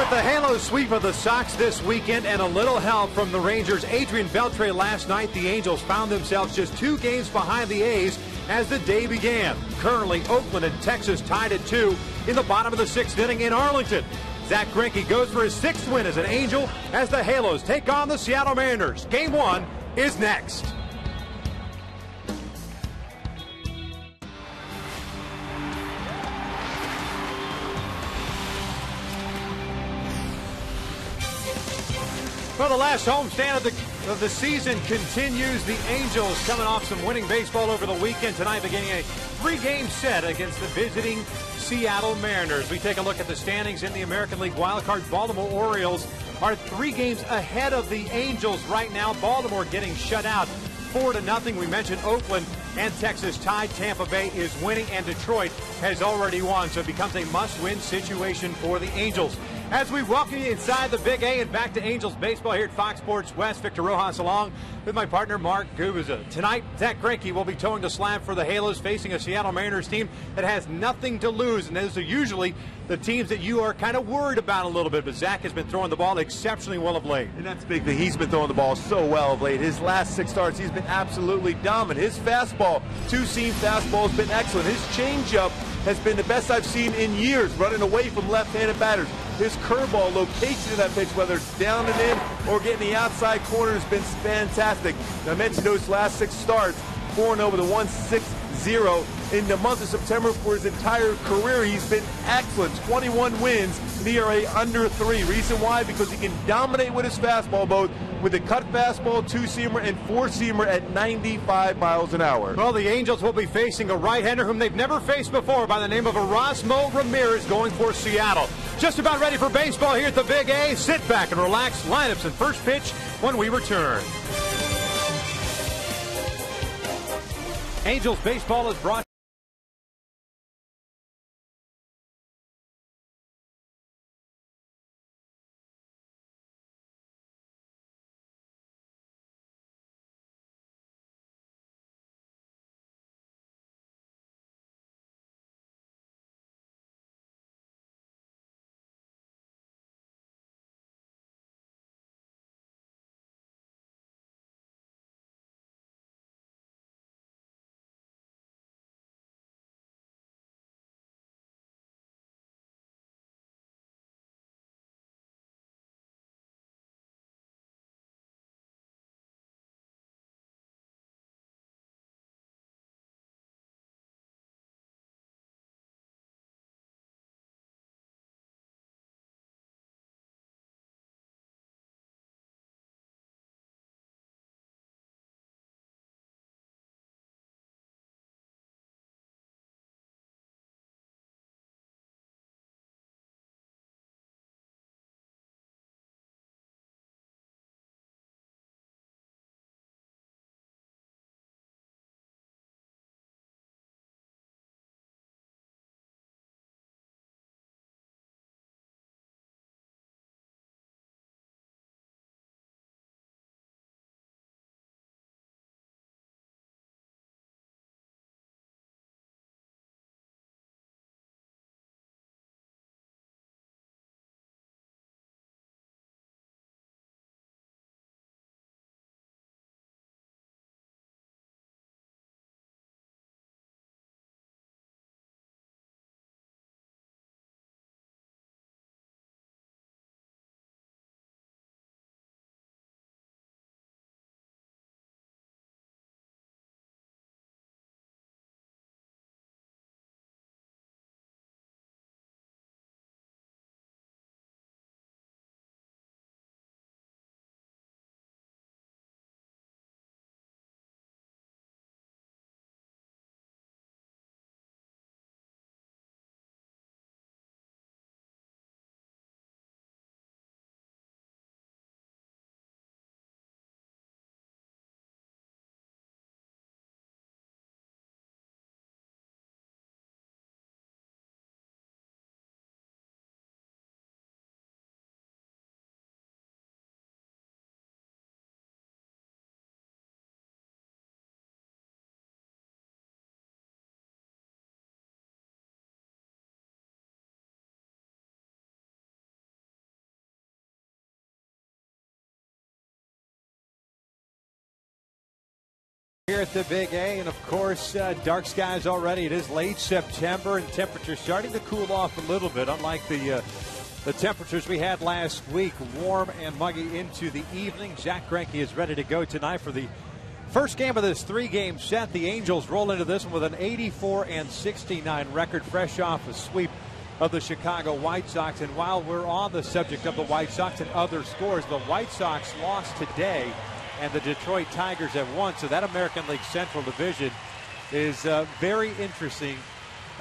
With the halo sweep of the Sox this weekend and a little help from the Rangers' Adrian Beltre last night, the Angels found themselves just 2 games behind the A's as the day began. Currently, Oakland and Texas tied at 2 in the bottom of the 6th inning in Arlington. Zack Greinke goes for his 6th win as an Angel as the Halos take on the Seattle Mariners. Game 1 is next. Well, the last homestand of the season continues. The Angels coming off some winning baseball over the weekend tonight, beginning a 3-game set against the visiting Seattle Mariners. We take a look at the standings in the American League wildcard. Baltimore Orioles are 3 games ahead of the Angels right now. Baltimore getting shut out 4-0. We mentioned Oakland and Texas tied. Tampa Bay is winning, and Detroit has already won, so it becomes a must-win situation for the Angels. As we welcome you inside the Big A and back to Angels baseball here at Fox Sports West, Victor Rojas along with my partner Mark Gubicza. Tonight, Zack Greinke will be towing the slab for the Halos, facing a Seattle Mariners team that has nothing to lose, and those are usually the teams that you are kind of worried about a little bit. But Zack has been throwing the ball exceptionally well of late. And that's a big thing. He's been throwing the ball so well of late. His last 6 starts, he's been absolutely dominant. His fastball, 2-seam fastball, has been excellent. His changeup has been the best I've seen in years, running away from left-handed batters. His curveball location of that pitch, whether it's down and in or getting the outside corner, has been fantastic. And I mentioned those last 6 starts, 4-0 with a 1.60 in the month of September. For his entire career, he's been excellent. 21 wins, an ERA under 3. Reason why? Because he can dominate with his fastball, both with a cut fastball, 2-seamer, and 4-seamer at 95 miles an hour. Well, the Angels will be facing a right-hander whom they've never faced before by the name of Erasmo Ramirez, going for Seattle. Just about ready for baseball here at the Big A. Sit back and relax. Lineups and first pitch when we return. Angels baseball is brought here at the Big A, and of course, dark skies already. It is late September, and temperatures starting to cool off a little bit, unlike the temperatures we had last week. Warm and muggy into the evening. Zack Greinke is ready to go tonight for the first game of this three-game set. The Angels roll into this one with an 84-69 record, fresh off a sweep of the Chicago White Sox. And while we're on the subject of the White Sox and other scores, the White Sox lost today, and the Detroit Tigers have won. So that American League Central Division is very interesting.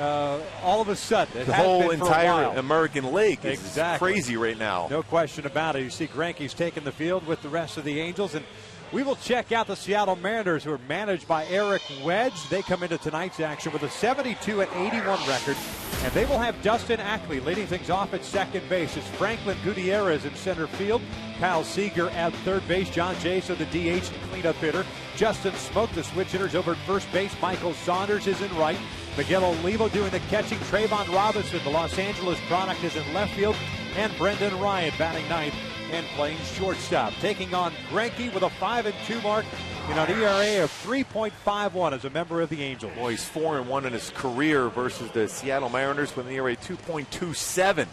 All of a sudden, the whole entire American League is crazy right now. No question about it. You see Greinke's taking the field with the rest of the Angels, and we will check out the Seattle Mariners, who are managed by Eric Wedge. They come into tonight's action with a 72-81 record, and they will have Dustin Ackley leading things off at second base. It's Franklin Gutierrez in center field, Kyle Seager at third base, John Jaso, the DH and cleanup hitter, Justin Smoke, the switch hitters, over at first base. Michael Saunders is in right, Miguel Olivo doing the catching, Trayvon Robinson, the Los Angeles product, is in left field, and Brendan Ryan batting ninth and playing shortstop. Taking on Greinke with a 5-2 mark and an ERA of 3.51 as a member of the Angels. Boy, he's 4-1 in his career versus the Seattle Mariners with an ERA 2.27. So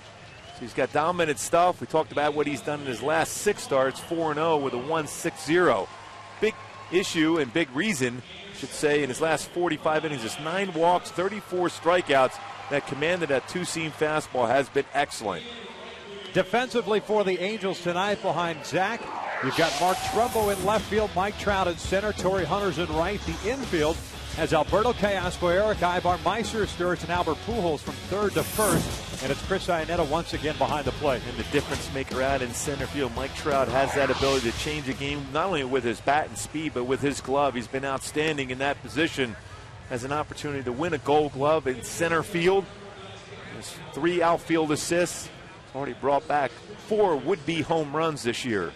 he's got dominant stuff. We talked about what he's done in his last 6 starts, 4-0 with a 1.60. Big issue and big reason, I should say, in his last 45 innings is 9 walks, 34 strikeouts. That command of that two-seam fastball has been excellent. Defensively for the Angels tonight behind Zach, you've got Mark Trumbo in left field, Mike Trout in center, Torrey Hunter's in right. The infield has Alberto Callasco, Eric Ibar, Meister Sturz, and Albert Pujols from third to first. And it's Chris Iannetta once again behind the plate. And the difference maker out in center field, Mike Trout, has that ability to change a game, not only with his bat and speed, but with his glove. He's been outstanding in that position. Has an opportunity to win a Gold Glove in center field. There's 3 outfield assists. Already brought back 4 would-be home runs this year.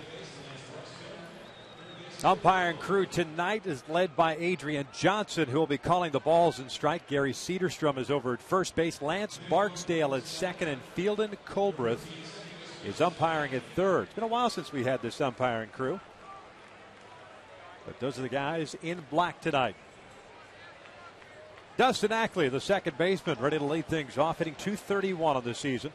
Umpiring crew tonight is led by Adrian Johnson, who will be calling the balls and strike. Gary Cedarstrom is over at first base. Lance Barksdale at second, and Fielden Colbreth is umpiring at third. It's been a while since we had this umpiring crew, but those are the guys in black tonight. Dustin Ackley, the second baseman, ready to lead things off, hitting .231 on the season.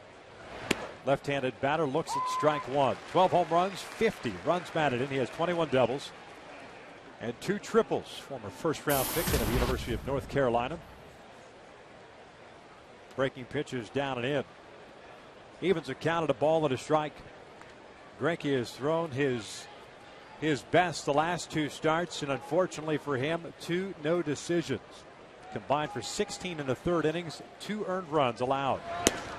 Left-handed batter, looks at strike one. 12 home runs, 50 runs batted in. He has 21 doubles and 2 triples. Former first-round pick out of the University of North Carolina. Breaking pitches down and in. Evens a count at a ball and a strike. Greinke has thrown his best the last 2 starts, and unfortunately for him, 2 no decisions. Combined for 16 in the third innings, 2 earned runs allowed.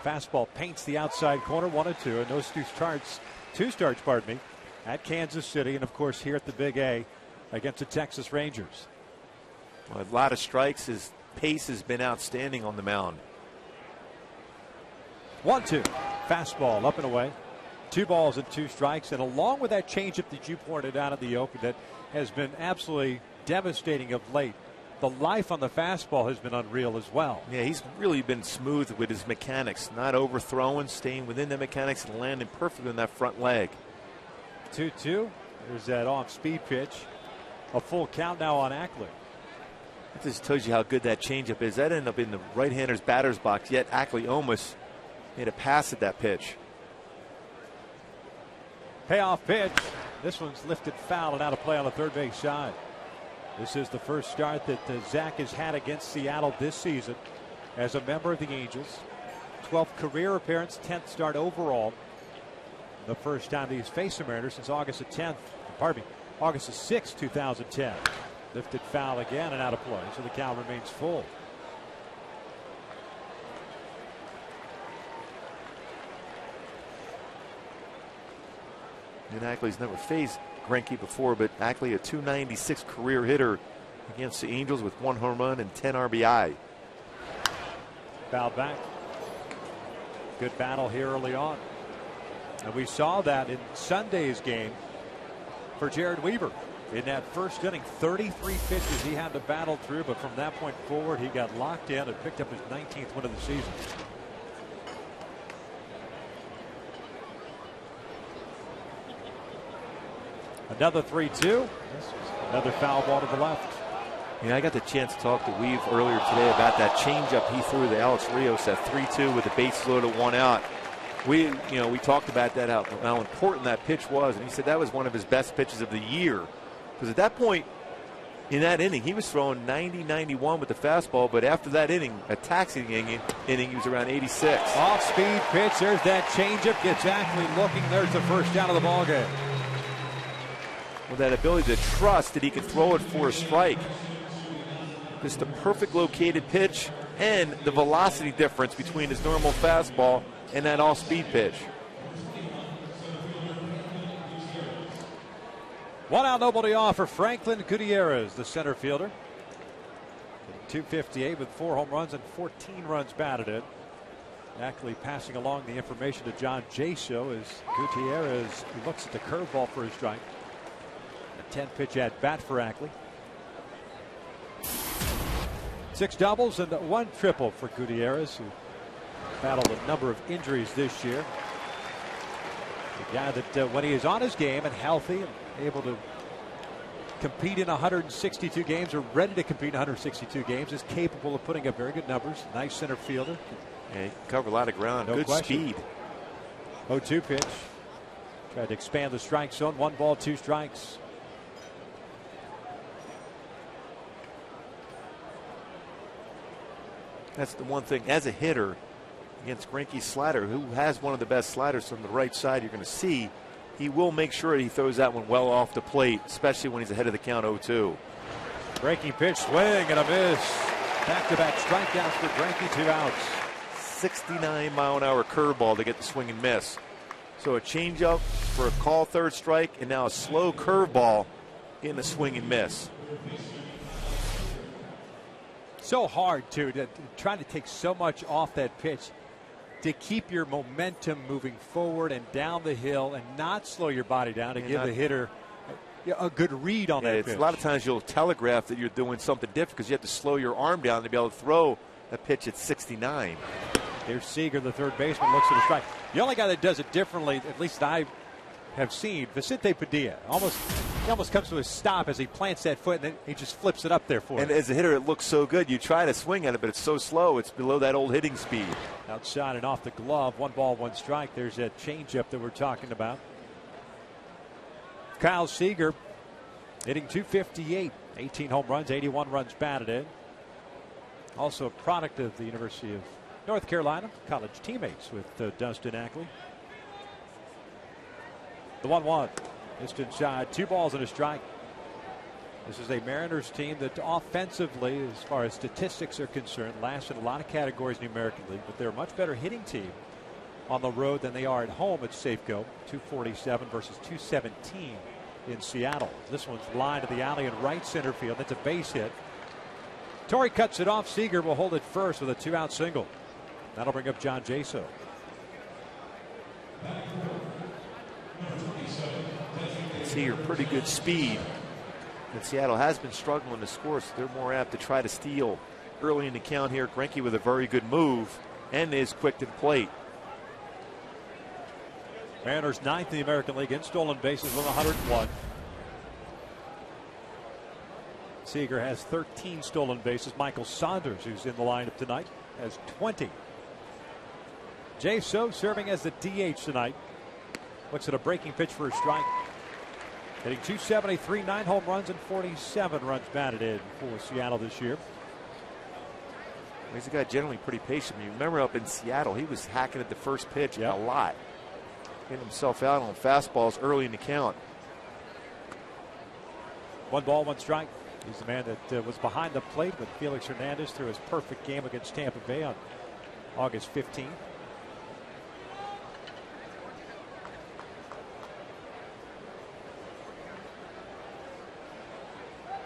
Fastball paints the outside corner, 1-2, and those 2 starts, at Kansas City, and of course here at the Big A against the Texas Rangers. Well, a lot of strikes. His pace has been outstanding on the mound. 1-2, fastball up and away. 2 balls and 2 strikes, and along with that changeup that you pointed out in the open that has been absolutely devastating of late, the life on the fastball has been unreal as well. Yeah, he's really been smooth with his mechanics, not overthrowing, staying within the mechanics and landing perfectly in that front leg. 2-2. There's that off-speed pitch. A full count now on Ackley. That just tells you how good that changeup is. That ended up in the right-hander's batter's box, yet Ackley almost made a pass at that pitch. Payoff pitch. This one's lifted foul and out of play on the third base side. This is the first start that Zach has had against Seattle this season as a member of the Angels. 12th career appearance, 10th start overall. The first time he's faced the Mariners since August the 6th, 2010. Lifted foul again and out of play, so the count remains full. And Ackley's never faced Greinke before, but Ackley, a .296 career hitter against the Angels with 1 home run and 10 RBI. Foul back. Good battle here early on. And we saw that in Sunday's game for Jared Weaver. In that first inning, 33 pitches he had to battle through, but from that point forward, he got locked in and picked up his 19th win of the season. Another 3-2. Another foul ball to the left. I got the chance to talk to Weave earlier today about that changeup he threw to Alex Rios at 3-2 with the bases loaded, 1 out. We talked about that, how important that pitch was, and he said that was one of his best pitches of the year. Because at that point in that inning, he was throwing 90-91 with the fastball, but after that inning, a taxing inning, he was around 86. Off-speed pitch. There's that changeup. Gets Ackley looking. There's the first down of the ballgame. With that ability to trust that he can throw it for a strike. Just the perfect located pitch and the velocity difference between his normal fastball and that off-speed pitch. 1 out, nobody off for Franklin Gutierrez, the center fielder. 258 with 4 home runs and 14 runs batted in. Ackley passing along the information to John Jaso as Gutierrez looks at the curveball for his strike. A 10-pitch at bat for Ackley. 6 doubles and 1 triple for Gutierrez, who battled a number of injuries this year. The guy that when he is on his game and healthy and able to compete in 162 games or ready to compete in 162 games is capable of putting up very good numbers. Nice center fielder. Yeah, he can cover a lot of ground. No good question. Speed. 0-2 pitch. Tried to expand the strike zone. 1 ball, 2 strikes. That's the one thing as a hitter against Greinke's slider, who has one of the best sliders from the right side you're going to see. He will make sure he throws that one well off the plate, especially when he's ahead of the count 0-2. Greinke pitch, swing and a miss. Back-to-back strikeouts for Greinke, 2 outs. 69-mile-an-hour curveball to get the swing and miss. So a changeup for a call third strike, and now a slow curveball in the swing and miss. So hard, too, to try to take so much off that pitch to keep your momentum moving forward and down the hill and not slow your body down to give the hitter a good read on that pitch. A lot of times you'll telegraph that you're doing something different because you have to slow your arm down to be able to throw a pitch at 69. Here's Seager, the third baseman, looks at the strike. The only guy that does it differently, at least I have seen, Vicente Padilla. He almost comes to a stop as he plants that foot, and then he just flips it up there for him. And as a hitter, it looks so good. You try to swing at it, but it's so slow. It's below that old hitting speed. Outside and off the glove. 1 ball, 1 strike. There's that changeup that we're talking about. Kyle Seager hitting .258. 18 home runs, 81 runs batted in. Also a product of the University of North Carolina. College teammates with Dustin Ackley. The 1-1. Just inside. 2 balls and a strike. This is a Mariners team that offensively, as far as statistics are concerned, last in a lot of categories numerically, but they're a much better hitting team on the road than they are at home at Safeco. 247 versus 217 in Seattle. This one's lined to the alley in right center field. That's a base hit. Torrey cuts it off. Seager will hold it first with a 2-out single. That'll bring up John Jaso. Seager, pretty good speed. And Seattle has been struggling to score, so they're more apt to try to steal early in the count here. Greinke with a very good move and is quick to the plate. Mariners 9th in the American League in stolen bases with 101. Seager has 13 stolen bases. Michael Saunders, who's in the lineup tonight, has 20. Jaso serving as the DH tonight. Looks at a breaking pitch for a strike. Hitting .273, 9 home runs and 47 runs batted in for Seattle this year. He's a guy generally pretty patient. You remember up in Seattle, he was hacking at the first pitch a lot. Getting himself out on fastballs early in the count. 1 ball, 1 strike. He's the man that was behind the plate when Felix Hernandez threw his perfect game against Tampa Bay on August 15th.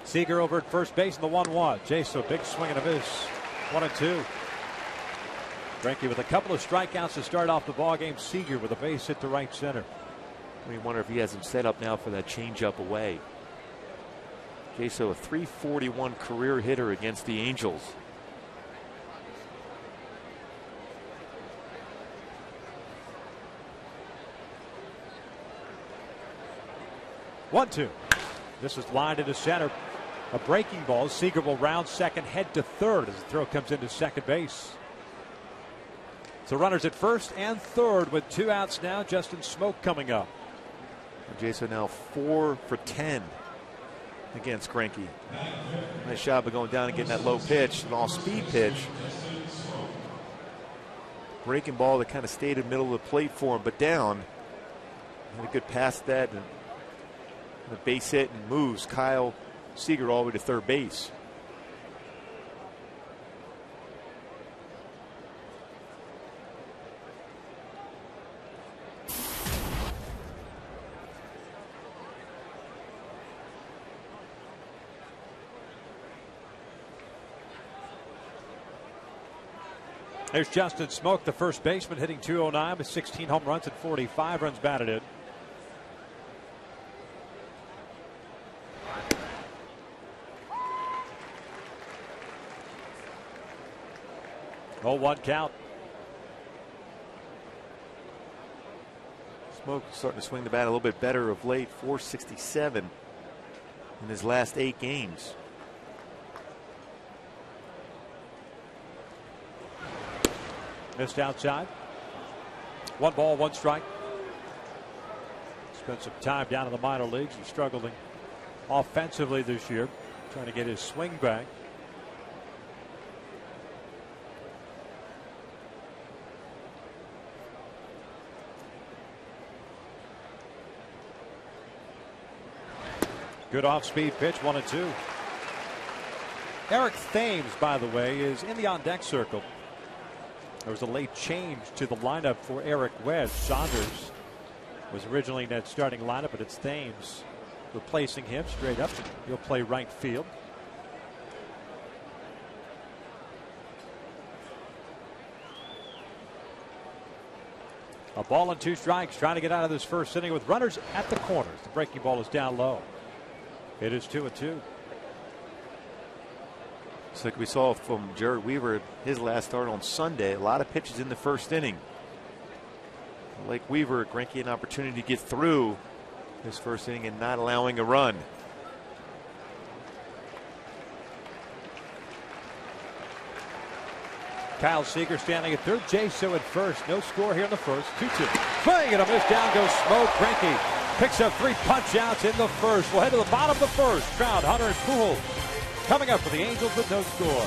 Seager over at first base in the 1-1. Jaso, big swing and a miss. 1-2. Greinke with a couple of strikeouts to start off the ballgame. Seager with a base hit to right center. We wonder if he has him set up now for that changeup away. Jaso, a .341 career hitter against the Angels. One, two. This is lined into center. A breaking ball. Seager will round second, head to third as the throw comes into second base. So runners at first and third with 2 outs now. Justin Smoak coming up. Jason now 4 for 10 against Greinke. Nice job of going down and getting that low pitch, an all-speed pitch. Breaking ball that kind of stayed in the middle of the plate for him, but down. Had a good pass that and a base hit and moves Kyle Seager all the way to third base. There's Justin Smoak, the first baseman, hitting .209 with 16 home runs and 45 runs batted in. Oh, 1 count. Smoak starting to swing the bat a little bit better of late. .467 in his last 8 games. Missed outside. 1 ball, 1 strike. Spent some time down in the minor leagues. He's struggling offensively this year, trying to get his swing back. Good off-speed pitch, 1-2. Eric Thames, by the way, is in the on-deck circle. There was a late change to the lineup for Eric West. Saunders was originally in that starting lineup, but it's Thames replacing him straight up. He'll play right field. A ball and 2 strikes, trying to get out of this first inning with runners at the corners. The breaking ball is down low. It is 2-2. It's like we saw from Jared Weaver, his last start on Sunday. A lot of pitches in the first inning. Like Weaver, Greinke an opportunity to get through his first inning and not allowing a run. Kyle Seager standing at third, Jay So at first. No score here in the first. 2-2. Swing and a miss. Down goes Smoak. Greinke picks up 3 punch outs in the first. We'll head to the bottom of the first. Trout, Hunter, and Pujols coming up for the Angels with no score.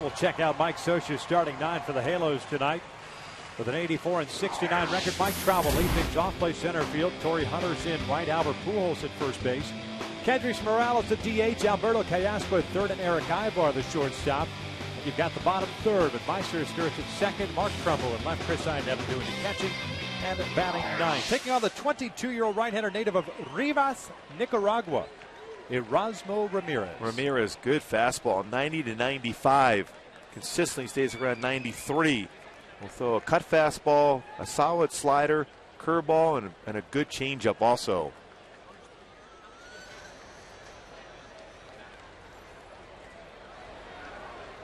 We'll check out Mike Scioscia's starting 9 for the Halos tonight. With an 84 and 69 record, Mike Trout will lead things off, play center field. Torrey Hunter's in right. Albert Pujols at first base. Kendrys Morales at DH. Alberto Callasco at third, and Eric Ivar the shortstop. And you've got the bottom third with Meister Sturz at second. Mark Trumbull and left. Chris Iannetta doing the catching and batting 9. Taking on the 22-year-old right-hander native of Rivas, Nicaragua, Erasmo Ramirez. Ramirez, good fastball, 90 to 95. Consistently stays around 93. Will throw a cut fastball, a solid slider, curveball, and a good changeup also.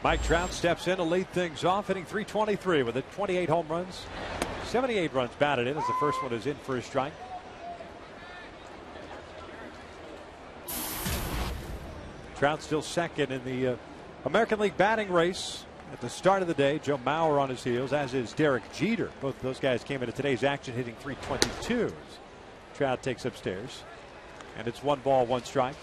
Mike Trout steps in to lead things off, hitting .323 with 28 home runs. 78 runs batted in as the first one is in for a strike. Trout still second in the American League batting race at the start of the day. Joe Mauer on his heels, as is Derek Jeter. Both of those guys came into today's action hitting .322 as Trout takes upstairs. And it's 1 ball, 1 strike.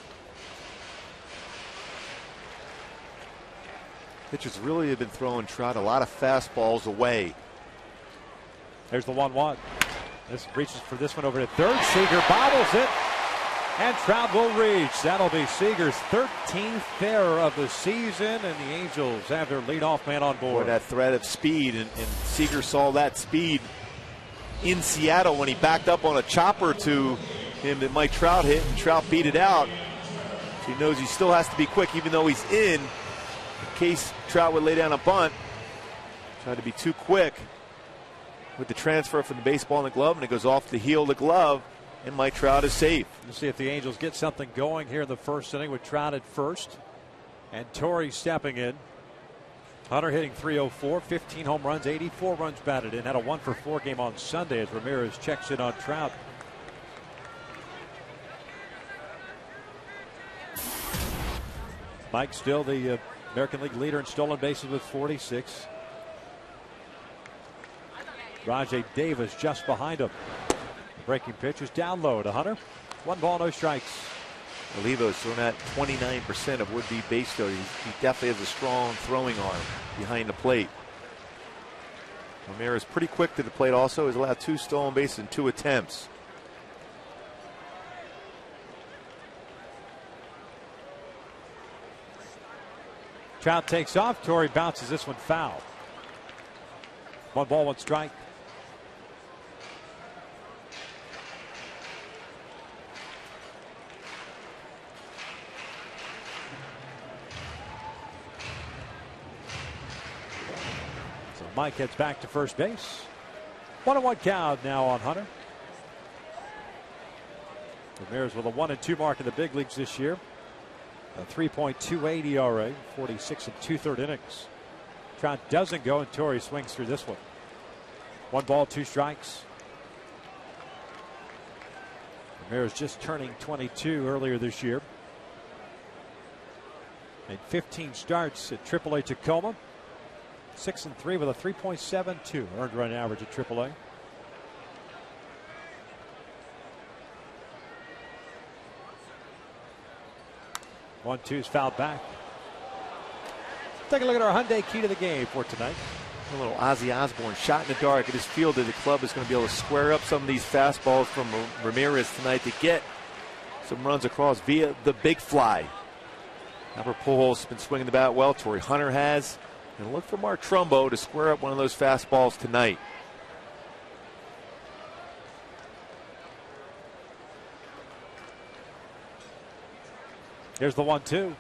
Pitchers really have been throwing Trout a lot of fastballs away. There's the 1-1. This reaches for this one over to third. Seager bobbles it. And Trout will reach. That'll be Seager's 13th error of the season, and the Angels have their leadoff man on board. Boy, that threat of speed, and Seager saw that speed in Seattle when he backed up on a chopper to him that Mike Trout hit, and Trout beat it out. So he knows he still has to be quick, even though he's in case Trout would lay down a bunt. Tried to be too quick with the transfer from the baseball and the glove, and it goes off the heel of the glove. And Mike Trout is safe. We'll see if the Angels get something going here in the first inning with Trout at first. And Torrey stepping in. Hunter hitting .304, 15 home runs, 84 runs batted in. Had a 1-for-4 game on Sunday as Ramirez checks in on Trout. Mike still the American League leader in stolen bases with 46. Rajai Davis just behind him. Breaking pitch is down low to Hunter. 1 ball, no strikes. Olivo's thrown at 29% of would-be base stealers. He definitely has a strong throwing arm behind the plate. Ramirez pretty quick to the plate also. He's allowed 2 stolen bases in 2 attempts. Trout takes off. Torrey bounces this one foul. 1 ball, 1 strike. Mike heads back to first base. 1-1 count now on Hunter. Ramirez with a 1-2 mark in the big leagues this year. A 3.28 ERA, 46 2/3 innings. Trout doesn't go, and Torrey swings through this one. 1 ball, 2 strikes. Ramirez just turning 22 earlier this year. Made 15 starts at AAA Tacoma. 6-3 with a 3.72 earned run average at AAA. One, 2's fouled back. Take a look at our Hyundai key to the game for tonight. A little Ozzy Osbourne shot in the dark. It is feel that the club is going to be able to square up some of these fastballs from Ramirez tonight to get some runs across via the big fly. Albert Pujols has been swinging the bat well. Torrey Hunter has. And look for Mark Trumbo to square up one of those fastballs tonight. Here's the 1-2. And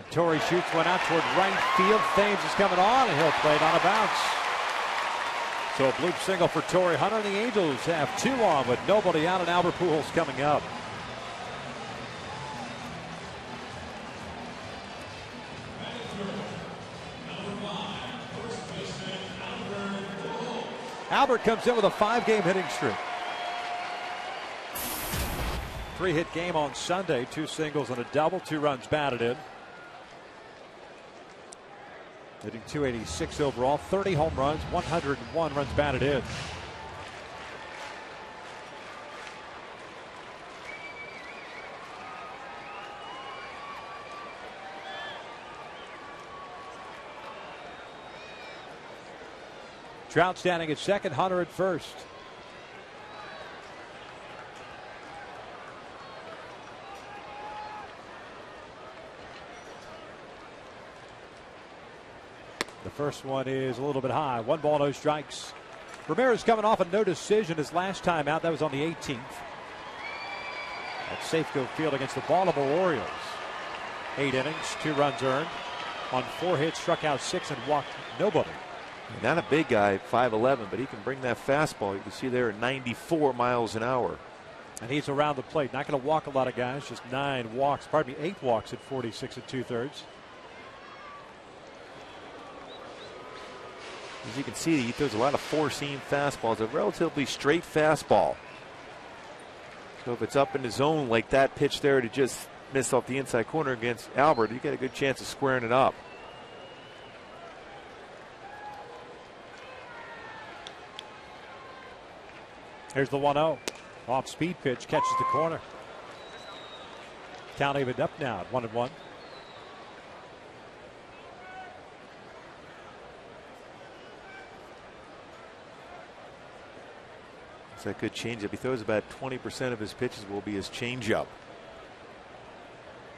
Torrey shoots one out toward right field. Thames is coming on, and he'll play it on a bounce. So a bloop single for Torrey Hunter. And the Angels have 2 on with nobody out, and Albert Pujols coming up. Albert comes in with a 5-game hitting streak. 3-hit game on Sunday, 2 singles and a double, 2 runs batted in. Hitting .286 overall, 30 home runs, 101 runs batted in. Trout standing at second, Hunter at first. The first one is a little bit high. 1 ball, no strikes. Ramirez coming off a no decision his last time out. That was on the 18th. At Safeco Field against the Baltimore Orioles. 8 innings, 2 runs earned. On 4 hits, struck out 6 and walked nobody. Not a big guy, 5'11", but he can bring that fastball. You can see there at 94 miles an hour. And he's around the plate. Not going to walk a lot of guys, just 8 walks at 46 2/3. As you can see, he throws a lot of four-seam fastballs, a relatively straight fastball. So if it's up in the zone like that pitch there to just miss off the inside corner against Albert, you get a good chance of squaring it up. Here's the 1-0. Off speed pitch, catches the corner. Count evened up now at 1-1. It's a good changeup. He throws about 20% of his pitches will be his changeup.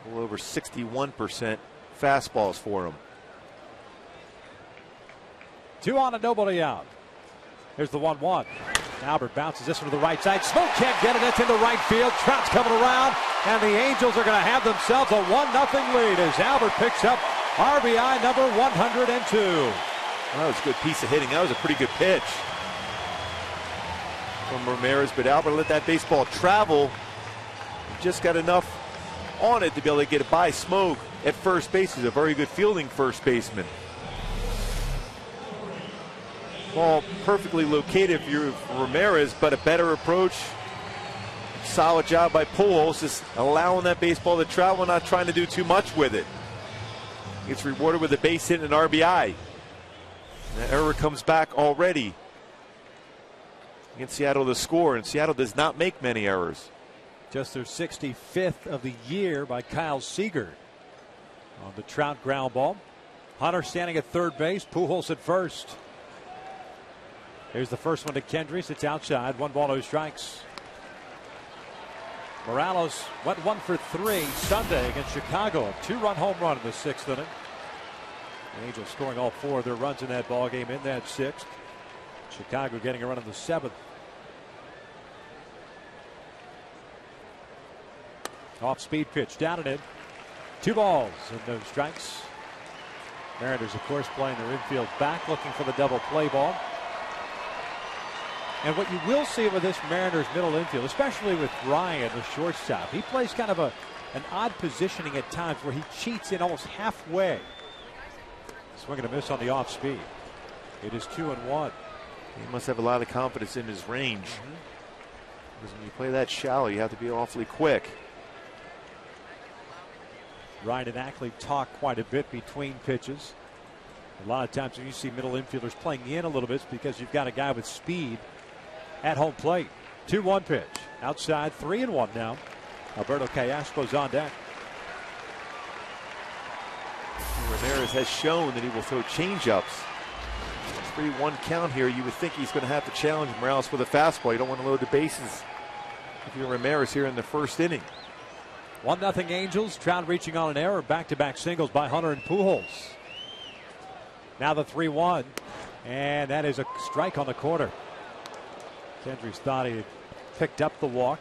A little over 61% fastballs for him. 2 on and nobody out. Here's the 1-1. Albert bounces this one to the right side. Smoke can't get it. It's into right field. Trout's coming around, and the Angels are going to have themselves a 1-0 lead as Albert picks up RBI number 102. That was a good piece of hitting. That was a pretty good pitch from Ramirez, but Albert let that baseball travel. He just got enough on it to be able to get it by Smoke at first base. He's a very good fielding first baseman. Ball perfectly located for Ramirez, but a better approach. Solid job by Pujols, just allowing that baseball to travel, not trying to do too much with it. Gets rewarded with a base hit and an RBI. That error comes back already against Seattle to score, and Seattle does not make many errors. Just their 65th of the year by Kyle Seager on the Trout ground ball. Hunter standing at third base, Pujols at first. Here's the first one to Kendricks. It's outside. 1 ball, no strikes. Morales went 1 for 3 Sunday against Chicago. A 2-run home run in the 6th inning. The Angels scoring all 4 of their runs in that ball game in that 6th. Chicago getting a run in the 7th. Off speed pitch, down and in. 2 balls and no strikes. Mariners, of course, playing their infield back, looking for the double play ball. And what you will see with this Mariners middle infield, especially with Ryan, the shortstop, he plays kind of an odd positioning at times where he cheats in almost halfway. Swing and a miss on the off speed. It is 2-1. He must have a lot of confidence in his range. Because when you play that shallow, you have to be awfully quick. Ryan and Ackley talk quite a bit between pitches. A lot of times when you see middle infielders playing in a little bit, it's because you've got a guy with speed at home plate. 2-1 pitch. Outside, 3-1 now. Alberto Callaspo's on deck. Ramirez has shown that he will throw changeups. 3-1 count here. You would think he's going to have to challenge Morales with a fastball. You don't want to load the bases if you're Ramirez here in the first inning. 1-0 Angels. Trout reaching on an error. Back-to-back singles by Hunter and Pujols. Now the 3-1. And that is a strike on the corner. Kendricks thought he had picked up the walk.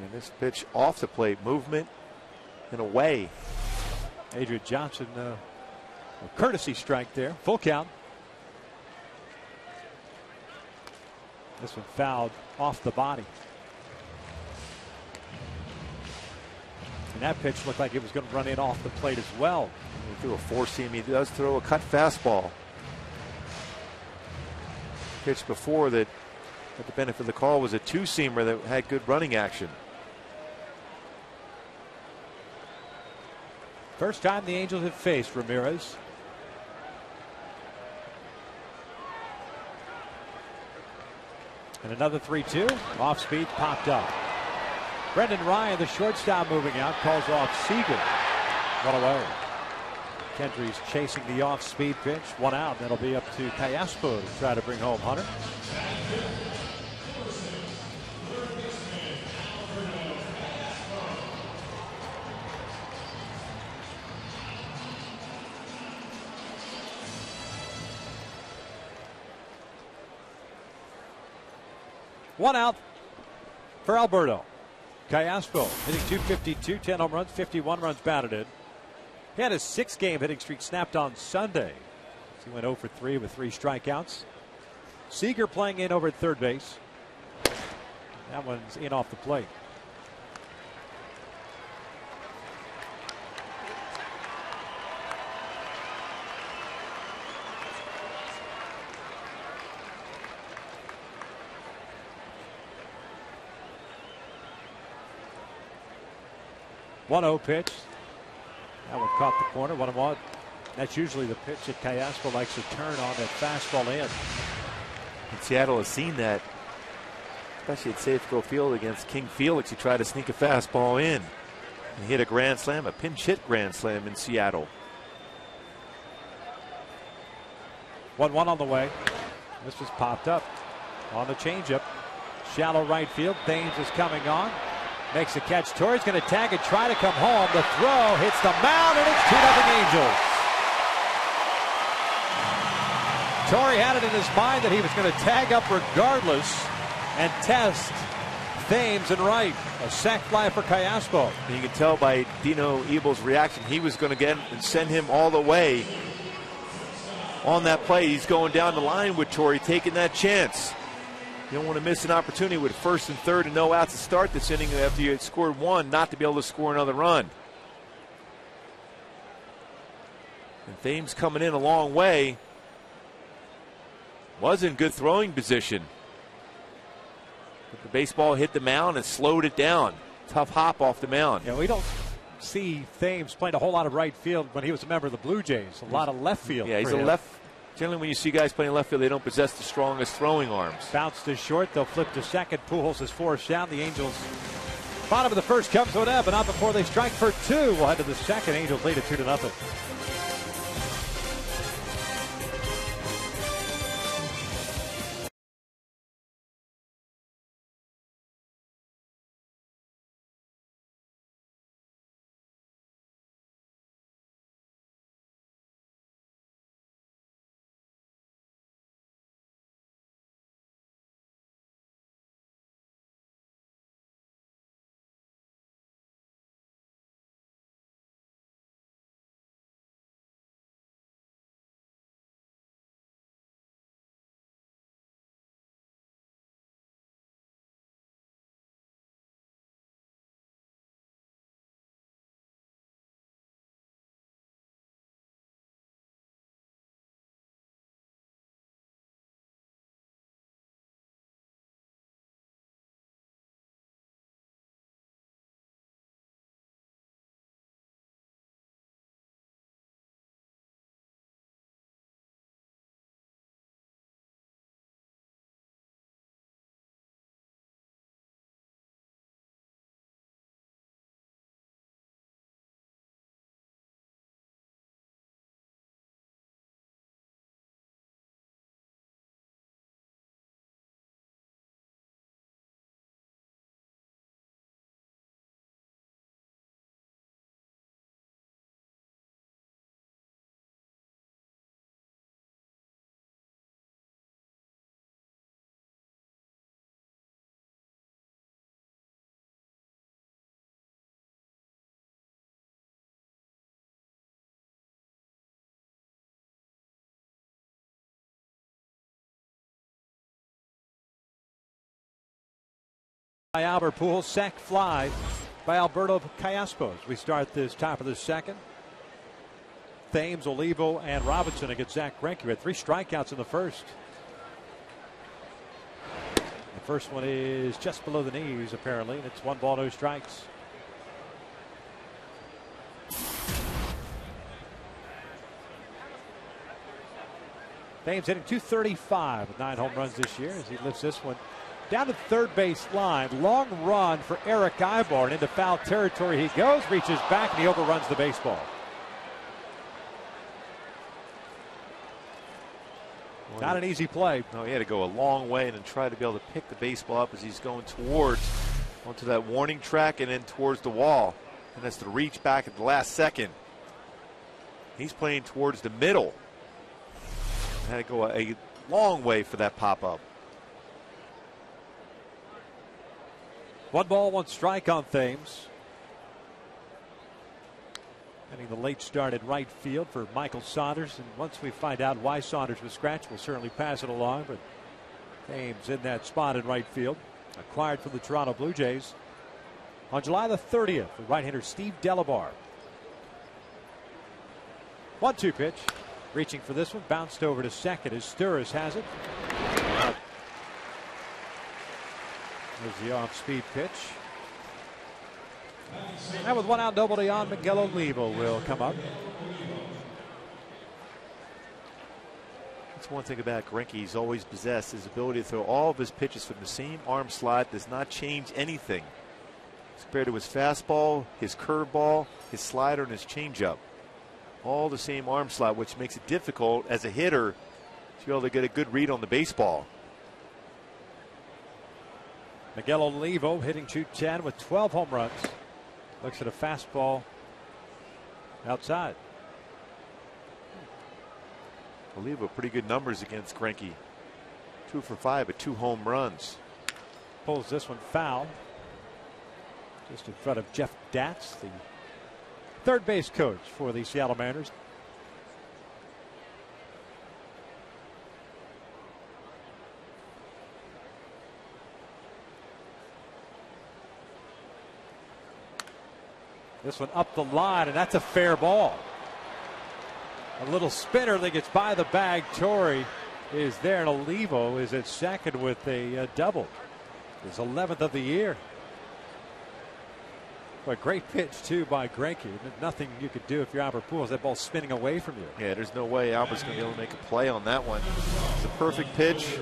And this pitch off the plate, movement and away. Adrian Johnson, a courtesy strike there. Full count. This one fouled off the body. And that pitch looked like it was going to run in off the plate as well. He threw a four-seam. He does throw a cut fastball. Pitch before that, at the benefit of the call, was a two-seamer that had good running action. First time the Angels have faced Ramirez. And another 3-2. Off speed, popped up. Brendan Ryan, the shortstop, moving out, calls off Seager. 1 away. Kendricks chasing the off-speed pitch. 1 out. That'll be up to Callaspo to try to bring home Hunter. One out for Alberto Callaspo, hitting .252, 10 home runs, 51 runs batted in. He had his 6-game hitting streak snapped on Sunday. He went 0 for 3 with 3 strikeouts. Seager playing in over at third base. That one's in off the plate. One 0 pitch. That one caught the corner. 1-1. That's usually the pitch that Callaspo likes to turn on that fastball in. And Seattle has seen that, especially at Safeco Field against King Felix. He tried to sneak a fastball in and hit a grand slam, a pinch hit grand slam in Seattle. 1-1 on the way. This was popped up on the changeup. Shallow right field. Thames is coming on. Makes a catch. Torrey's going to tag and try to come home. The throw hits the mound, and it's 2-0 Angels. Torrey had it in his mind that he was going to tag up regardless and test Thames and right. A sac fly for Callaspo. And you can tell by Dino Ebel's reaction, he was going to get and send him all the way on that play. He's going down the line with Torrey, taking that chance. You don't want to miss an opportunity with first and third and no outs to start this inning after you had scored one, not to be able to score another run. And Thames coming in a long way. Was in good throwing position. But the baseball hit the mound and slowed it down. Tough hop off the mound. Yeah, we don't see Thames playing a whole lot of right field when he was a member of the Blue Jays. A lot of left field. Yeah, he's a left. Generally, when you see guys playing left field, they don't possess the strongest throwing arms. Bounce to short. They'll flip to second. Pujols is forced down. The Angels, bottom of the first, comes to an end, but not before they strike for 2. We'll head to the second. Angels lead it 2-0. By Albert Pujols, sac fly by Alberto Callaspo. We start this top of the second. Thames, Olivo, and Robinson against Zach Greinke. We had 3 strikeouts in the first. The first one is just below the knees, apparently, and it's 1 ball, no strikes. Thames hitting .235 with 9 home runs this year as he lifts this one down to third base line. Long run for Eric Aybar, and into foul territory he goes, reaches back, and he overruns the baseball. Not an easy play. No, he had to go a long way and then try to be able to pick the baseball up as he's going onto that warning track and then towards the wall. And that's to reach back at the last second. He's playing towards the middle. Had to go a long way for that pop-up. 1 ball, 1 strike on Thames. Getting the late start at right field for Michael Saunders. And once we find out why Saunders was scratched, we'll certainly pass it along. But Ames in that spot in right field. Acquired from the Toronto Blue Jays on July the 30th. The right-hander Steve Delabar. 1-2 pitch. Reaching for this one. Bounced over to second as Sturis has it. There's the off-speed pitch. And with one out, nobody on, Miguel Olivo will come up. That's one thing about Greinke. He's always possessed his ability to throw all of his pitches from the same arm slot. Does not change anything compared to his fastball, his curveball, his slider, and his changeup. All the same arm slot, which makes it difficult as a hitter to be able to get a good read on the baseball. Miguel Olivo hitting .210 with 12 home runs. Looks at a fastball outside. Olivo, pretty good numbers against Greinke. 2 for 5 at 2 home runs. Pulls this one foul. Just in front of Jeff Datz, the third base coach for the Seattle Mariners. This one up the line, and that's a fair ball. A little spinner that gets by the bag. Torrey is there, and Olivo is at second with a double. His 11th of the year. But a great pitch, too, by Greinke. Nothing you could do if you're Albert Pujols. That ball's spinning away from you. Yeah, there's no way Albert's going to be able to make a play on that one. It's a perfect pitch.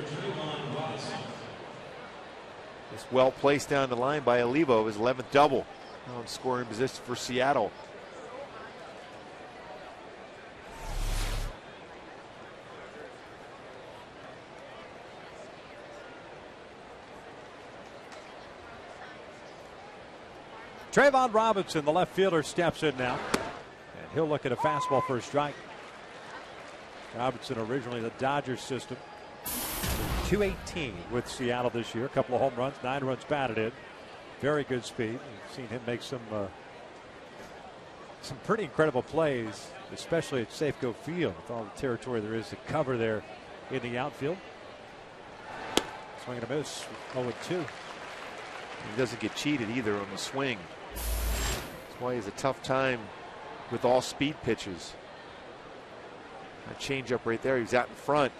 Just well placed down the line by Olivo, his 11th double. On scoring position for Seattle. Trayvon Robinson, the left fielder, steps in now. And he'll look at a fastball for a strike. Robinson, originally the Dodgers system. .218 with Seattle this year. A couple of home runs, 9 runs batted in. Very good speed. We've seen him make some pretty incredible plays, especially at Safeco Field with all the territory there is to cover there in the outfield. Swing and a miss. 0-2. He doesn't get cheated either on the swing. That's why he has a tough time with all speed pitches. That changeup right there, he's out in front.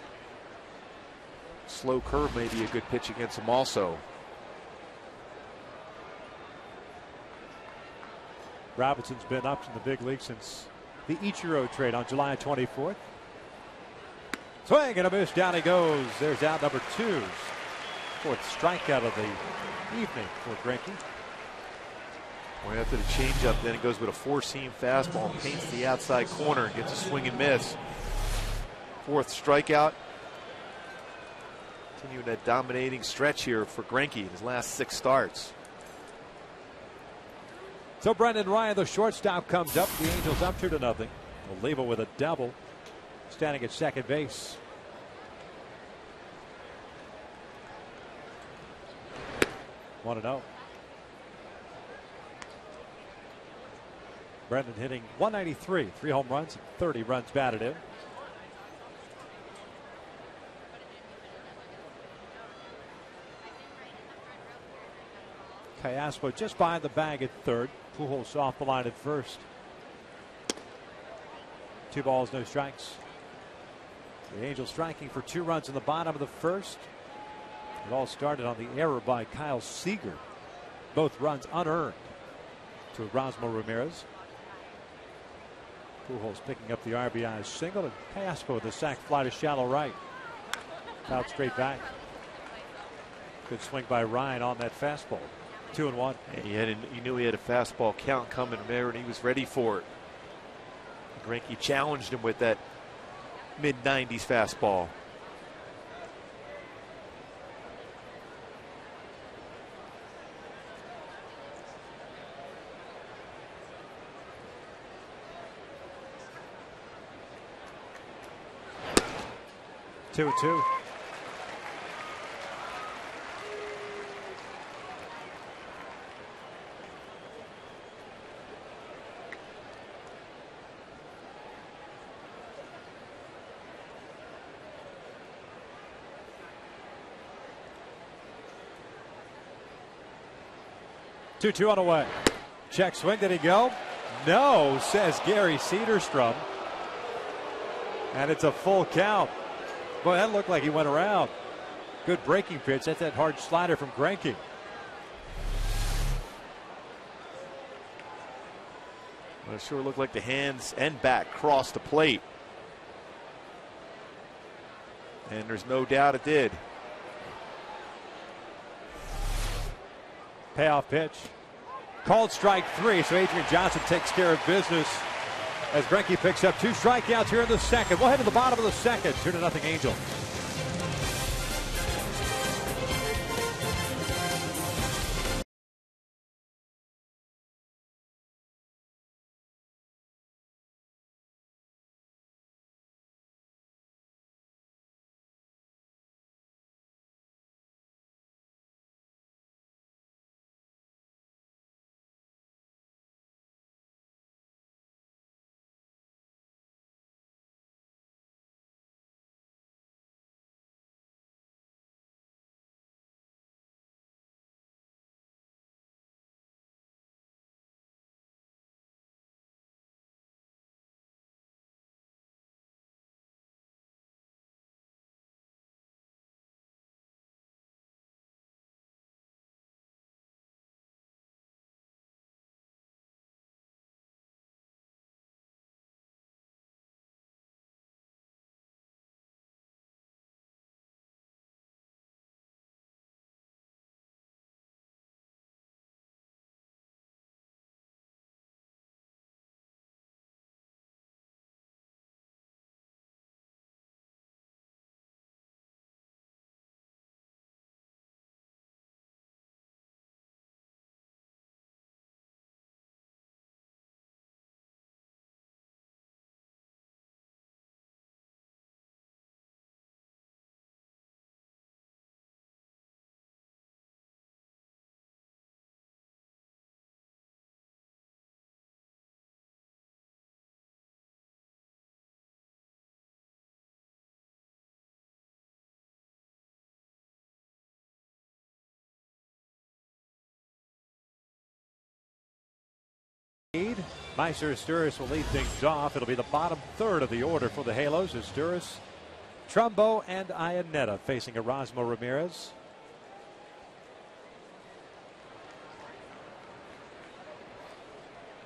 Slow curve may be a good pitch against him also. Robinson's been up in the big league since the Ichiro trade on July 24th. Swing and a miss. Down he goes. There's out number 2. 4th strikeout of the evening for Greinke. Right after the changeup, then it goes with a 4-seam fastball and paints the outside corner and gets a swing and miss. 4th strikeout. Continuing that dominating stretch here for Greinke in his last 6 starts. So Brendan Ryan, the shortstop, comes up. The Angels up 2-0. Olivo with a double, standing at second base. One 1-0. Brendan hitting .193, 3 home runs, 30 runs batted in. Callaspo just behind the bag at third. Pujols off the line at first. 2 balls, no strikes. The Angels striking for 2 runs in the bottom of the first. It all started on the error by Kyle Seager. Both runs unearned to Erasmo Ramirez. Pujols picking up the RBI single, and Callaspo with a sac fly to shallow right. Out straight back. Good swing by Ryan on that fastball. 2-1. He knew he had a fastball count coming there, and he was ready for it. Greinke challenged him with that mid-90s fastball. Two. 2-2 on the way. Check swing. Did he go? No, says Gary Cederstrom. And it's a full count. Boy, that looked like he went around. Good breaking pitch. That's that hard slider from Greinke. Well, it sure looked like the hands and back crossed the plate. And there's no doubt it did. Payoff pitch. Called strike 3, so Adrian Johnson takes care of business as Greinke picks up 2 strikeouts here in the second. We'll head to the bottom of the second. 2-0 Angels. Meiser Asturis will lead things off. It'll be the bottom third of the order for the Halos. Asturis, Trumbo, and Iannetta facing Erasmo Ramirez.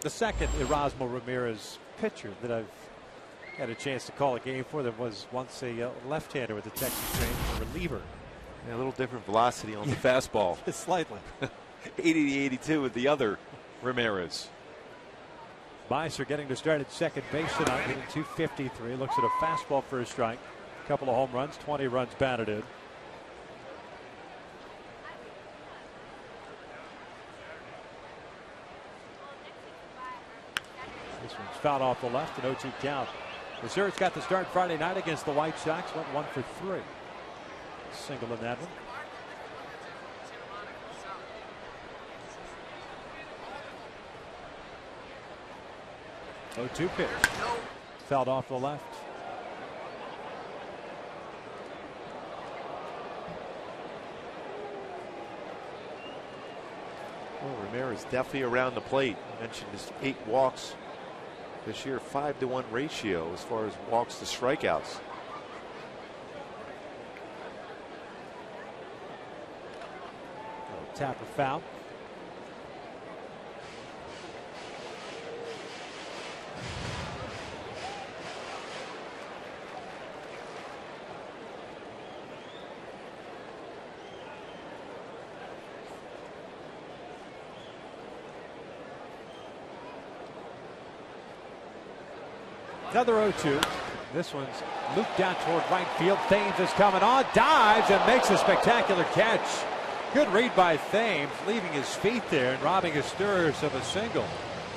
The second Erasmo Ramirez pitcher that I've had a chance to call a game for. There was once a left-hander with the Texas Rangers, a reliever. Yeah, a little different velocity on the fastball. Slightly. 80-82 with the other Ramirez. Meiser getting to start at second base tonight, hitting .253. Looks at a fastball for a strike. A couple of home runs, 20 runs batted in. This one's fouled off the left, an 0-2 count. Missouri's got the start Friday night against the White Sox. Went 1 for 3. Single in that one. 0-2 pitch. Fouled off the left. Well, Ramirez definitely around the plate. You mentioned his 8 walks this year, 5-to-1 ratio as far as walks to strikeouts. Tapper foul. Another 0-2. This one's looped down toward right field. Thames is coming on, dives and makes a spectacular catch. Good read by Thames, leaving his feet there and robbing Asturis of a single.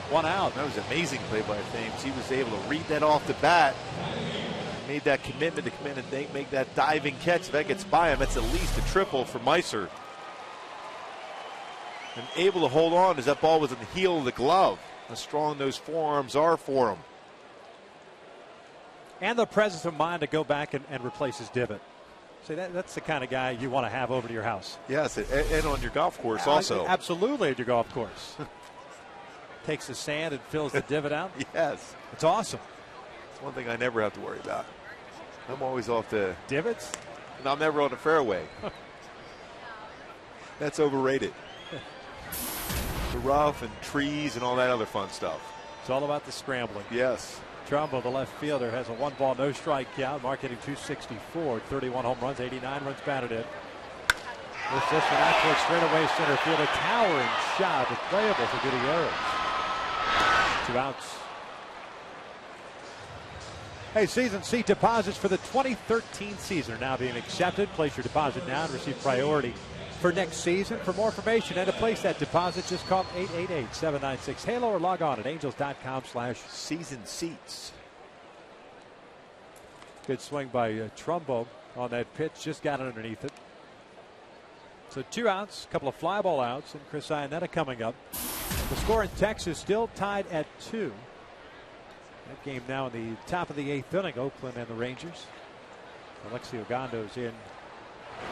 1 out. That was an amazing play by Thames. He was able to read that off the bat. Made that commitment to come in and make that diving catch. If that gets by him, that's at least a triple for Meiser. And able to hold on as that ball was in the heel of the glove. How strong those forearms are for him. And the presence of mind to go back and replace his divot. See, that's the kind of guy you want to have over to your house. Yes, and on your golf course also. Absolutely at your golf course. Takes the sand and fills the divot out. Yes. It's awesome. It's one thing I never have to worry about. I'm always off the divots, and I'm never on the fairway. That's overrated. The rough and trees and all that other fun stuff. It's all about the scrambling. Yes. Trumbo, the left fielder, has a 1-ball, no strike count. Mark hitting .264, 31 home runs, 89 runs batted in. This one out towards straightaway center field. A towering shot, but playable for Gutierrez. 2 outs. Hey, season seat deposits for the 2013 season are now being accepted. Place your deposit now and receive priority for next season. For more information and to place that deposit, just call 888-796-HALO or log on at angels.com/season seats. Good swing by Trumbo on that pitch. Just got it underneath it. So 2 outs, a couple of fly ball outs, and Chris Iannetta coming up. The score in Texas still tied at 2. That game now in the top of the 8th inning, Oakland and the Rangers. Alexi Ogando's in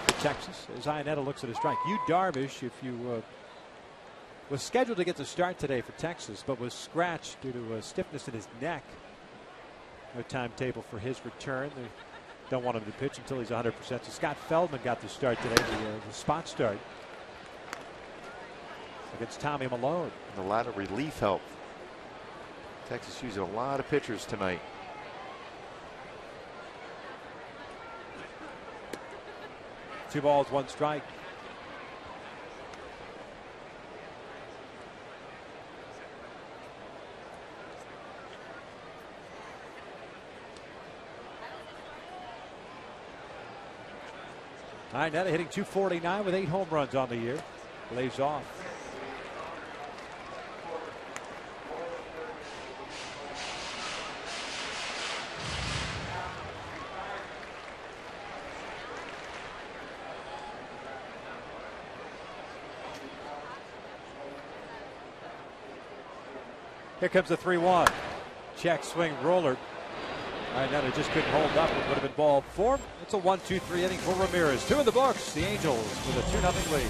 for Texas as Iannetta looks at a strike. Yu Darvish, if you was scheduled to get the start today for Texas, but was scratched due to stiffness in his neck. No timetable for his return. They don't want him to pitch until he's 100%. So Scott Feldman got the start today, the spot start against Tommy Milone. And a lot of relief help. Texas using a lot of pitchers tonight. Two balls, 1 strike. Iannetta hitting .249 with 8 home runs on the year. Lays off. Here comes the 3-1. Check swing roller. Iannetta just couldn't hold up. It would have been ball 4. It's a 1-2-3 inning for Ramirez. 2 in the books. The Angels with a 2-0 lead.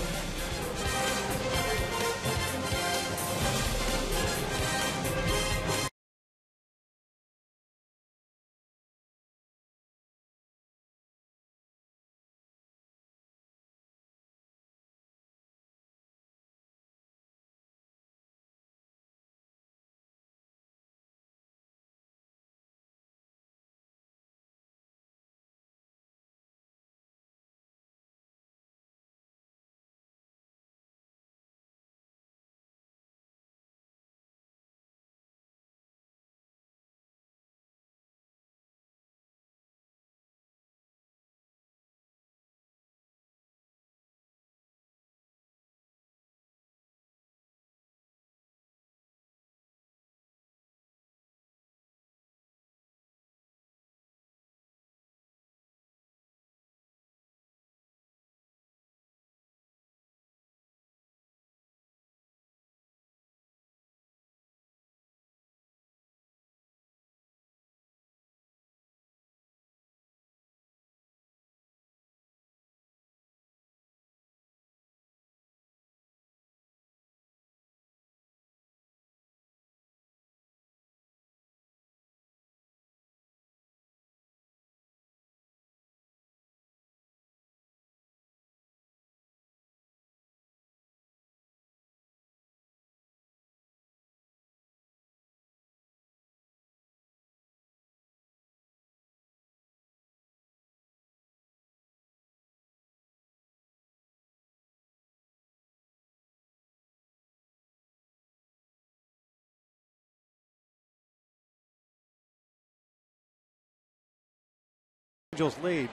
Angels lead.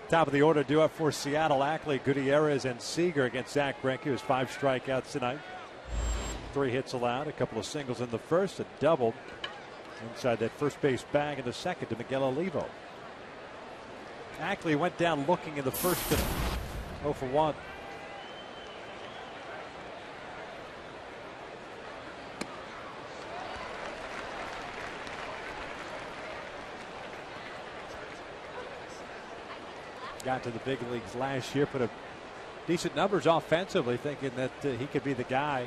Top of the order due up for Seattle. Ackley, Gutierrez, and Seager against Zach Greinke, who's 5 strikeouts tonight. 3 hits allowed, a couple of singles in the first, a double inside that first base bag in the second to Miguel Olivo. Ackley went down looking in the first inning. 0 for 1. got to the big leagues last year, put up decent numbers offensively, thinking that he could be the guy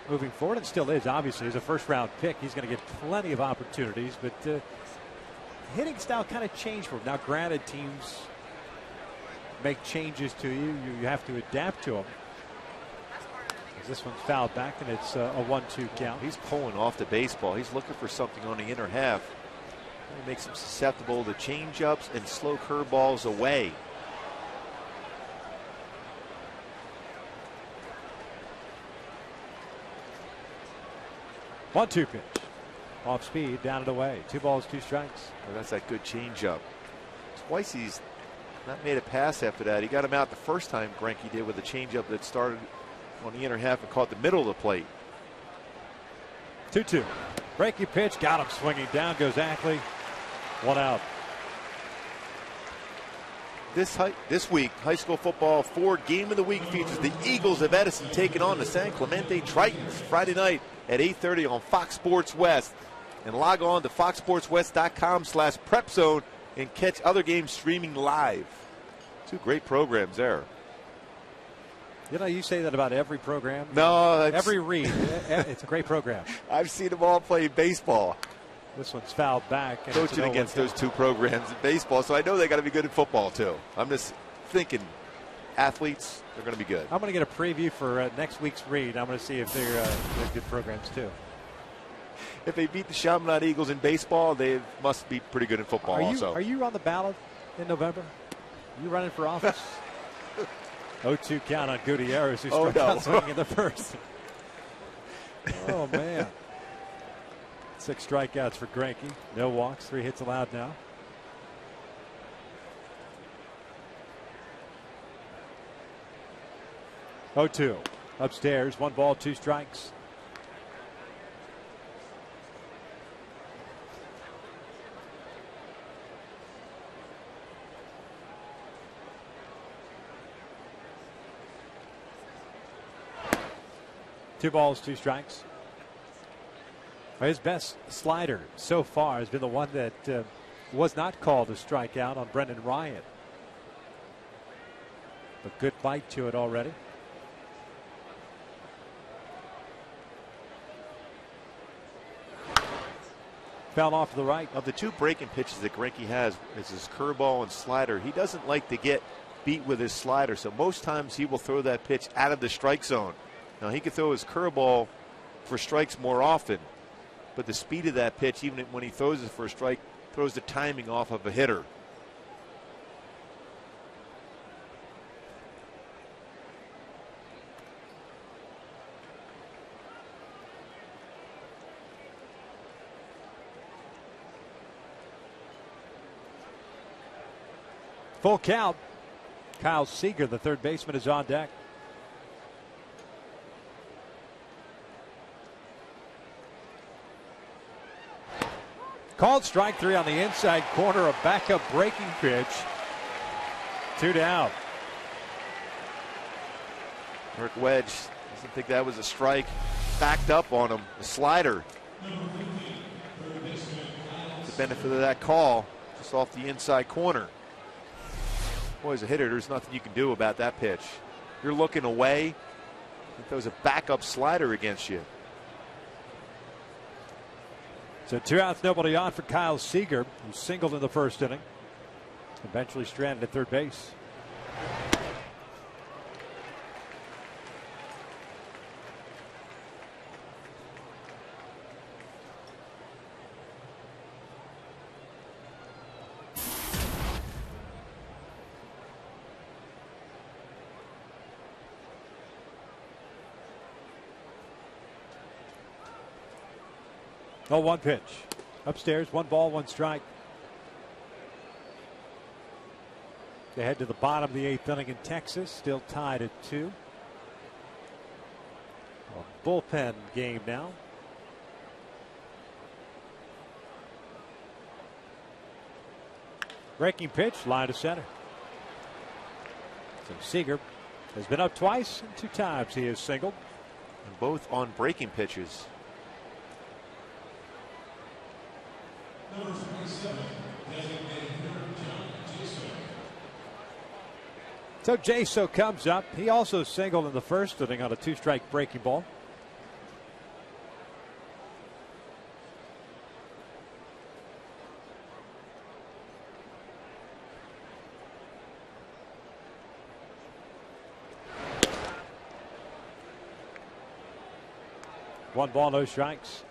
moving forward, and still is. Obviously, as a first-round pick, he's going to get plenty of opportunities, but hitting style kind of changed for him. Now, granted, teams make changes to you. You have to adapt to them. This one's fouled back, and it's a 1-2 count. He's pulling off the baseball. He's looking for something on the inner half. It makes him susceptible to changeups and slow curveballs away. One-two pitch. Off speed, down and away. 2 balls, 2 strikes. Well, that's that good changeup. Twice he's not made a pass after that. He got him out the first time Greinke did with a changeup that started on the inner half and caught the middle of the plate. 2-2. Greinke pitch, got him swinging. Down goes Ackley. 1 out. This week, high school football Ford Game of the Week features the Eagles of Edison taking on the San Clemente Tritons Friday night at 8:30 on Fox Sports West. And log on to foxsportswest.com/prepzone and catch other games streaming live. 2 great programs there. You know, you say that about every program. No, every read. It's a great program. I've seen them all play baseball. This one's fouled back. And coaching against those 2 programs in baseball, so I know they got to be good at football too. I'm just thinking, athletes, they're going to be good. I'm going to get a preview for next week's read. I'm going to see if they're good programs too. If they beat the Chaminade Eagles in baseball, they must be pretty good in football also. Are you on the ballot in November? Are you running for office? 0-2 count on Gutierrez, who struck out swinging in the first. Oh, man. 6 strikeouts for Greinke. No walks, 3 hits allowed now. Oh-2. Upstairs, 1 ball, 2 strikes. Two balls, 2 strikes. His best slider so far has been the one that was not called a strikeout on Brendan Ryan. But good bite to it already. Foul off to the right. Of the 2 breaking pitches that Greinke has, is his curveball and slider. He doesn't like to get beat with his slider, so most times he will throw that pitch out of the strike zone. Now, he could throw his curveball for strikes more often, but the speed of that pitch, even when he throws it for a strike, throws the timing off of a hitter. Full count. Kyle Seager, the third baseman, is on deck. Called strike 3 on the inside corner, a backup breaking pitch. 2 down. Kirk Wedge doesn't think that was a strike. Backed up on him. The slider. The benefit of that call, just off the inside corner. Boy, as a hitter, there's nothing you can do about that pitch. You're looking away. If there was a backup slider against you. So 2 outs, nobody on for Kyle Seager, who singled in the first inning. Eventually stranded at third base. Oh, 1 pitch. Upstairs, 1 ball, 1 strike. They head to the bottom of the 8th inning in Texas, still tied at 2. A bullpen game now. Breaking pitch, line to center. So Seager has been up twice, and 2 times he has singled. And both on breaking pitches. So Jaso comes up. He also singled in the first inning on a 2-strike breaking ball. One ball, no strikes.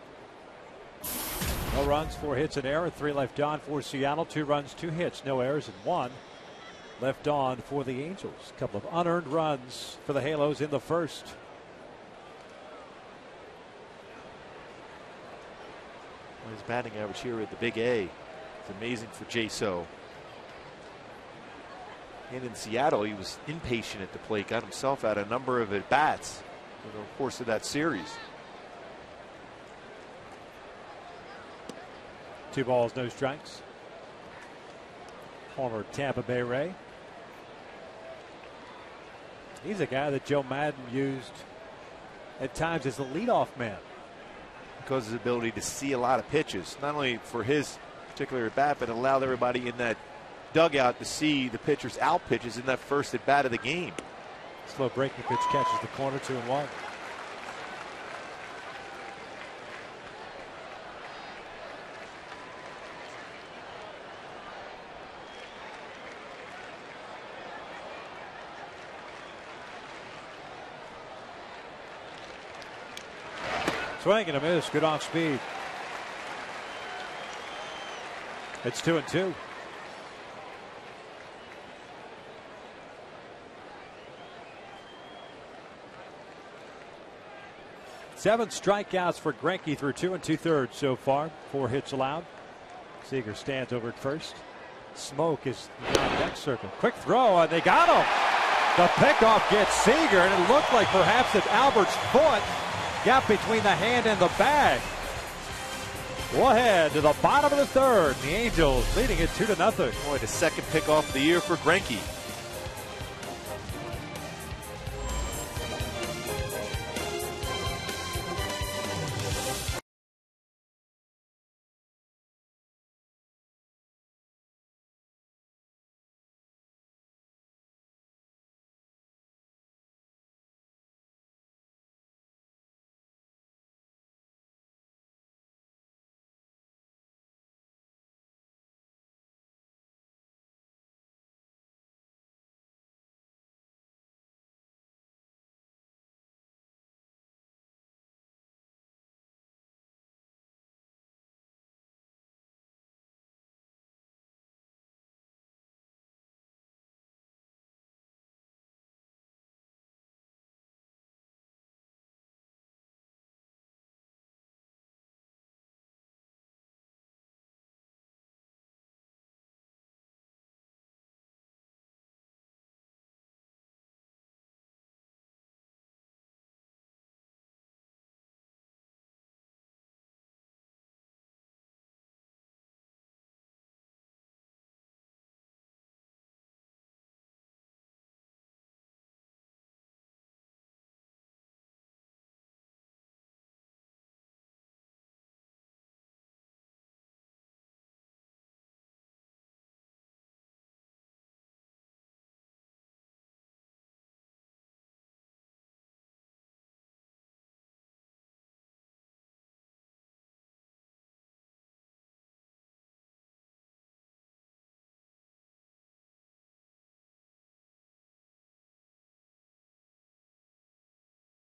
No runs, 4 hits, an error, 3 left on for Seattle. 2 runs, 2 hits, no errors, and 1 left on for the Angels. A couple of unearned runs for the Halos in the first. Well, his batting average here at the Big A is amazing for Jaso. And in Seattle, he was impatient at the plate, got himself out a number of at-bats over the course of that series. 2 balls, no strikes. Former Tampa Bay Ray. He's a guy that Joe Madden used at times as the leadoff man. Because of his ability to see a lot of pitches, not only for his particular at bat, but allowed everybody in that dugout to see the pitcher's out pitches in that first at bat of the game. Slow breaking pitch catches the corner, 2-1. Swing and a miss. Good off speed. It's 2-2. Seven strikeouts for Greinke through 2 2/3 so far. 4 hits allowed. Seager stands over at first. Smoke is on that circle. Quick throw, and they got him. The pickoff gets Seager, and it looked like perhaps that Albert's foot got between the hand and the bag. We'll head to the bottom of the third. The Angels leading it 2-0. Boy, the second pickoff of the year for Greinke.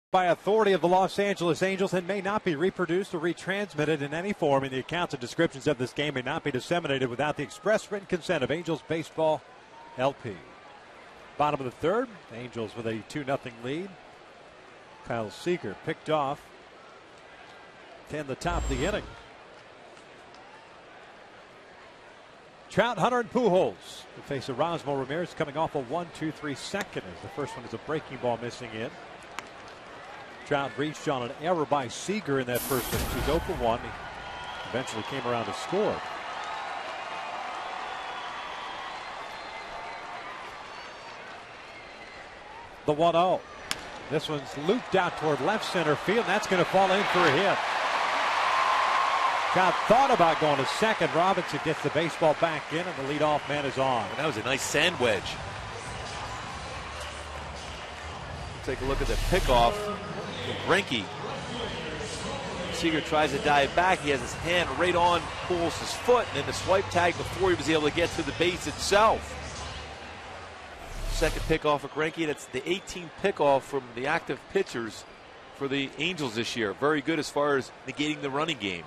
By authority of the Los Angeles Angels and may not be reproduced or retransmitted in any form, and the accounts and descriptions of this game may not be disseminated without the express written consent of Angels Baseball LP. Bottom of the third, Angels with a 2-0 lead. Kyle Seager picked off to end the top of the inning. Trout, Hunter, and Pujols to face Erasmo Ramirez coming off a 1-2-3 second as the first one is a breaking ball missing in. Trout reached on an error by Seager in that first inning. He's 0 for 1. He eventually came around to score. The 1-0. This one's looped out toward left center field, and that's going to fall in for a hit. Trout thought about going to second. Robinson gets the baseball back in, and the leadoff man is on. And that was a nice sand wedge. take a look at the pickoff from Greinke. Seager tries to dive back. He has his hand right on Pujols' foot, and then the swipe tag before he was able to get to the base itself. Second pickoff of Greinke. That's the 18th pickoff from the active pitchers for the Angels this year. Very good as far as negating the running game.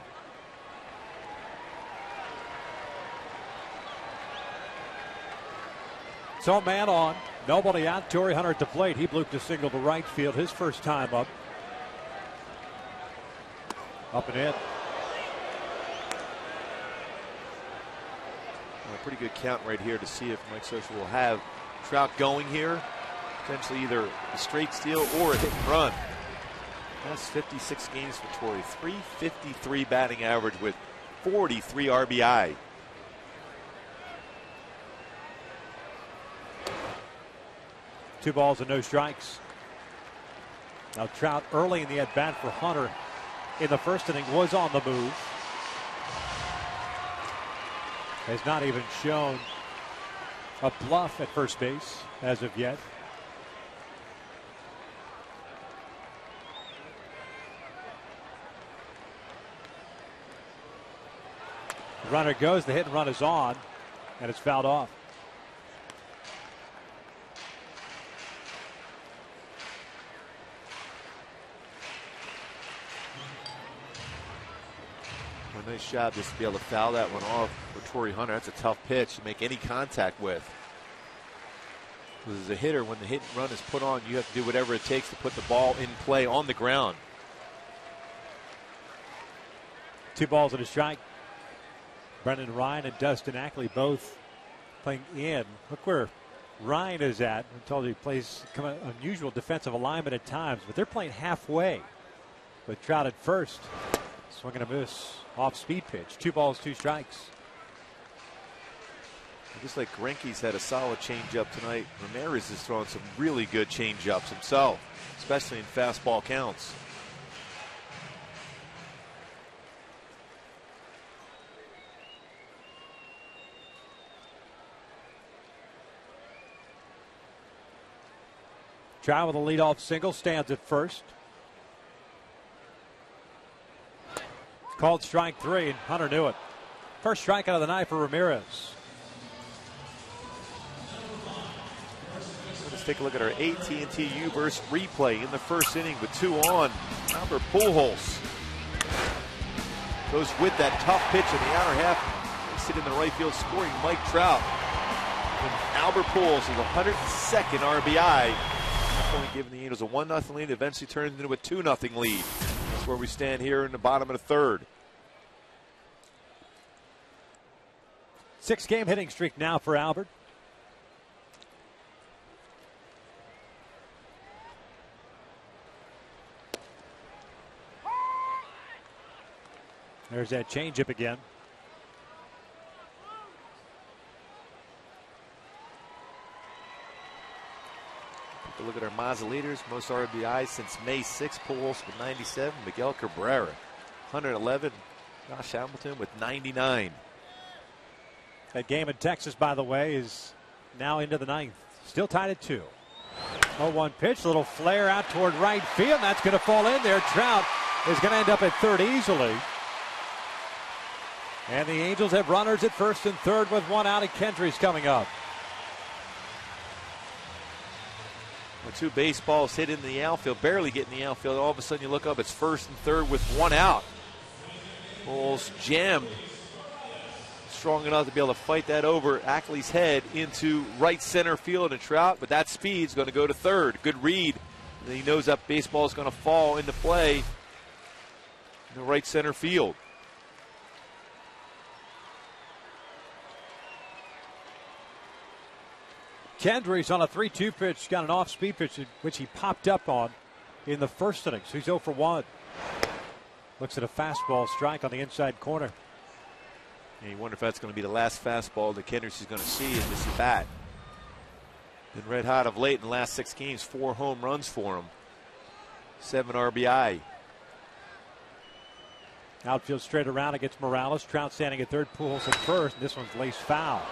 So man on, nobody out. Torrey Hunter at the plate. He blooped a single to right field his first time up. Up and in. Well, a pretty good count right here to see if Mike Scioscia will have Trout going here. Potentially either a straight steal or a hit and run. That's 56 games for Torrey. .353 batting average with 43 RBI. Two balls and no strikes. Now Trout early in the at-bat for Hunter in the first inning was on the move. Has not even shown a bluff at first base as of yet. The runner goes, the hit and run is on, and it's fouled off. A nice job just to be able to foul that one off for Torrey Hunter. That's a tough pitch to make any contact with. As a hitter, when the hit and run is put on, you have to do whatever it takes to put the ball in play on the ground. Two balls and a strike. Brendan Ryan and Dustin Ackley both playing in. Look where Ryan is at. I told you he plays kind of unusual defensive alignment at times, but they're playing halfway with Trout at first. Swing and a miss off speed pitch. 2 balls, 2 strikes. Just like Greinke's had a solid changeup tonight, Ramirez is throwing some really good changeups himself, especially in fastball counts. Trout with a leadoff single, stands at first. Called strike 3, and Hunter knew it. First strikeout of the night for Ramirez. Let's take a look at our AT&T U-verse replay in the first inning with 2 on. Albert Pujols goes with that tough pitch in the outer half. They sit in the right field scoring Mike Trout. And Albert Pujols is 102nd RBI. Only giving the Angels a 1-0 lead, eventually turns into a 2-0 lead. That's where we stand here in the bottom of the third. 6-game hitting streak now for Albert. There's that changeup again. Take a look at our Mazda leaders. Most RBIs since May 6. Pujols with 97. Miguel Cabrera 111. Josh Hamilton with 99. That game in Texas, by the way, is now into the 9th. Still tied at 2. 0-1 pitch, little flare out toward right field. That's going to fall in there. Trout is going to end up at third easily. And the Angels have runners at first and third with 1 out, and Kendry's coming up. Well, 2 baseballs hit in the outfield, barely getting the outfield. All of a sudden you look up, it's first and third with 1 out. Pujols jammed. Strong enough to be able to fight that over Ackley's head into right center field, and Trout, but that speed's going to go to third. Good read. And he knows that baseball is going to fall into play in the right center field. Kendry's on a 3-2 pitch, got an off-speed pitch, which he popped up on in the first inning. So he's 0 for 1. Looks at a fastball strike on the inside corner. And you wonder if that's going to be the last fastball that Kendricks is going to see in this at bat. Been red hot of late in the last 6 games. 4 home runs for him. 7 RBI. Outfield straight around against Morales. Trout standing at third, Pujols at first. And this one's laced foul.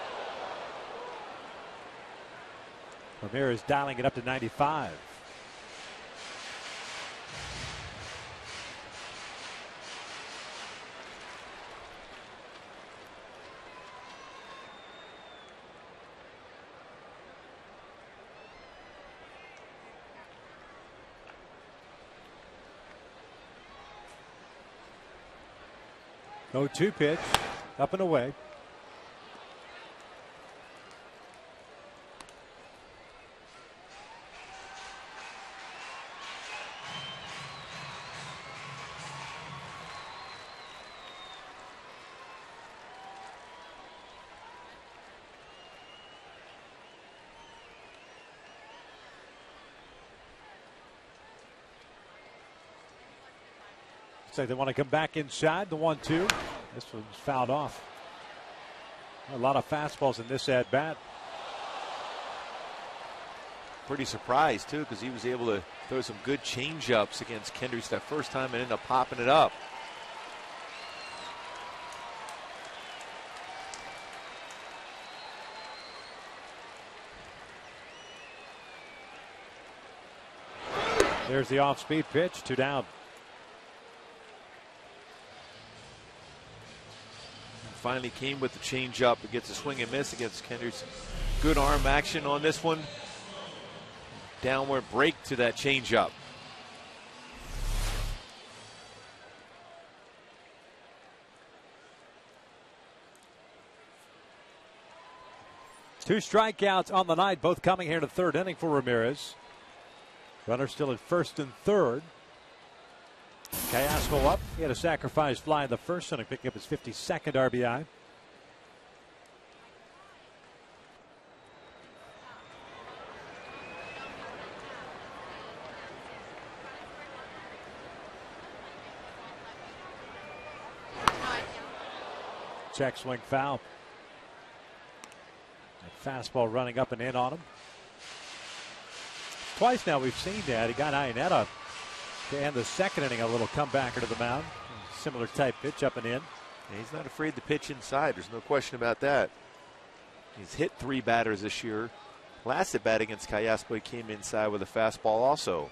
Ramirez dialing it up to 95. 0-2 pitch. Up and away. Looks like they want to come back inside the 1-2. This one's fouled off. A lot of fastballs in this at bat. Pretty surprised too, because he was able to throw some good change-ups against Kendricks that first time and ended up popping it up. There's the off-speed pitch. 2 down. Finally came with the changeup. It gets a swing and miss against Kendricks. Good arm action on this one. Downward break to that changeup. Two strikeouts on the night, both coming here in the third inning for Ramirez. Runner still at first and third. Callasco up. He had a sacrifice fly in the first inning, picking up his 52nd RBI. Check swing foul. That fastball running up and in on him. Twice now we've seen that. He got Iannetta to end the second inning, a little comebacker to the mound. Similar type pitch up and in. And he's not afraid to pitch inside. There's no question about that. He's hit 3 batters this year. Last at bat against Callasco, he came inside with a fastball also.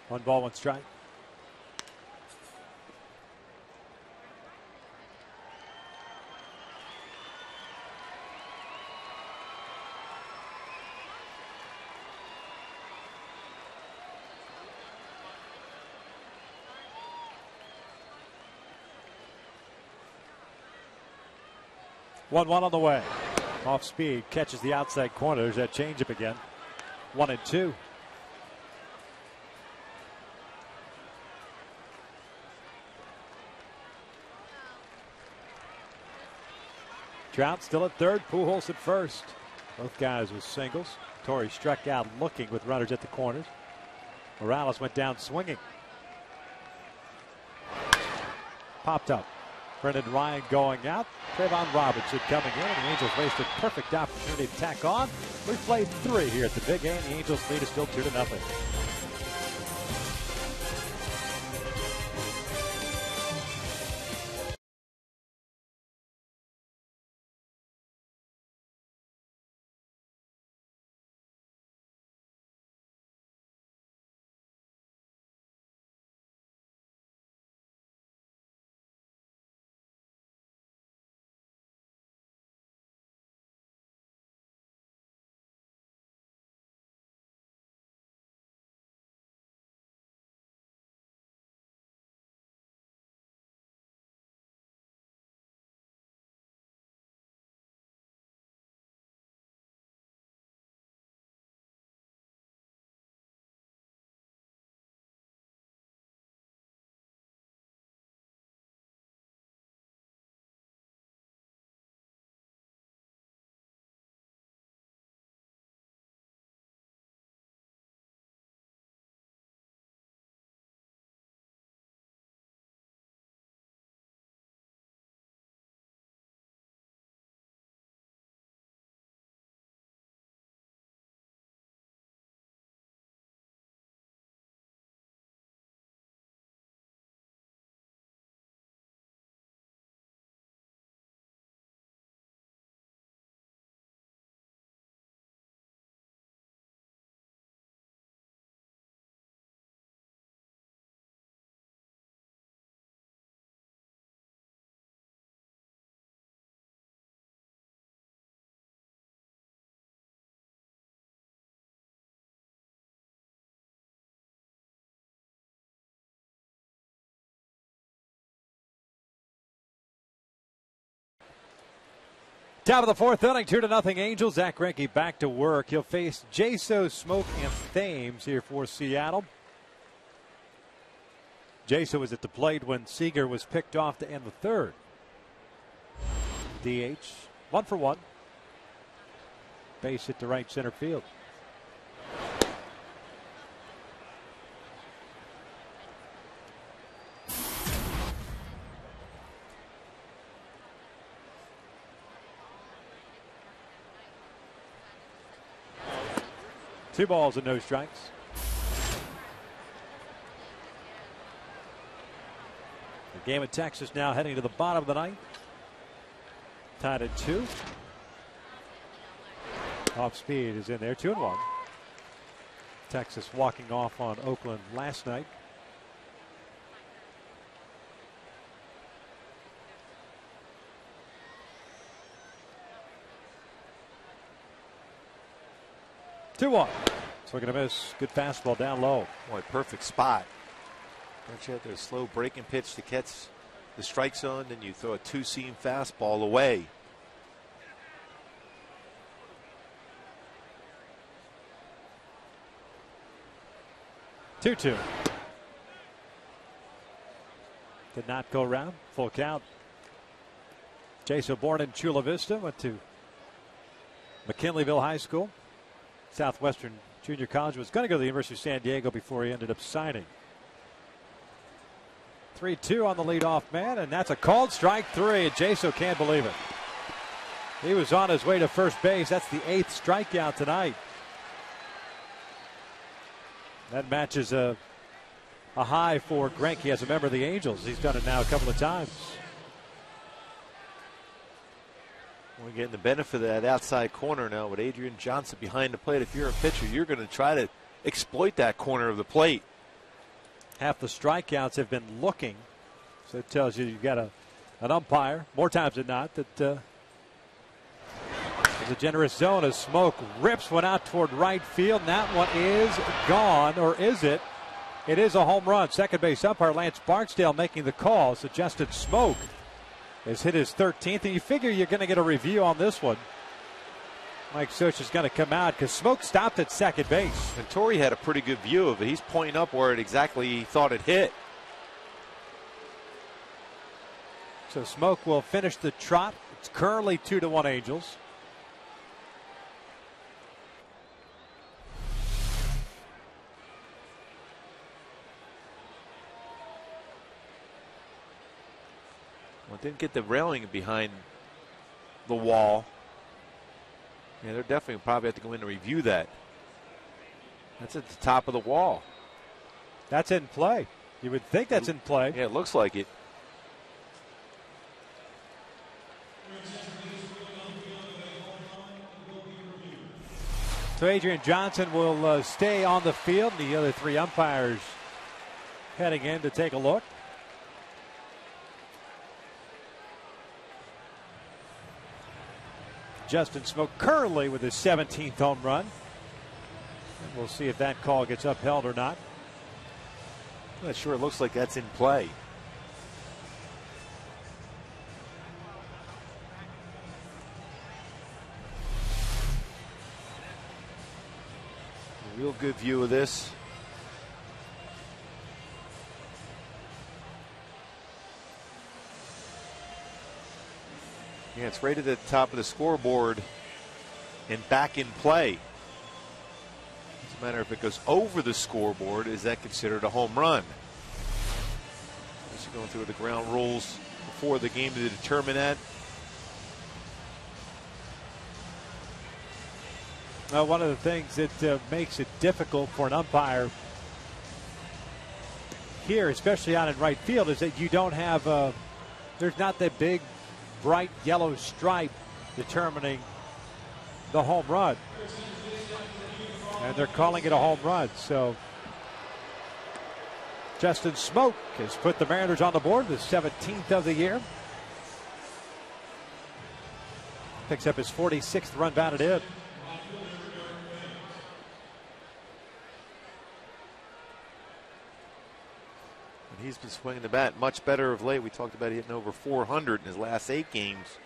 1 ball, 1 strike. One on the way. Off speed, catches the outside corner. There's that changeup again. 1-2. Trout still at third. Pujols at first. Both guys with singles. Torrey struck out looking with runners at the corners. Morales went down swinging. Popped up. Brendan Ryan going out. Trayvon Robinson coming in. And the Angels wasted perfect opportunity to tack on. We've played 3 here at the Big A, and the Angels lead is still 2-0. Top of the fourth inning, 2-0 Angels. Zack Greinke back to work. He'll face Jaso, Smoke, and Thames here for Seattle. Jaso was at the plate when Seager was picked off to end the third. DH, 1 for 1. Base hit to right center field. Two balls and no strikes. The game at Texas now heading to the bottom of the ninth. Tied at 2. Off speed is in there, 2-1. Texas walking off on Oakland last night. Two-1. Swing and a miss. Good fastball down low. Boy, perfect spot. Don't you have to slow breaking pitch to catch the strike zone, then you throw a two-seam fastball away. Two-two. Did not go around. Full count. Jaso, born in Chula Vista, went to McKinleyville High School. Southwestern Junior College, was going to go to the University of San Diego before he ended up signing. 3-2 on the leadoff man, and that's a called strike 3, and Jaso can't believe it. He was on his way to first base. That's the 8th strikeout tonight. That matches a high for Greinke as a member of the Angels. He's done it now a couple of times. We're getting the benefit of that outside corner now with Adrian Johnson behind the plate. If you're a pitcher, you're going to try to exploit that corner of the plate. Half the strikeouts have been looking, so it tells you you've got an umpire, more times than not, that there's a generous zone as Smoke rips one out toward right field, and that one is gone, or is it? It is a home run. Second base umpire Lance Barksdale making the call, suggested Smoke has hit his 13th, and you figure you're going to get a review on this one. Mike Scioscia's going to come out because Smoke stopped at second base. And Torrey had a pretty good view of it. He's pointing up where it exactly he thought it hit. So Smoke will finish the trot. It's currently 2-1 Angels. Well, didn't get the railing behind the wall. Yeah, they're definitely probably have to go in and review that. That's at the top of the wall. That's in play. You would think that's in play. Yeah, it looks like it. So Adrian Johnson will stay on the field. The other 3 umpires heading in to take a look. Justin Smoke currently with his 17th home run. And we'll see if that call gets upheld or not. I'm not sure. It looks like that's in play. A real good view of this. Yeah, it's right at the top of the scoreboard and back in play. Doesn't matter if it goes over the scoreboard. Is that considered a home run? Just going through the ground rules before the game to determine that. One of the things that makes it difficult for an umpire here, especially out in right field, is that you don't have there's not that big bright yellow stripe determining the home run, and they're calling it a home run. So Justin Smoke has put the Mariners on the board, the 17th of the year. Picks up his 46th run batted in. He's been swinging the bat much better of late. We talked about hitting over 400 in his last 8 games.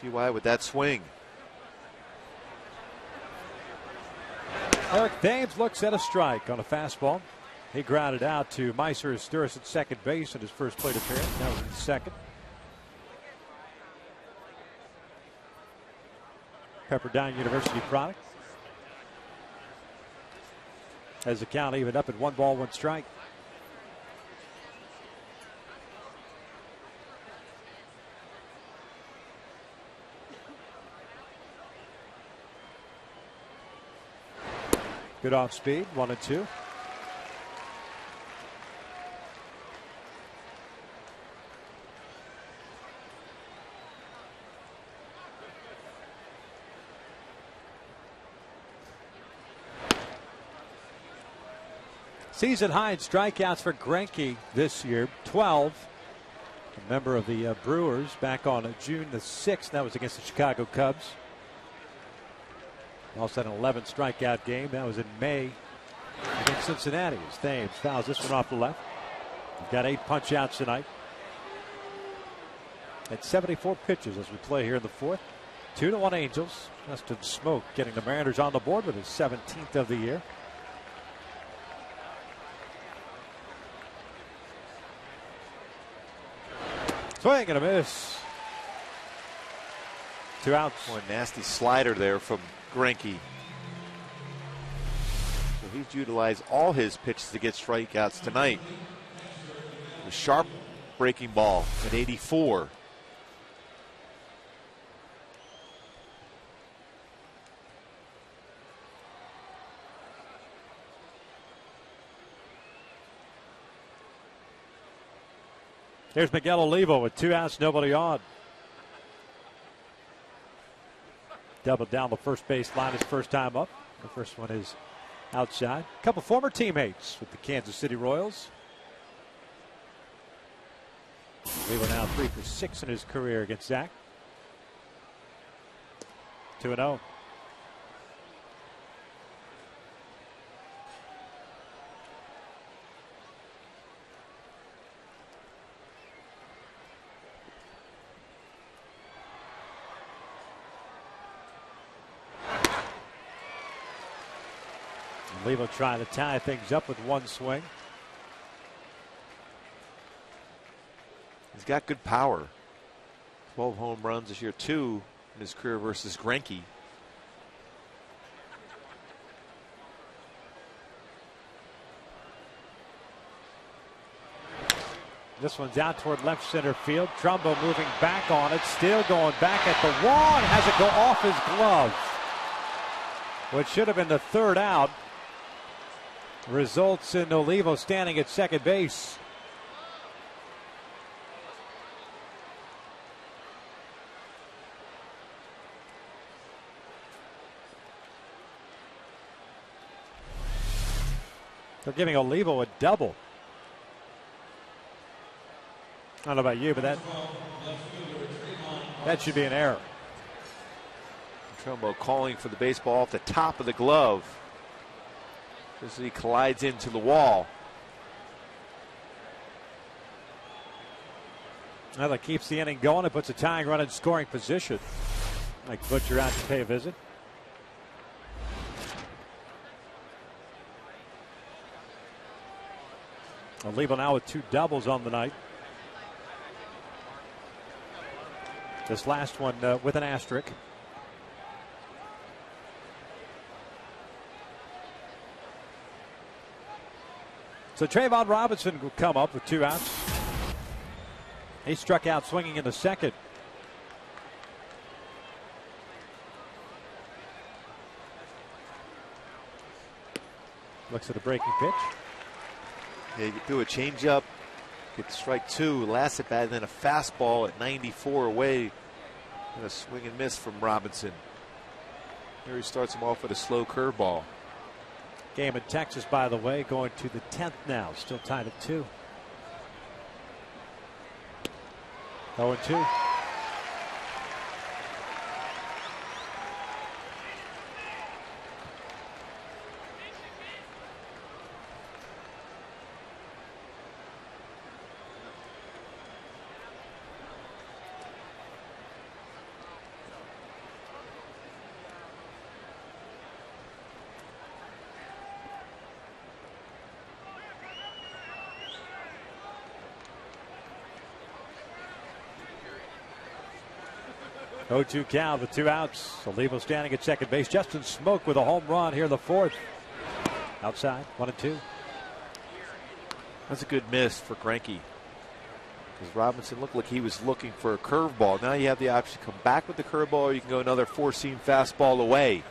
See why with that swing. Eric Thames looks at a strike on a fastball. He grounded out to Meiser Sturis at second base in his first plate appearance. That was in second. Pepperdine University product. As the count evened up at 1 ball, 1 strike. Good off speed, 1-2. Season high in strikeouts for Greinke this year, 12. A member of the Brewers back on June the 6th. That was against the Chicago Cubs. Also had an 11 strikeout game. That was in May against Cincinnati. As Thames fouls this one off the left. He's got 8 punch outs tonight. At 74 pitches as we play here in the 4th. 2-1 Angels. Justin Smoke getting the Mariners on the board with his 17th of the year. Swing and a miss. 2 outs. One nasty slider there from Greinke. So he's utilized all his pitches to get strikeouts tonight. A sharp breaking ball at 84. Here's Miguel Olivo with 2 outs, nobody on. Doubled down the first base line his first time up. The first one is outside. A couple former teammates with the Kansas City Royals. Olivo now 3 for 6 in his career against Zach. 2-0. Olivo trying to tie things up with 1 swing. He's got good power. 12 home runs this year, 2 in his career versus Greinke. This one's out toward left center field. Trumbo moving back on it. Still going back at the wall and has it go off his glove. What should have been the 3rd out results in Olivo standing at second base. They're giving Olivo a double. I don't know about you, but that should be an error. Trumbo calling for the baseball off the top of the glove as he collides into the wall. Well, that keeps the inning going. It puts a tying run in scoring position. Mike Butcher out to pay a visit. Olivo now with 2 doubles on the night. This last one with an asterisk. So Trayvon Robinson will come up with 2 outs. He struck out swinging in the second. Looks at a breaking pitch. Yeah, you do a changeup, get strike 2, last at bat, and then a fastball at 94 away. And a swing and miss from Robinson. Here he starts him off with a slow curveball. Game in Texas, by the way, going to the 10th now. Still tied at 2. 0-2. 0-2 count with 2 outs. Olivo standing at second base. Justin Smoke with a home run here in the 4th. Outside, 1-2. That's a good miss for Greinke, because Robinson looked like he was looking for a curveball. Now you have the option to come back with the curveball, or you can go another 4-seam fastball away.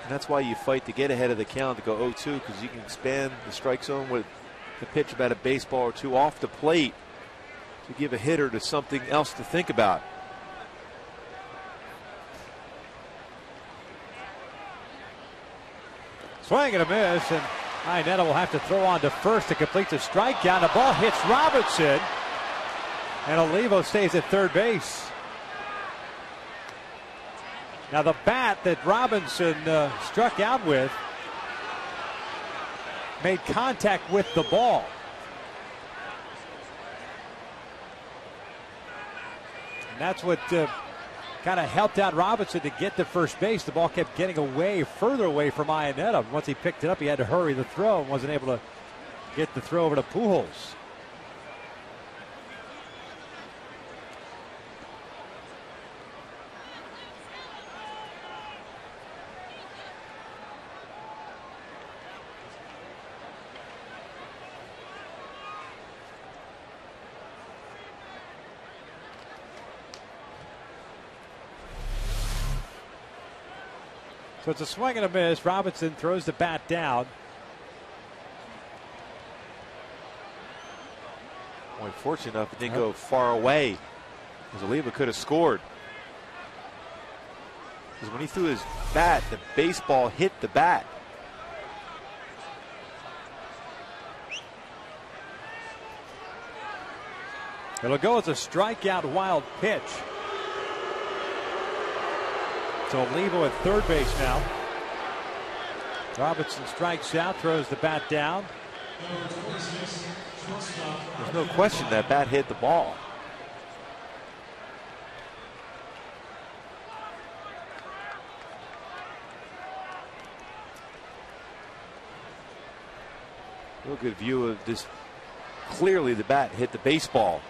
And that's why you fight to get ahead of the count to go 0-2, because you can expand the strike zone with the pitch about a baseball or two off the plate to give a hitter to something else to think about. Swing and a miss, and Iannetta will have to throw on to first to complete the strikeout. The ball hits Robinson, and Olivo stays at third base. Now the bat that Robinson struck out with made contact with the ball. And that's what kind of helped out Robinson to get to first base. The ball kept getting away, further away from Iannetta. Once he picked it up, he had to hurry the throw and wasn't able to get the throw over to Pujols. So it's a swing and a miss. Robinson throws the bat down. Boy, fortunate enough, it didn't go far away, because Oliva could have scored. Because when he threw his bat, the baseball hit the bat. It'll go as a strikeout wild pitch. So Olivo at third base now. Robinson strikes out, throws the bat down. There's no question that bat hit the ball. Real good view of this. Clearly the bat hit the baseball.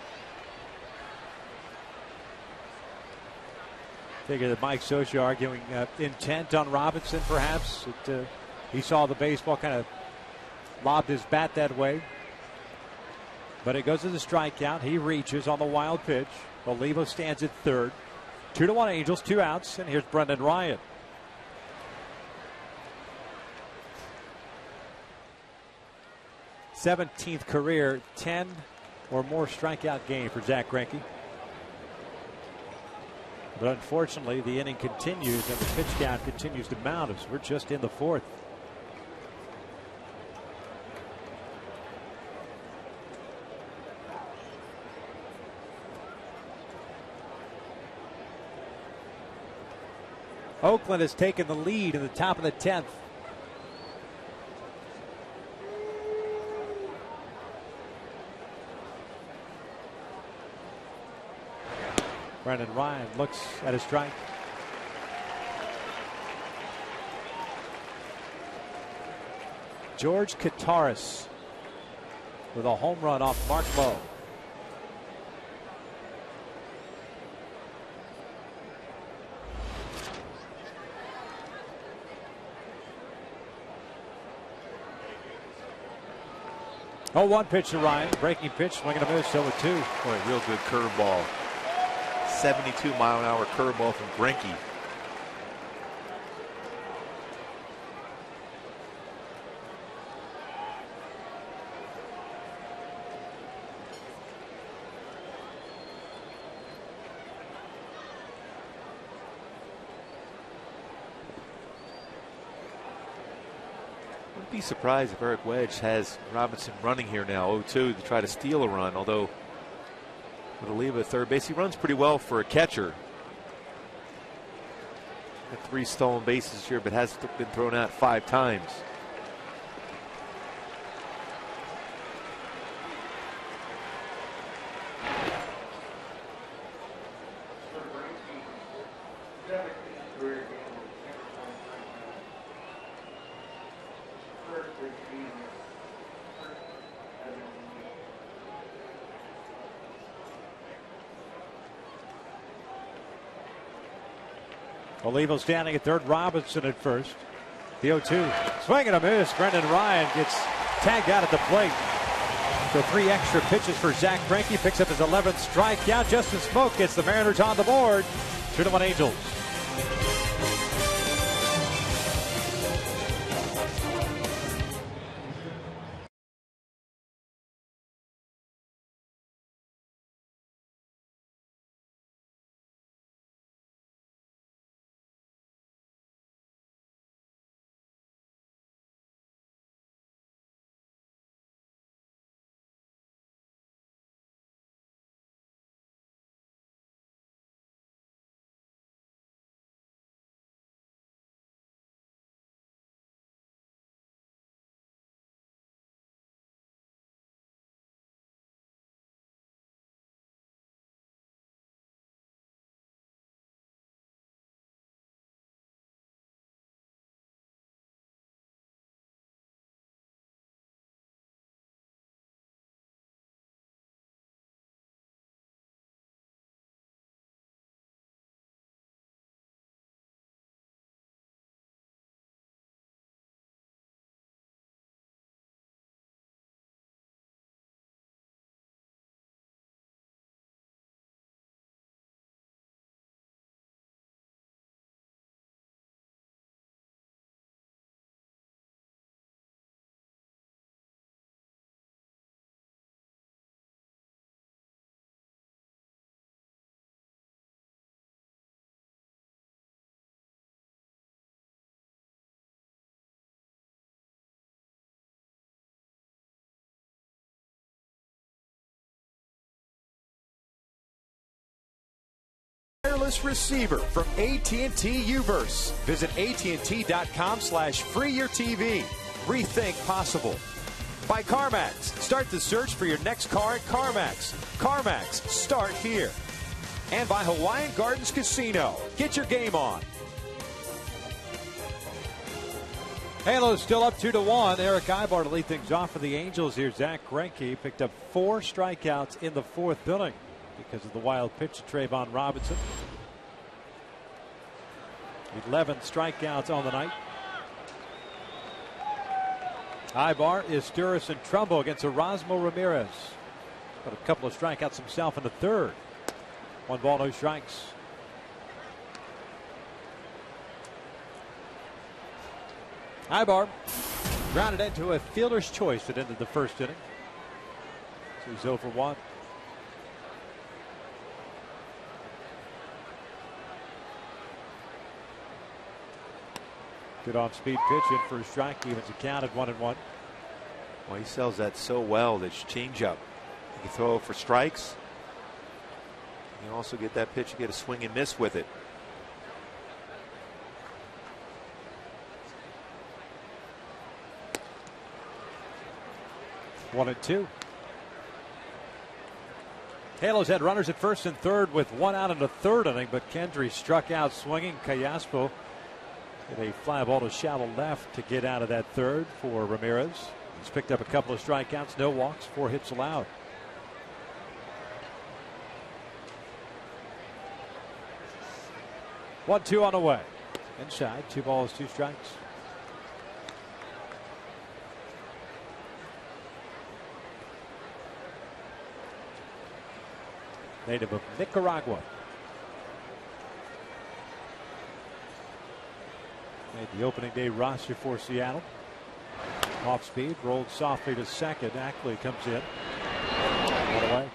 Figure that Mike Scioscia arguing intent on Robinson, perhaps. He saw the baseball, kind of lobbed his bat that way. But it goes to the strikeout. He reaches on the wild pitch. Olivo stands at third. 2-1 Angels, 2 outs, and here's Brendan Ryan. '17th career 10 or more strikeout game for Zack Greinke. But unfortunately, the inning continues and the pitch count continues to mount as we're just in the 4th. Oakland has taken the lead in the top of the 10th. Brendan Ryan looks at his strike. George Kataris with a home run off Mark Lowe. Oh, 1 pitch to Ryan. Breaking pitch, swinging a miss, 0-2. Boy, a real good curveball. 72-mile-an-hour curveball from Greinke. Wouldn't be surprised if Eric Wedge has Robinson running here now, 0-2, to try to steal a run, although with Oliva at third base, he runs pretty well for a catcher. Got 3 stolen bases here, but has been thrown out 5 times. Olivo standing at third. Robinson at first. The 0-2. Swing and a miss. Brendan Ryan gets tagged out at the plate. So 3 extra pitches for Zack Greinke. Picks up his 11th strikeout. Justin Smoak gets the Mariners on the board. 2-1 Angels. Wireless receiver from AT&T Uverse. Visit AT&T.com/free your TV. Rethink possible. By CarMax. Start the search for your next car at CarMax. CarMax. Start here. And by Hawaiian Gardens Casino. Get your game on. Halos still up 2-1. Eric Aybar to lead things off for the Angels here. Zack Greinke picked up 4 strikeouts in the 4th inning because of the wild pitch to Trayvon Robinson. 11 strikeouts on the night. Aybar, Izturis, and Trumbo against Erasmo Ramirez. Got a couple of strikeouts himself in the 3rd. 1 ball, no strikes. Aybar grounded into a fielder's choice that ended the 1st inning. So he's 0 for 1. Good off-speed pitch in for a strike. Evens the count at 1-1. Well, he sells that so well. That changeup. You can throw it for strikes. You can also get that pitch. You get a swing and miss with it. One and 2. Halos had runners at 1st and 3rd with 1 out in the 3rd inning, but Kendry struck out swinging. Callaspo hit a fly ball to shallow left to get out of that 3rd for Ramirez. He's picked up a couple of strikeouts, no walks, 4 hits allowed. One, 2 on the way. Inside, 2 balls, 2 strikes. Native of Nicaragua. Made the opening day roster for Seattle. Off speed, rolled softly to second. Ackley comes in. One away.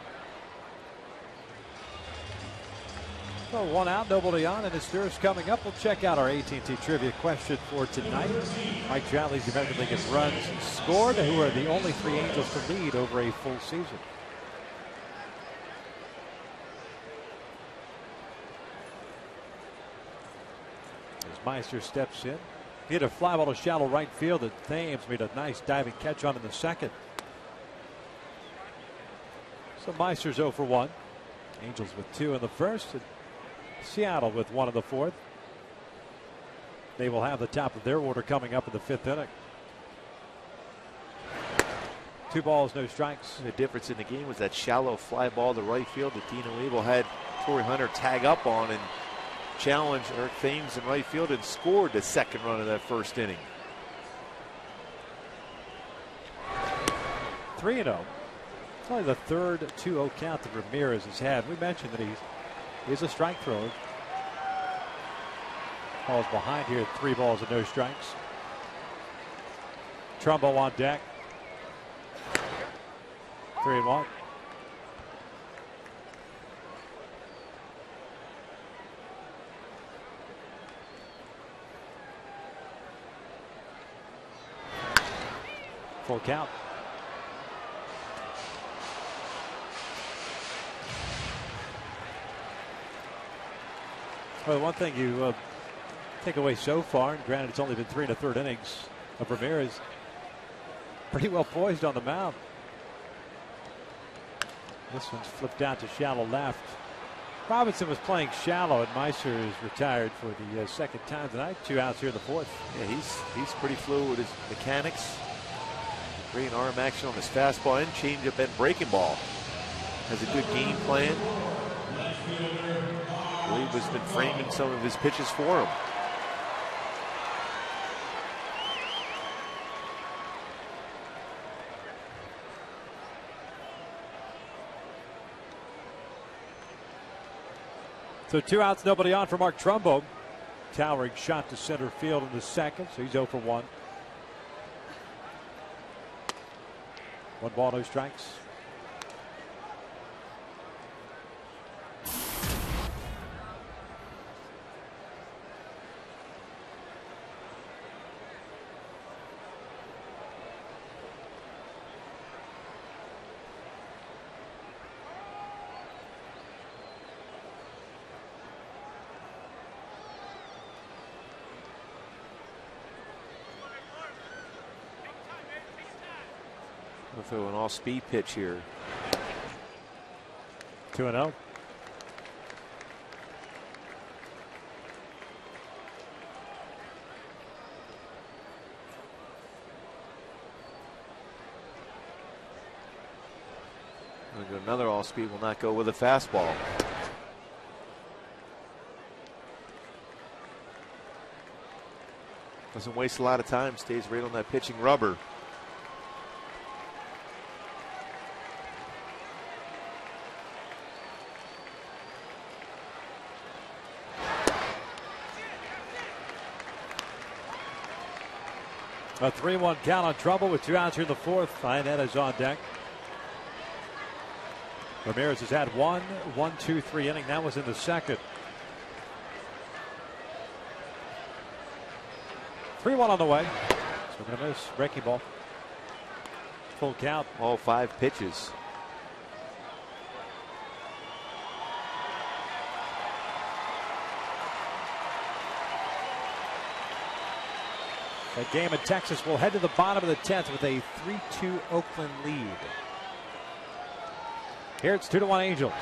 So 1 out, nobody on, and Izturis coming up. We'll check out our AT&T trivia question for tonight. Mike Trout leads the American League in runs scored, who are the only 3 Angels to lead over a full season. Meister steps in. Hit a fly ball to shallow right field that Thames made a nice diving catch on in the 2nd. So Meister's 0 for 1. Angels with 2 in the 1st. And Seattle with 1 in the 4th. They will have the top of their order coming up in the 5th inning. 2 balls, no strikes. The difference in the game was that shallow fly ball to right field that Dino Abel had Torrey Hunter tag up on and challenged Eric Thames in right field and scored the second run of that first inning. 3-0. It's only the third 2-0 count that Ramirez has had. We mentioned that he's a strike thrower. Falls behind here, 3 balls and no strikes. Trumbo on deck. 3-1. Full count. Well, one thing you take away so far, and granted it's only been 3 1/3 innings of Ramirez, pretty well poised on the mound. This one's flipped out to shallow left. Robinson was playing shallow, and Meiser is retired for the second time tonight. 2 outs here in the 4th. Yeah, he's pretty fluid with his mechanics. Great arm action on his fastball and changeup and breaking ball. Has a good game plan. Weave has been framing some of his pitches for him. So 2 outs, nobody on for Mark Trumbo. Towering shot to center field in the second, so he's 0 for 1. 1 ball, no strikes. We'll throw an all-speed pitch here. 2-0. Another all-speed will not go with a fastball. Doesn't waste a lot of time. Stays right on that pitching rubber. A 3-1 count on Trumbo with 2 outs here in the 4th. Iannetta's on deck. Ramirez has had 1-2-3 inning. That was in the second. 3-1 on the way. So going to miss. Breaking ball. Full count. All 5 pitches. That game in Texas will head to the bottom of the 10th with a 3-2 Oakland lead. Here it's 2-1 Angels.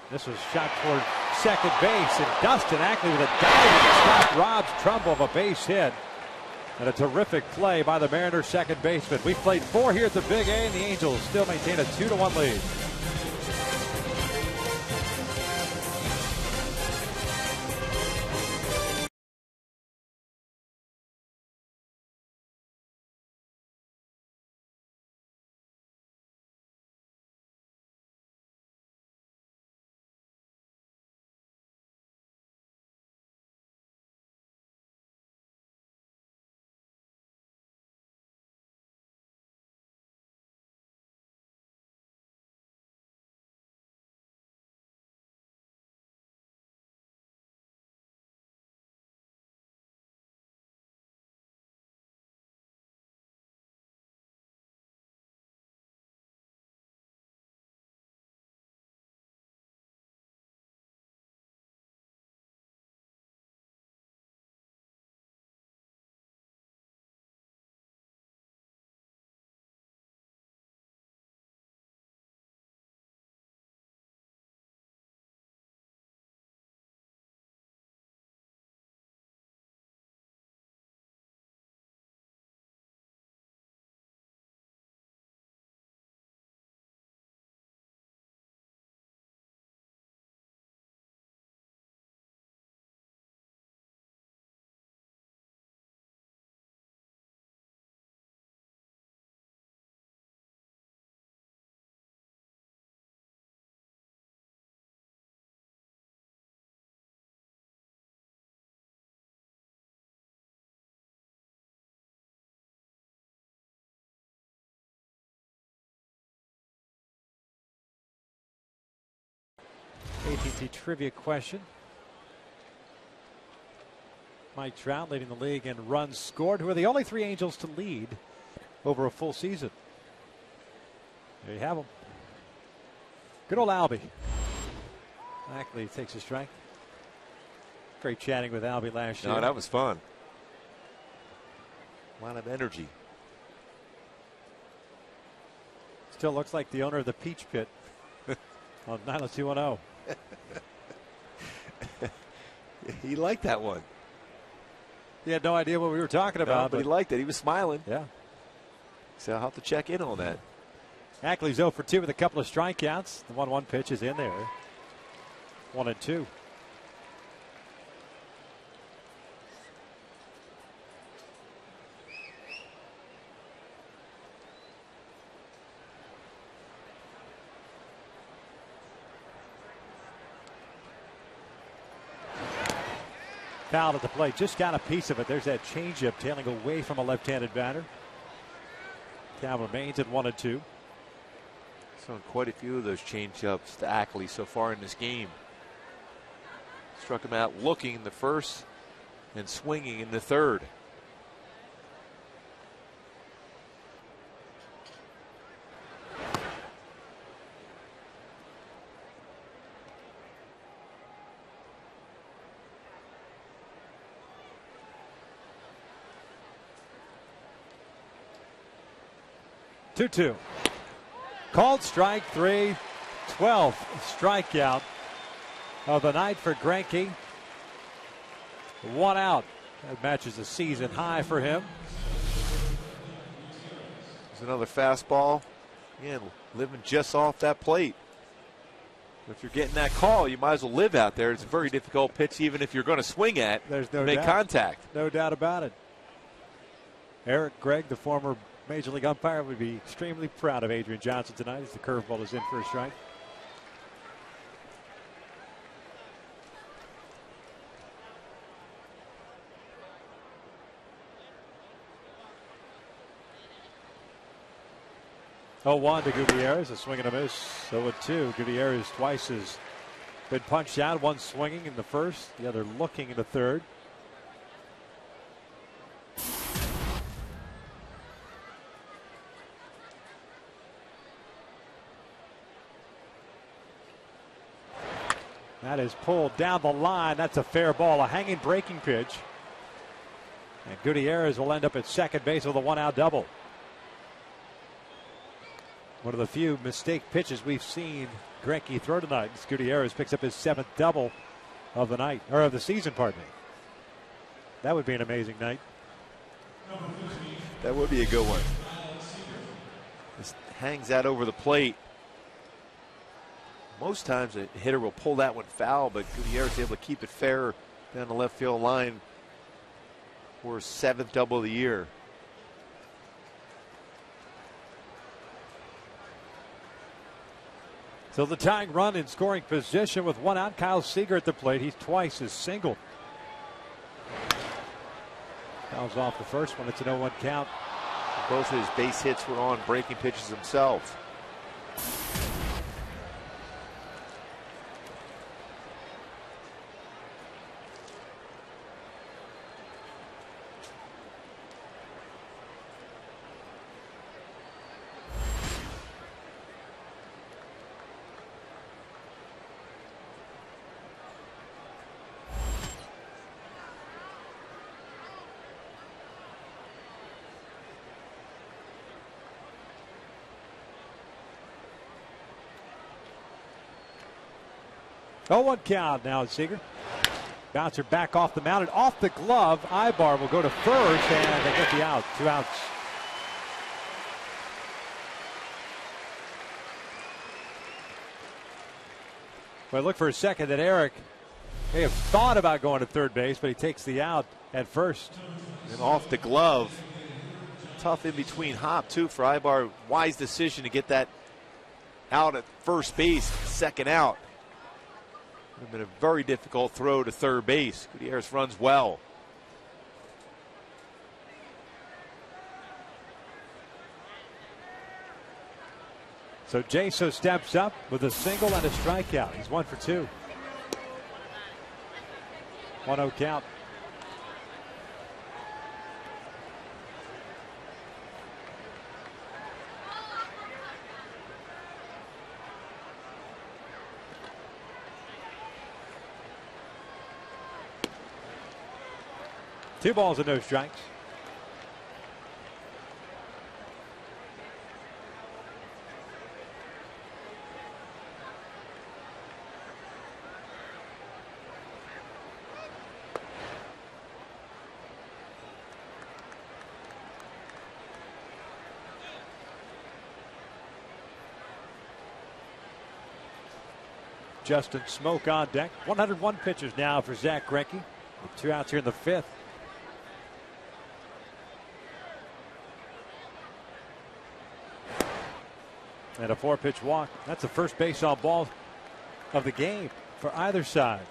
This was shot toward second base, and Dustin Ackley with a diving stop robs Trumbo of a base hit. And a terrific play by the Mariners second baseman. We've played 4 here at the Big A, and the Angels still maintain a 2-1 lead. AT&T trivia question. Mike Trout leading the league in runs scored, who are the only 3 Angels to lead over a full season. There you have them. Good old Albie. Ackley takes a strike. Great chatting with Albie last year. No, that was fun. A lot of energy. Still looks like the owner of the Peach Pit on 90210. He liked that one. He had no idea what we were talking about. No, but he liked it. He was smiling. Yeah. So I'll have to check in on that. Ackley's 0 for 2 with a couple of strikeouts. The 1-1 pitch is in there. 1-2. Fouled at the plate. Just got a piece of it. There's that changeup tailing away from a left-handed batter. Count remains at 1-2. So quite a few of those changeups to Ackley so far in this game. Struck him out looking in the first and swinging in the third. Two. Called strike 3. 12th strikeout of the night for Greinke. 1 out. That matches a season high for him. There's another fastball. Again, living just off that plate. If you're getting that call, you might as well live out there. It's a very difficult pitch, even if you're going to swing at. There's no make doubt. Contact. No doubt about it. Eric Gregg, the former Major League umpire, would be extremely proud of Adrian Johnson tonight as the curveball is in for a strike. Oh, 1 to Gutierrez, a swing and a miss. 0-2. Gutierrez twice has been punched out. One swinging in the first, the other looking in the third. That is pulled down the line. That's a fair ball, a hanging breaking pitch. And Gutierrez will end up at second base with a 1-out double. One of the few mistake pitches we've seen Greinke throw tonight. Gutierrez picks up his 7th double of the night, or of the season, pardon me. That would be an amazing night. That would be a good one. Just hangs that over the plate. Most times a hitter will pull that one foul, but Gutierrez is able to keep it fair down the left field line for his 7th double of the year. So the tying run in scoring position with 1 out. Kyle Seager at the plate. He's twice as singled. Fouls off the first one. It's an 0-1 count. Both of his base hits were on breaking pitches themselves. Oh, 1 count now, Seager. Bouncer back off the mound and off the glove. Ibar will go to first, and they get the out. 2 outs. Well, look for a second that Eric may have thought about going to third base, but he takes the out at first. And off the glove. Tough in between hop, too, for Ibar. Wise decision to get that out at first base, 2nd out. Would have been a very difficult throw to third base. Gutierrez runs well. So Jaso steps up with a single and a strikeout. He's 1 for 2. 1-0 count. Two balls and no strikes. Justin Smoak on deck. 101 pitches now for Zack Greinke, with 2 outs here in the 5th. And a 4-pitch walk. That's the first base on ball of the game for either side.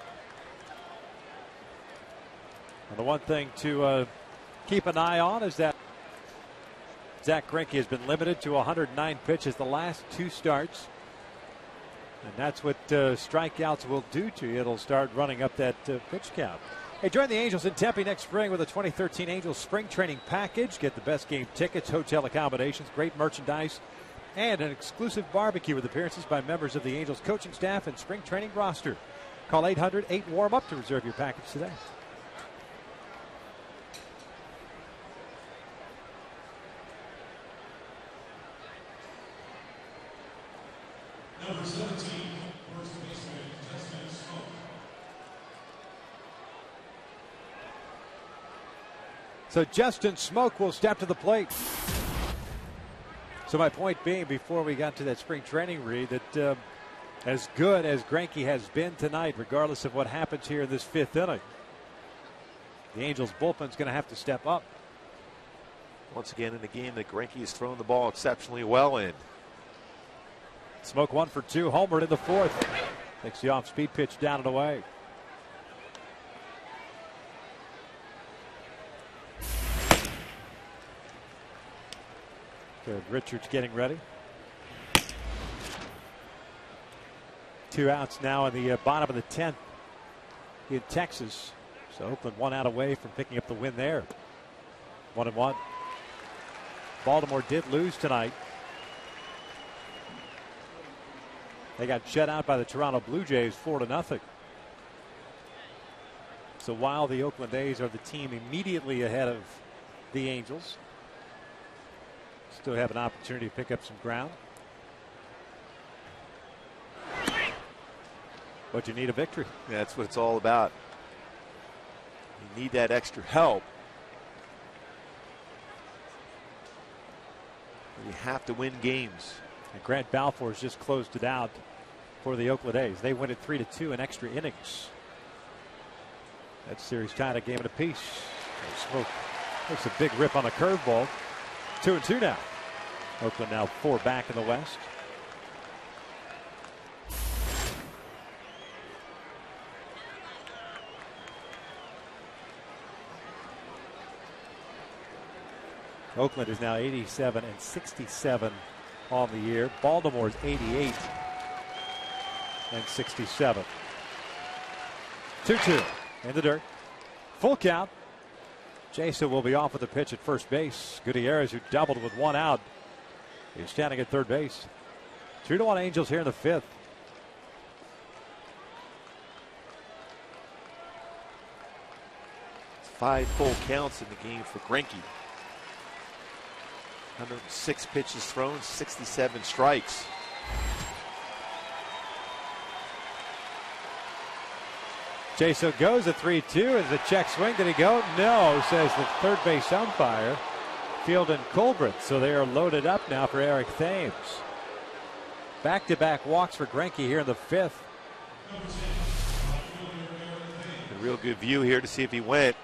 And the one thing to keep an eye on is that Zack Greinke has been limited to 109 pitches the last 2 starts. And that's what strikeouts will do to you. It'll start running up that pitch count. Hey, join the Angels in Tempe next spring with a 2013 Angels Spring Training Package. Get the best game tickets, hotel accommodations, great merchandise, and an exclusive barbecue with appearances by members of the Angels coaching staff and spring training roster. Call 800-8-WARM-UP to reserve your package today. Number 17, first baseman, Justin Smoak. So Justin Smoak will step to the plate. So my point being, before we got to that spring training read, that as good as Greinke has been tonight, regardless of what happens here in this 5th inning, the Angels bullpen's going to have to step up. Once again in a game that Greinke has thrown the ball exceptionally well in. Smoak 1 for 2, homered in the 4th. Takes the off-speed pitch down and away. Good. Richards getting ready. 2 outs now in the bottom of the 10th in Texas. So Oakland 1 out away from picking up the win there. 1-1. Baltimore did lose tonight. They got shut out by the Toronto Blue Jays 4-0. So while the Oakland A's are the team immediately ahead of the Angels, still have an opportunity to pick up some ground. But you need a victory. Yeah, that's what it's all about. You need that extra help. You have to win games. And Grant Balfour's just closed it out for the Oakland A's. They win it 3-2 in extra innings. That series tied a game and a piece. Smoak takes a big rip on a curveball. 2-2 now. Oakland now 4 back in the West. Oakland is now 87-67 on the year. Baltimore's 88-67. 2-2 in the dirt. Full count. Jason will be off with the pitch at first base. Gutierrez, who doubled with 1 out, is standing at third base. 2-1 Angels here in the 5th. It's 5 full counts in the game for Greinke. 106 pitches thrown, 67 strikes. Jason goes at 3-2 as a check swing. Did he go? No, says the third base umpire, Field and Colbert. So they are loaded up now for Eric Thames. Back-to-back walks for Greinke here in the 5th. A real good view here to see if he went.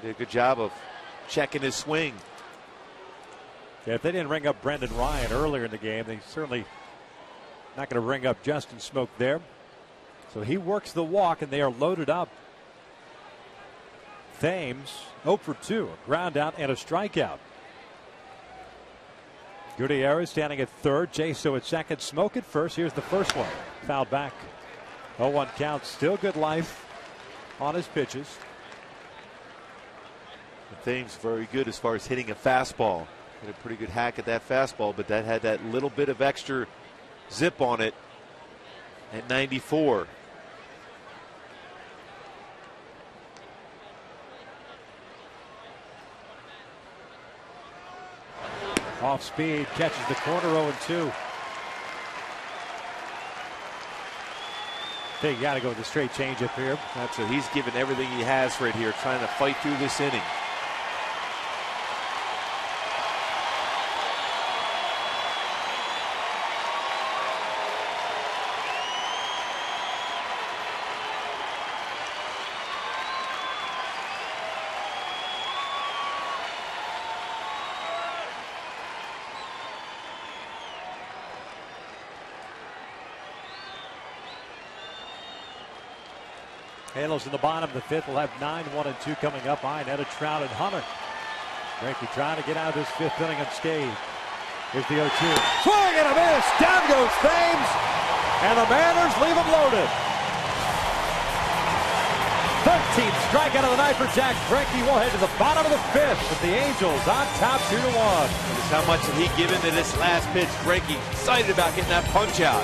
He did a good job of checking his swing. Yeah, if they didn't ring up Brendan Ryan earlier in the game, they certainly not going to ring up Justin Smoak there. So he works the walk, and they are loaded up. Thames 0 for 2, a ground out and a strikeout. Gutierrez standing at third, Jaso at second, Smoak at first. Here's the first one, fouled back. 0-1 count, still good life on his pitches. Thames very good as far as hitting a fastball. Had a pretty good hack at that fastball, but that had that little bit of extra zip on it at 94. Off speed, catches the corner, 0-2. I think you got to go with the straight changeup here. That's what he's given everything he has right here, trying to fight through this inning. Halos in the bottom of the fifth. We'll have 9, 1, and 2 coming up. Iannetta, Trout, and Hunter. Greinke trying to get out of this fifth inning unscathed. Here's the 0-2. Swing and a miss. Down goes Thames. And the Mariners leave him loaded. 13th strikeout of the night for Jack Greinke. We'll head to the bottom of the fifth with the Angels on top 2-1. Notice how much did he give into this last pitch. Greinke excited about getting that punch out.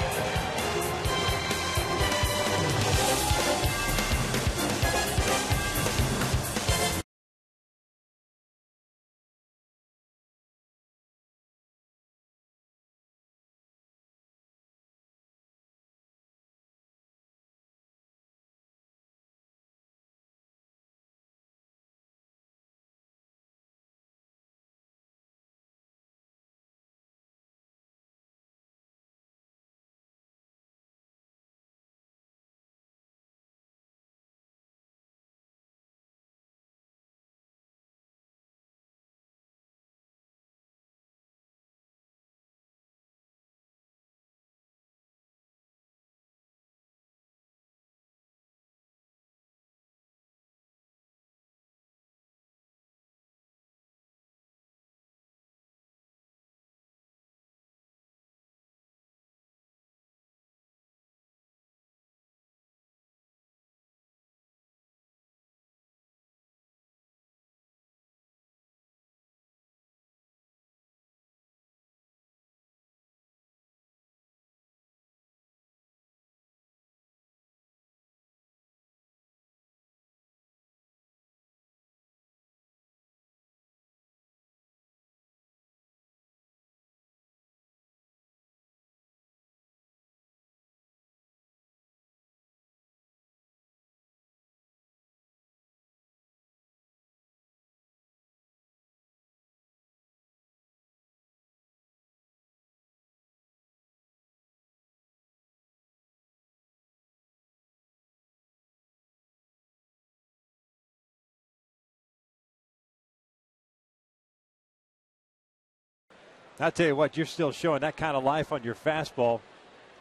I'll tell you what, you're still showing that kind of life on your fastball,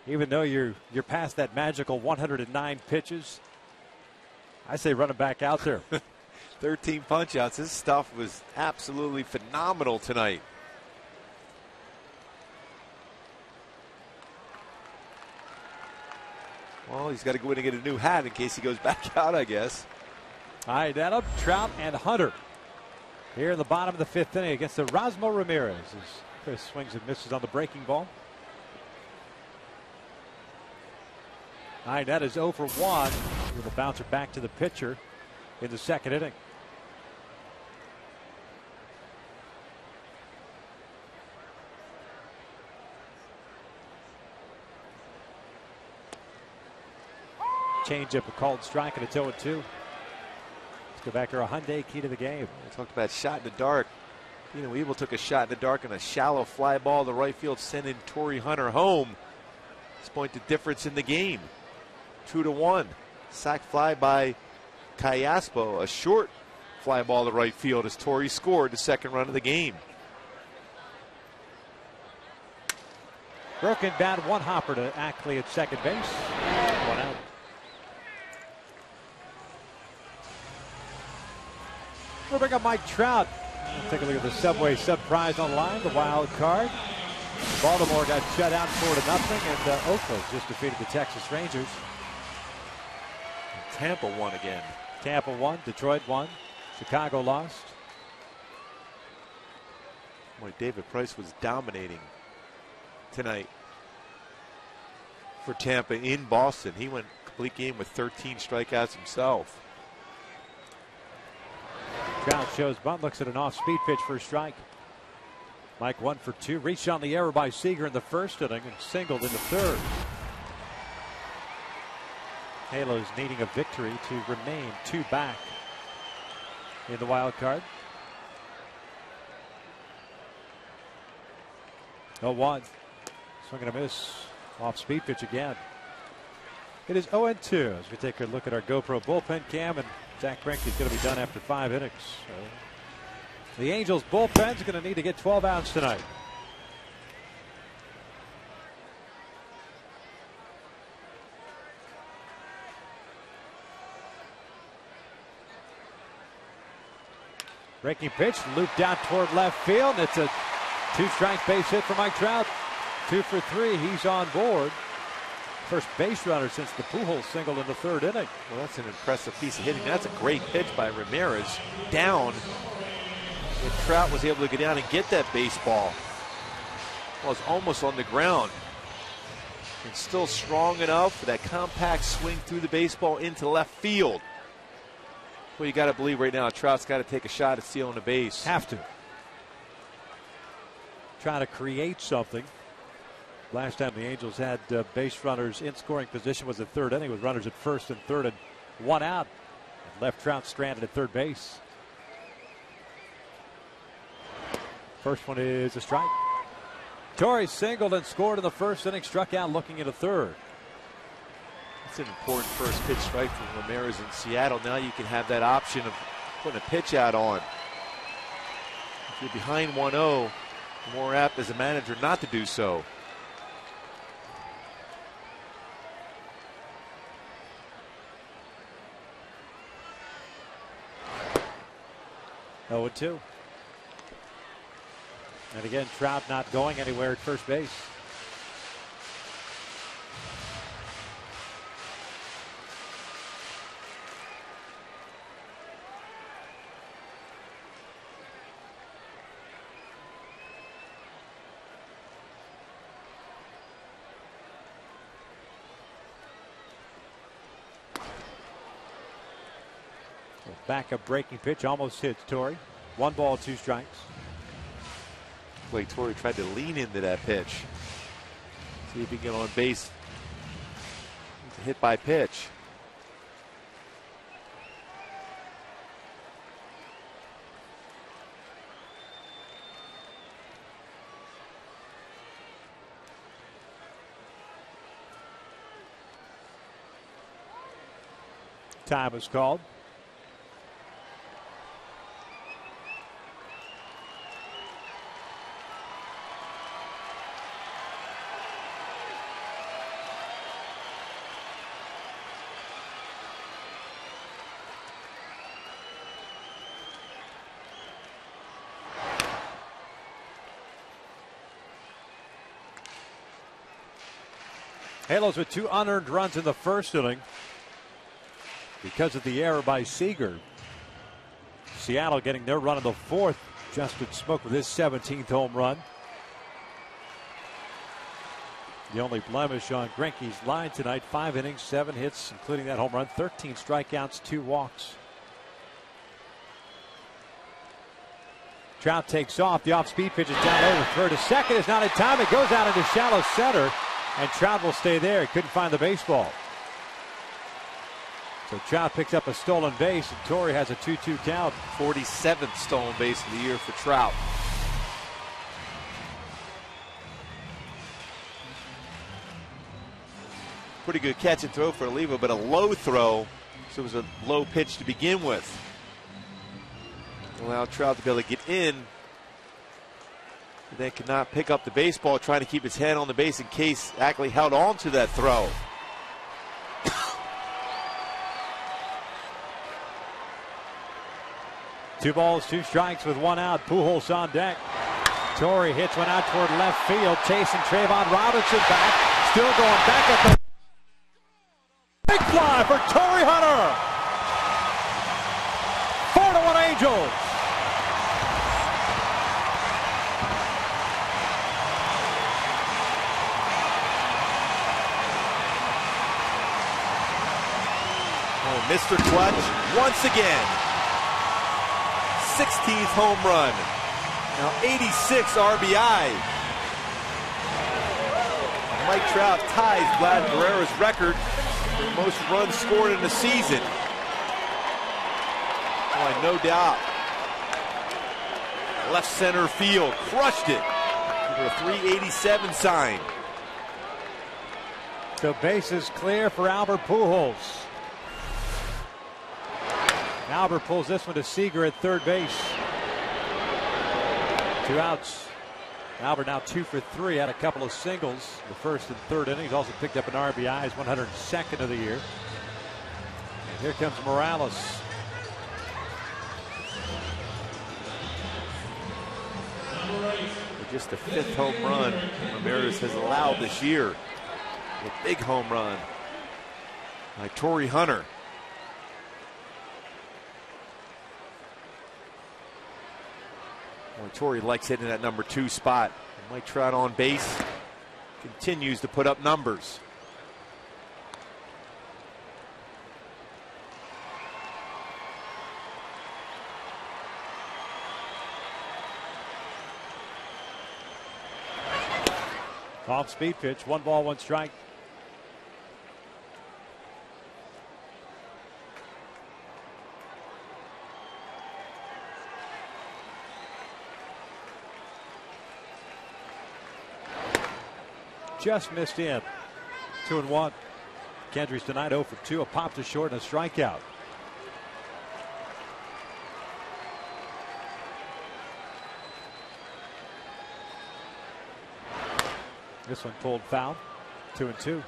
even though you're past that magical 109 pitches. I say run it back out there. 13 punch-outs. His stuff was absolutely phenomenal tonight. Well, he's got to go in and get a new hat in case he goes back out, I guess. All right, that up, Trout and Hunter here in the bottom of the fifth inning against the Erasmo Ramirez as Chris swings and misses on the breaking ball. All right, that is 0 for 1. He'll bounce it back to the pitcher in the second inning. Change-up, a called strike, and it's 0-2. Let's go back to our Hyundai key to the game. We talked about shot in the dark. Evil took a shot in the dark and a shallow fly ball to right field, sending Torii Hunter home. This point the difference in the game. 2-1. Sac fly by Callaspo. A short fly ball to right field as Torii scored the second run of the game. Broken bat, one hopper to Ackley at second base. One out. We'll bring up Mike Trout. We'll take a look at the Subway Sub Prize online, the wild card. Baltimore got shut out 4-0, and Oakland just defeated the Texas Rangers. Tampa won again. Tampa won, Detroit won, Chicago lost. Boy, David Price was dominating tonight for Tampa in Boston. He went complete game with 13 strikeouts himself. Trout shows bunt, looks at an off-speed pitch for a strike. Mike 1 for 2, reached on the error by Seager in the first inning and singled in the third. Halos needing a victory to remain 2 back in the wild card. 0-1. Swing and a miss. Off speed pitch again. It is 0-2 as we take a look at our GoPro bullpen cam, and Zach Greinke is going to be done after 5 innings. So the Angels bullpen is going to need to get 12 outs tonight. Breaking pitch, looped out toward left field. It's a 2-strike base hit for Mike Trout. 2 for 3. He's on board. First base runner since the Pujols single in the third inning. Well, that's an impressive piece of hitting. That's a great pitch by Ramirez. Down. And Trout was able to get down and get that baseball. Well, it's almost on the ground. And still strong enough for that compact swing through the baseball into left field. Well, you got to believe right now Trout's got to take a shot at stealing the base. Have to. Trying to create something. Last time the Angels had base runners in scoring position was the third inning with runners at first and third and 1 out. And left Trout stranded at third base. First one is a strike. Torrey singled and scored in the first inning, struck out looking into third. That's an important first pitch strike from Ramirez in Seattle. Now you can have that option of putting a pitch out on. If you're behind 1-0, you're more apt as a manager not to do so. Oh, 2. And again, Trout not going anywhere at first base. Backup breaking pitch almost hits Torrey. 1 ball, 2 strikes. Blake Torrey tried to lean into that pitch. See if he can get on base. It's a hit by pitch. Time is called. Halos with 2 unearned runs in the first inning because of the error by Seager. Seattle getting their run in the fourth. Justin Smoak with his 17th home run. The only blemish on Greinke's line tonight, 5 innings, 7 hits, including that home run, 13 strikeouts, 2 walks. Trout takes off. The off-speed pitch is down over. Throw to second is not in time. It goes out into shallow center. And Trout will stay there. He couldn't find the baseball. So Trout picks up a stolen base, and Torrey has a 2-2 count. 47th stolen base of the year for Trout. Pretty good catch and throw for Oliva, but a low throw. So it was a low pitch to begin with. Allow Trout to be able to get in. They could not pick up the baseball, trying to keep his head on the base in case Ackley held on to that throw. Two balls, 2 strikes with 1 out. Pujols on deck. Torrey hits one out toward left field. Chasing Trayvon Robinson back. Still going back at the big fly for Torrey Hunter. Angels. Oh, Mr. Clutch once again. 16th home run. Now 86 RBI. Mike Trout ties Vlad Guerrero's record for most runs scored in a season. Oh, no doubt. Left center field, crushed it. For a 387 sign. The base is clear for Albert Pujols. Albert pulls this one to Seager at third base. 2 outs. Albert now 2 for 3, had a couple of singles the first and third innings. Also picked up an RBI, his 102nd of the year. And here comes Morales. Just the 5th home run Ramirez has allowed this year. A big home run by Torrey Hunter. Well, Torrey likes hitting that number 2 spot. Mike Trout on base continues to put up numbers. Off speed pitch, 1 ball, 1 strike. Just missed in. 2-1. Kendricks tonight 0 for 2. A pop to short and a strikeout. This one pulled foul. 2-2.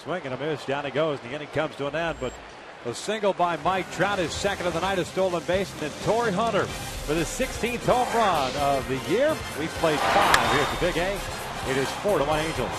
Swing and a miss. Down he goes. And the inning comes to an end. But a single by Mike Trout, his second of the night, a stolen base. And then Torrey Hunter for the 16th home run of the year. We've played 5 here at the Big A. It is 4-1 Angels.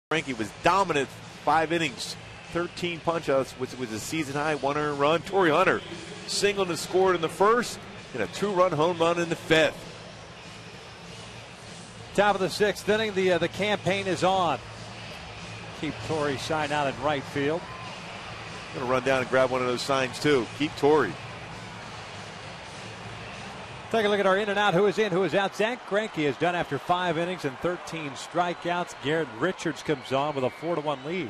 Frankie was dominant 5 innings, 13 punch-outs, which was a season-high 1 earned run. Torrey Hunter singled and scored in the first, and a 2-run home run in the 5th. Top of the 6th inning, the campaign is on. Keep Torrey sign out in right field. I'm going to run down and grab one of those signs, too. Keep Torrey. Take a look at our in and out, who is in, who is out. Zach Greinke is done after 5 innings and 13 strikeouts. Garrett Richards comes on with a 4-1 lead.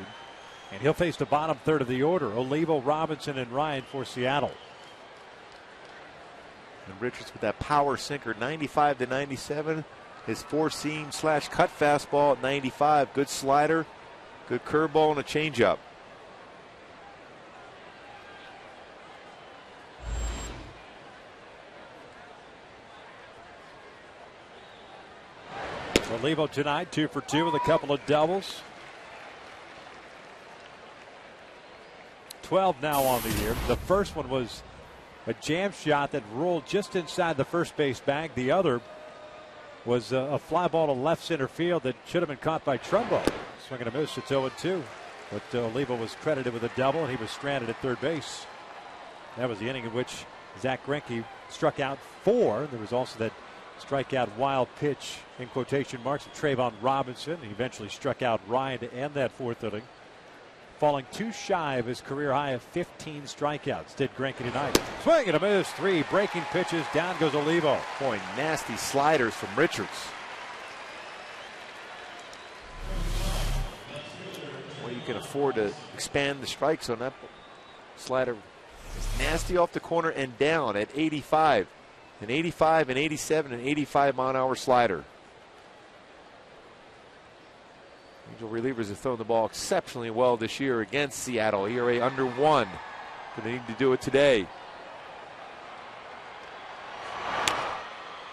And he'll face the bottom third of the order. Olivo, Robinson, and Ryan for Seattle. And Richards with that power sinker, 95 to 97. His four-seam / cut fastball at 95. Good slider, good curveball, and a changeup. Olivo tonight, 2 for 2 with a couple of doubles. 12 now on the year. The first one was a jam shot that rolled just inside the first base bag. The other was a fly ball to left center field that should have been caught by Trumbo. Swing and a miss. It's 0-2. But Olivo was credited with a double, and he was stranded at third base. That was the inning in which Zach Greinke struck out 4. There was also that strikeout wild pitch in quotation marks of Trayvon Robinson. He eventually struck out Ryan to end that 4th inning, falling 2 shy of his career high of 15 strikeouts. Did Greinke tonight. Swing and a miss. 3 breaking pitches. Down goes Olivo. Boy, nasty sliders from Richards. Well, you can afford to expand the strike zone. That slider is nasty off the corner and down at 85. An 85, an 87, and 85 mile-an-hour slider. Angel relievers have thrown the ball exceptionally well this year against Seattle. ERA under 1. But they need to do it today.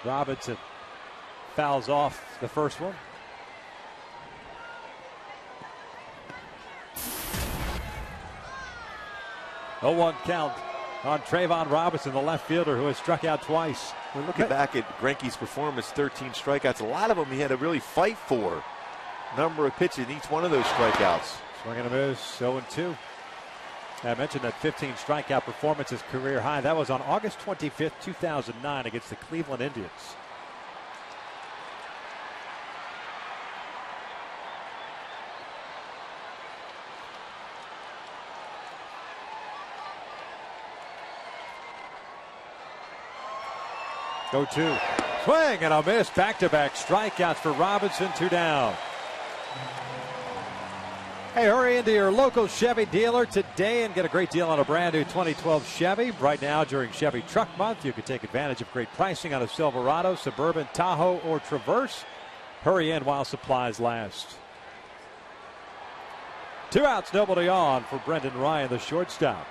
Robinson fouls off the first one. Oh, 1 count on Trayvon Robinson, the left fielder who has struck out twice. We're looking back at Greinke's performance, 13 strikeouts. A lot of them he had to really fight for. Number of pitches in each one of those strikeouts. Swing and a miss, 0-2. I mentioned that 15 strikeout performance is career high. That was on August 25th, 2009 against the Cleveland Indians. Go 2. Swing and a miss. Back-to-back strikeouts for Robinson. 2 down. Hey, hurry into your local Chevy dealer today and get a great deal on a brand new 2012 Chevy. Right now, during Chevy Truck Month, you can take advantage of great pricing on a Silverado, Suburban, Tahoe, or Traverse. Hurry in while supplies last. 2 outs, nobody on for Brendan Ryan, the shortstop.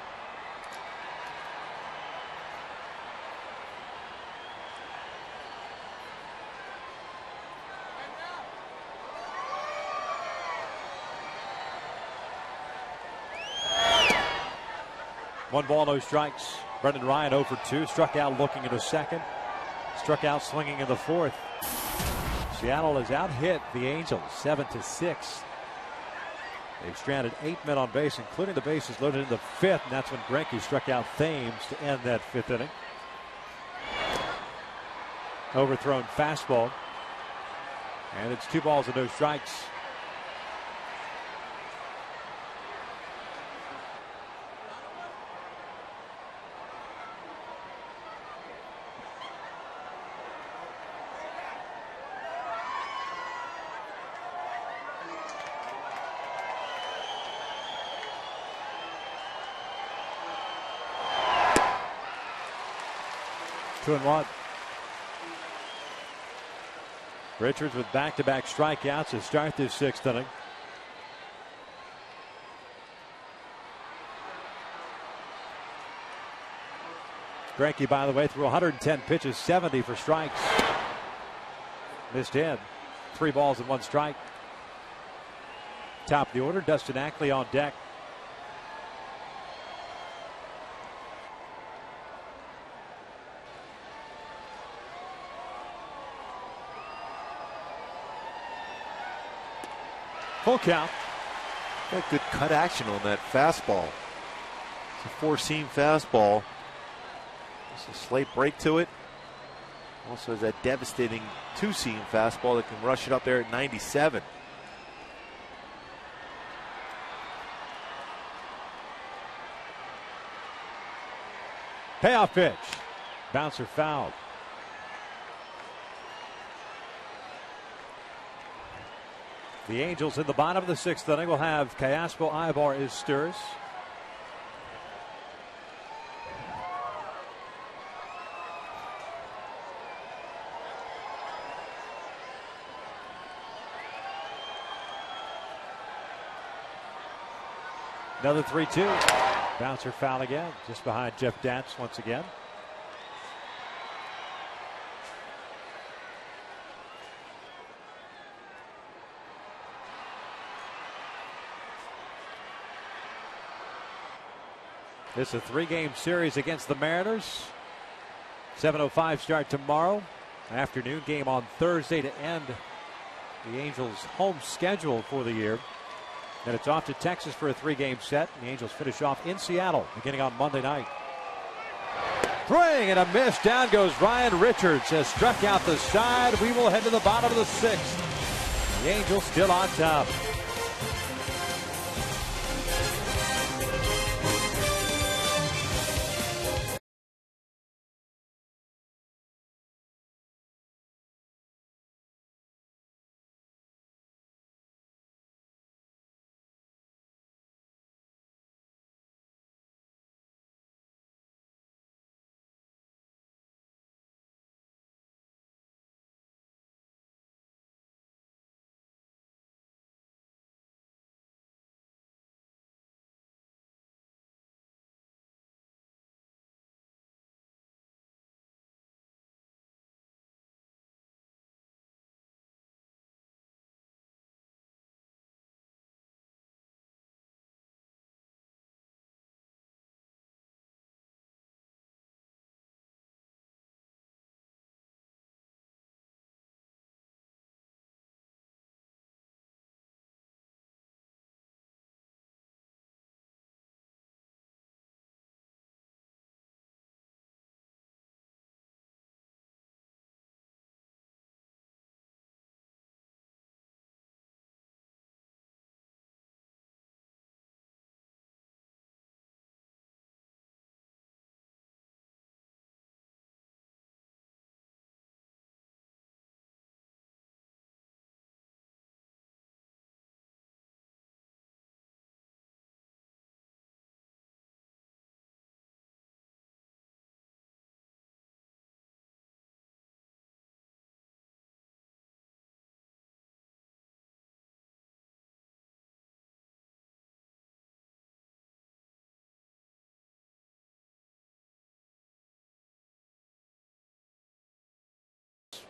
One ball, no strikes. Brendan Ryan 0 for 2. Struck out looking at a second. Struck out swinging in the 4th. Seattle has out-hit the Angels 7-6. They've stranded 8 men on base, including the bases loaded in the 5th, and that's when Greinke struck out Thames to end that 5th inning. Overthrown fastball. And it's 2 balls and no strikes. Two and one. Richards with back-to-back strikeouts to start this 6th inning. Greinke, by the way, threw 110 pitches, 70 for strikes. Missed in. 3 balls and 1 strike. Top of the order, Dustin Ackley on deck. Full count. Got good cut action on that fastball. It's a 4-seam fastball. There's a slight break to it. Also has that devastating 2-seam fastball that can rush it up there at 97. Payoff pitch. Bouncer fouled. The Angels in the bottom of the 6th inning will have Callaspo, Ibar, Izturis. Another 3-2. Bouncer foul again, just behind Jeff Dance once again. This is a 3-game series against the Mariners. 7:05 start tomorrow. Afternoon game on Thursday to end the Angels' home schedule for the year. Then it's off to Texas for a 3-game set. The Angels finish off in Seattle beginning on Monday night. Swing and a miss. Down goes Ryan Richards. Has struck out the side. We will head to the bottom of the 6th. The Angels still on top.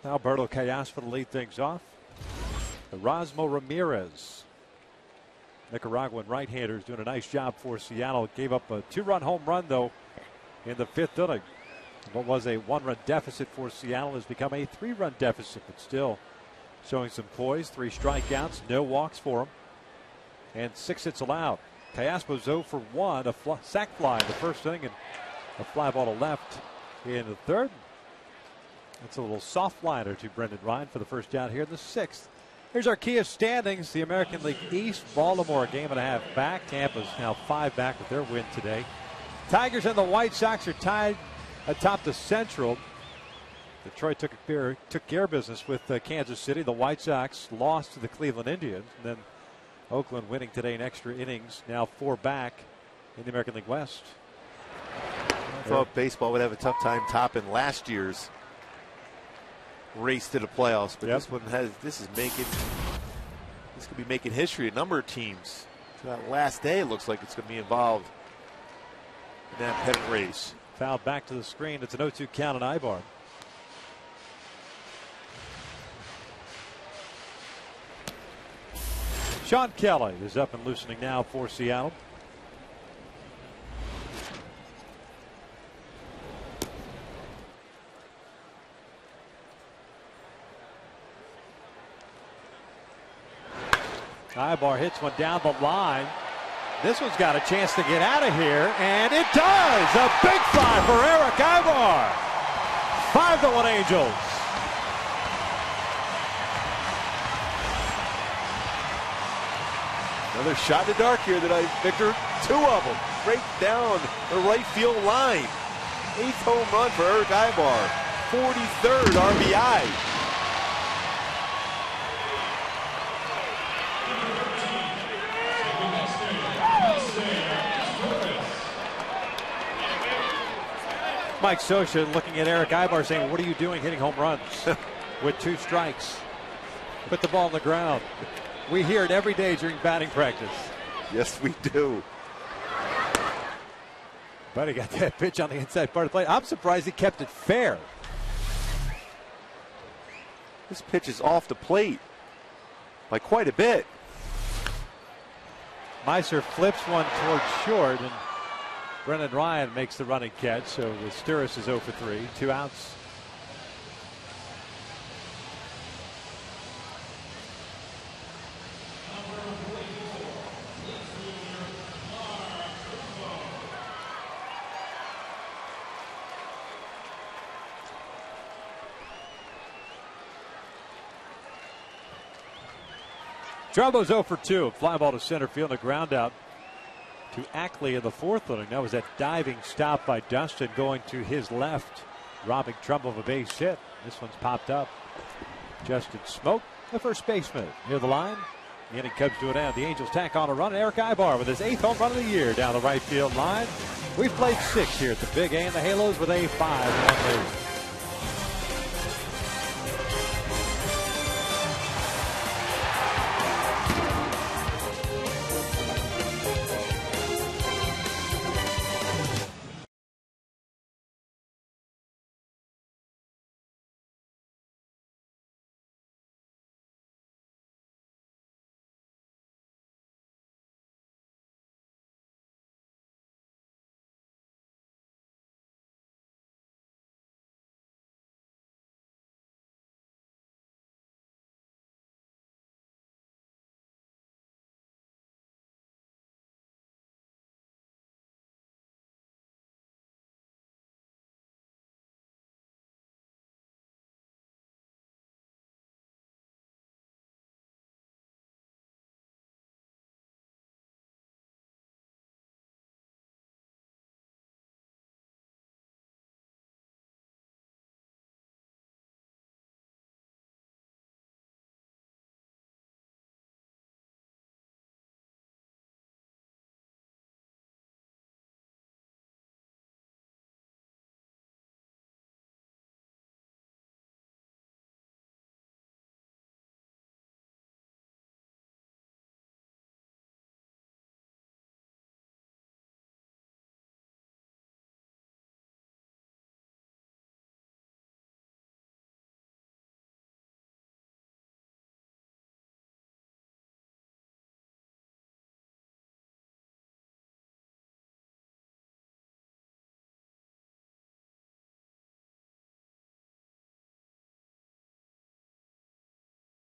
Alberto Callaspo to lead things off. Erasmo Ramirez, Nicaraguan right-hander, is doing a nice job for Seattle. Gave up a 2-run home run, though, in the 5th inning. What was a 1-run deficit for Seattle has become a 3-run deficit, but still showing some poise. 3 strikeouts, no walks for him, and 6 hits allowed. Callaspo's 0 for 1, a sac fly in the 1st inning, and a fly ball to left in the 3rd. It's a little soft liner to Brendan Ryan for the first out here in the 6th. Here's our Kia standings. The American League East, Baltimore a game and a half back. Tampa's now 5 back with their win today. Tigers and the White Sox are tied atop the Central. Detroit took care of business with Kansas City. The White Sox lost to the Cleveland Indians. And then Oakland winning today in extra innings. Now 4 back in the American League West. I thought baseball would have a tough time topping last year's race to the playoffs, but this could be making history. A number of teams. So that last day, it looks like it's going to be involved in that pennant race. Fouled back to the screen. It's an 0-2 count on Ibar. Sean Kelly is up and loosening now for Seattle. Ibar hits one down the line. This one's got a chance to get out of here, and it does! A big fly for Eric Ibar. 5-1 Angels. Another shot in the dark here tonight, Victor. 2 of them right down the right field line. 8th home run for Eric Ibar. 43rd RBI. Mike Scioscia looking at Erick Aybar saying, what are you doing hitting home runs with 2 strikes? Put the ball on the ground. We hear it every day during batting practice. Yes, we do. But he got that pitch on the inside part of the plate. I'm surprised he kept it fair. This pitch is off the plate by quite a bit. Meiser flips one towards short, and Brennan Ryan makes the running catch. So the Sturis is 0 for 3, 2 outs. Trumbo's 0 for 2. Fly ball to center field, a ground out to Ackley in the 4th inning. That was that diving stop by Dustin going to his left, robbing Trumbo of a base hit. This one's popped up. Justin Smoke, the first baseman, near the line. The inning comes to an end. The Angels tack on a run. Erick Aybar with his 8th home run of the year down the right field line. We've played 6 here at the Big A, and the Halos with a 5-1 lead.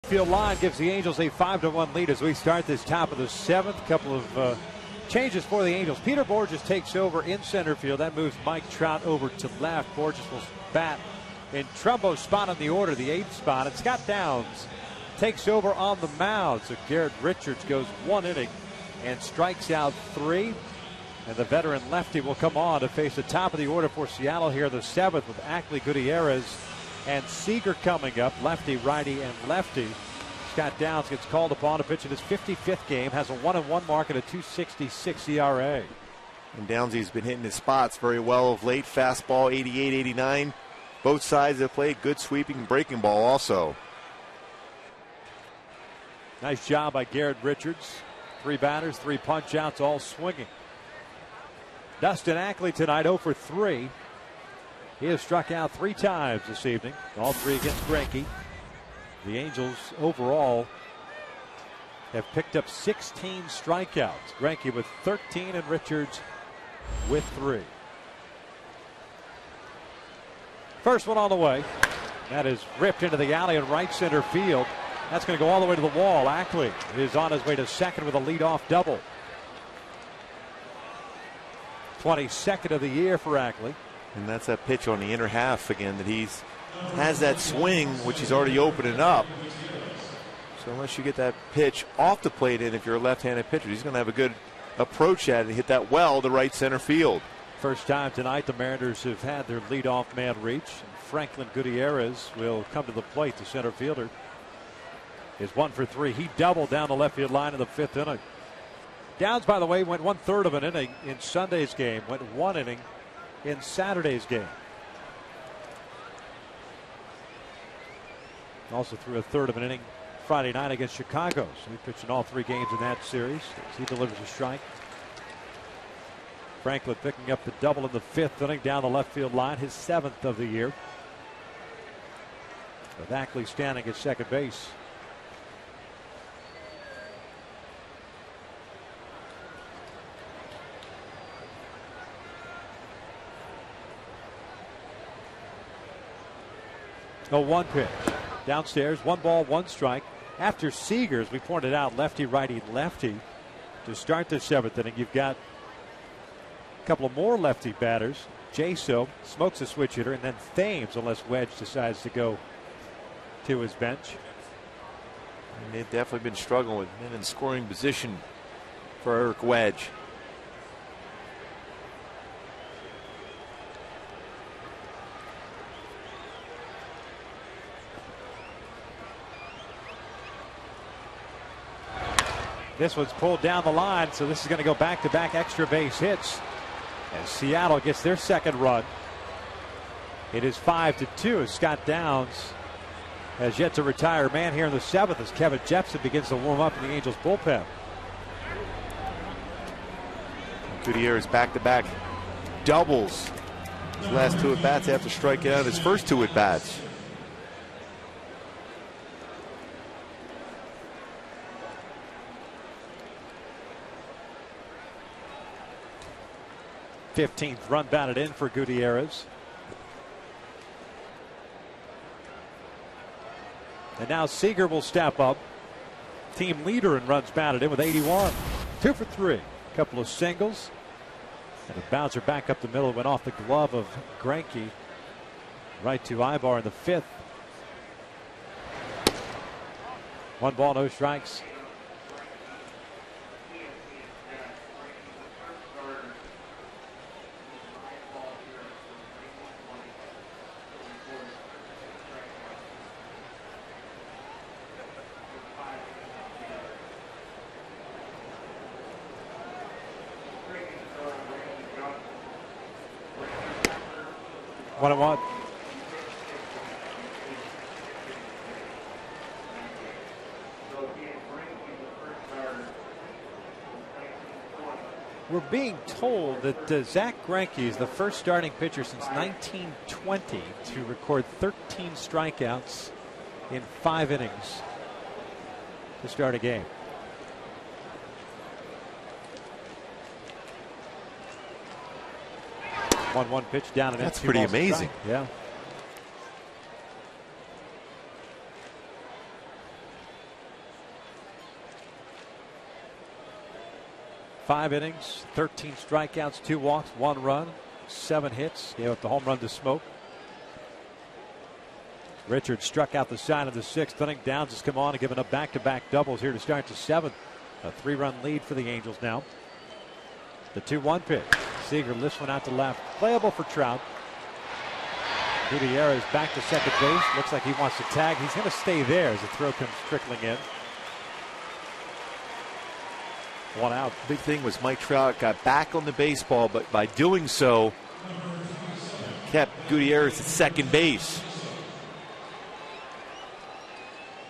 Field line gives the Angels a 5-1 lead as we start this top of the 7th. Couple of changes for the Angels. Peter Bourjos takes over in center field. That moves Mike Trout over to left. Bourjos will bat in Trumbo's spot on the order, the 8th spot. And Scott Downs takes over on the mound. So Garrett Richards goes 1 inning and strikes out 3. And the veteran lefty will come on to face the top of the order for Seattle here, the 7th, with Ackley, Gutierrez, and Seager coming up. Lefty, righty, and lefty. Scott Downs gets called upon to pitch in his 55th game, has a 1-1 mark and a 2.66 ERA. And Downsy's been hitting his spots very well of late. Fastball 88, 89. Both sides have played good sweeping breaking ball also. Nice job by Garrett Richards. 3 batters, 3 punch outs, all swinging. Dustin Ackley tonight 0 for 3. He has struck out 3 times this evening, all 3 against Greinke. The Angels overall have picked up 16 strikeouts. Greinke with 13 and Richards with 3. First one on the way. That is ripped into the alley in right center field. That's going to go all the way to the wall. Ackley is on his way to second with a leadoff double. 22nd of the year for Ackley. And that's that pitch on the inner half again that has that swing, which he's already opening up. So unless you get that pitch off the plate in, if you're a left-handed pitcher, he's going to have a good approach at it and hit that well to right center field. First time tonight the Mariners have had their leadoff man reach. Franklin Gutierrez will come to the plate. The center fielder is 1 for 3. He doubled down the left field line in the 5th inning. Downs, by the way, went 1/3 of an inning in Sunday's game. Went 1 inning in Saturday's game. Also threw a third of an inning Friday night against Chicago. So he pitched in all 3 games in that series as he delivers a strike. Franklin picking up the double in the 5th inning down the left field line, his 7th of the year. With Ackley standing at second base. A 1 pitch. Downstairs, 1 ball, 1 strike. After Seager, as we pointed out, lefty, righty, lefty. To start the 7th inning, you've got a couple of more lefty batters. Jaso smokes a switch hitter, and then Thames, unless Wedge decides to go to his bench. And they've definitely been struggling with men in scoring position for Eric Wedge. This one's pulled down the line, so this is going to go back-to-back extra base hits as Seattle gets their second run. It is 5-2 as Scott Downs has yet to retire a man here in the 7th as Kevin Jepson begins to warm up in the Angels bullpen. Gutierrez back-to-back doubles. His last 2 at-bats after striking out his first 2 at-bats. Fifteenth run batted in for Gutierrez. And now Seager will step up. Team leader in runs batted in with 81. 2 for 3. A couple of singles. And a bouncer back up the middle went off the glove of Greinke. Right to Ibar in the 5th. 1 ball, no strikes. What I want. We're being told that Zach Greinke is the first starting pitcher since 1920 to record 13 strikeouts in 5 innings to start a game. One pitch down and that's pretty amazing. Yeah. Five innings, 13 strikeouts, 2 walks, 1 run, 7 hits. Gave up the home run to Smoke. Richards struck out the side of the 6th inning. Downs has come on and given up back-to-back doubles here to start the 7th. A 3-run lead for the Angels now. The 2-1 pitch. Seager lifts one out to left. Playable for Trout. Gutierrez back to second base. Looks like he wants to tag. He's going to stay there as the throw comes trickling in. 1 out. Big thing was Mike Trout got back on the baseball, but by doing so, kept Gutierrez at second base.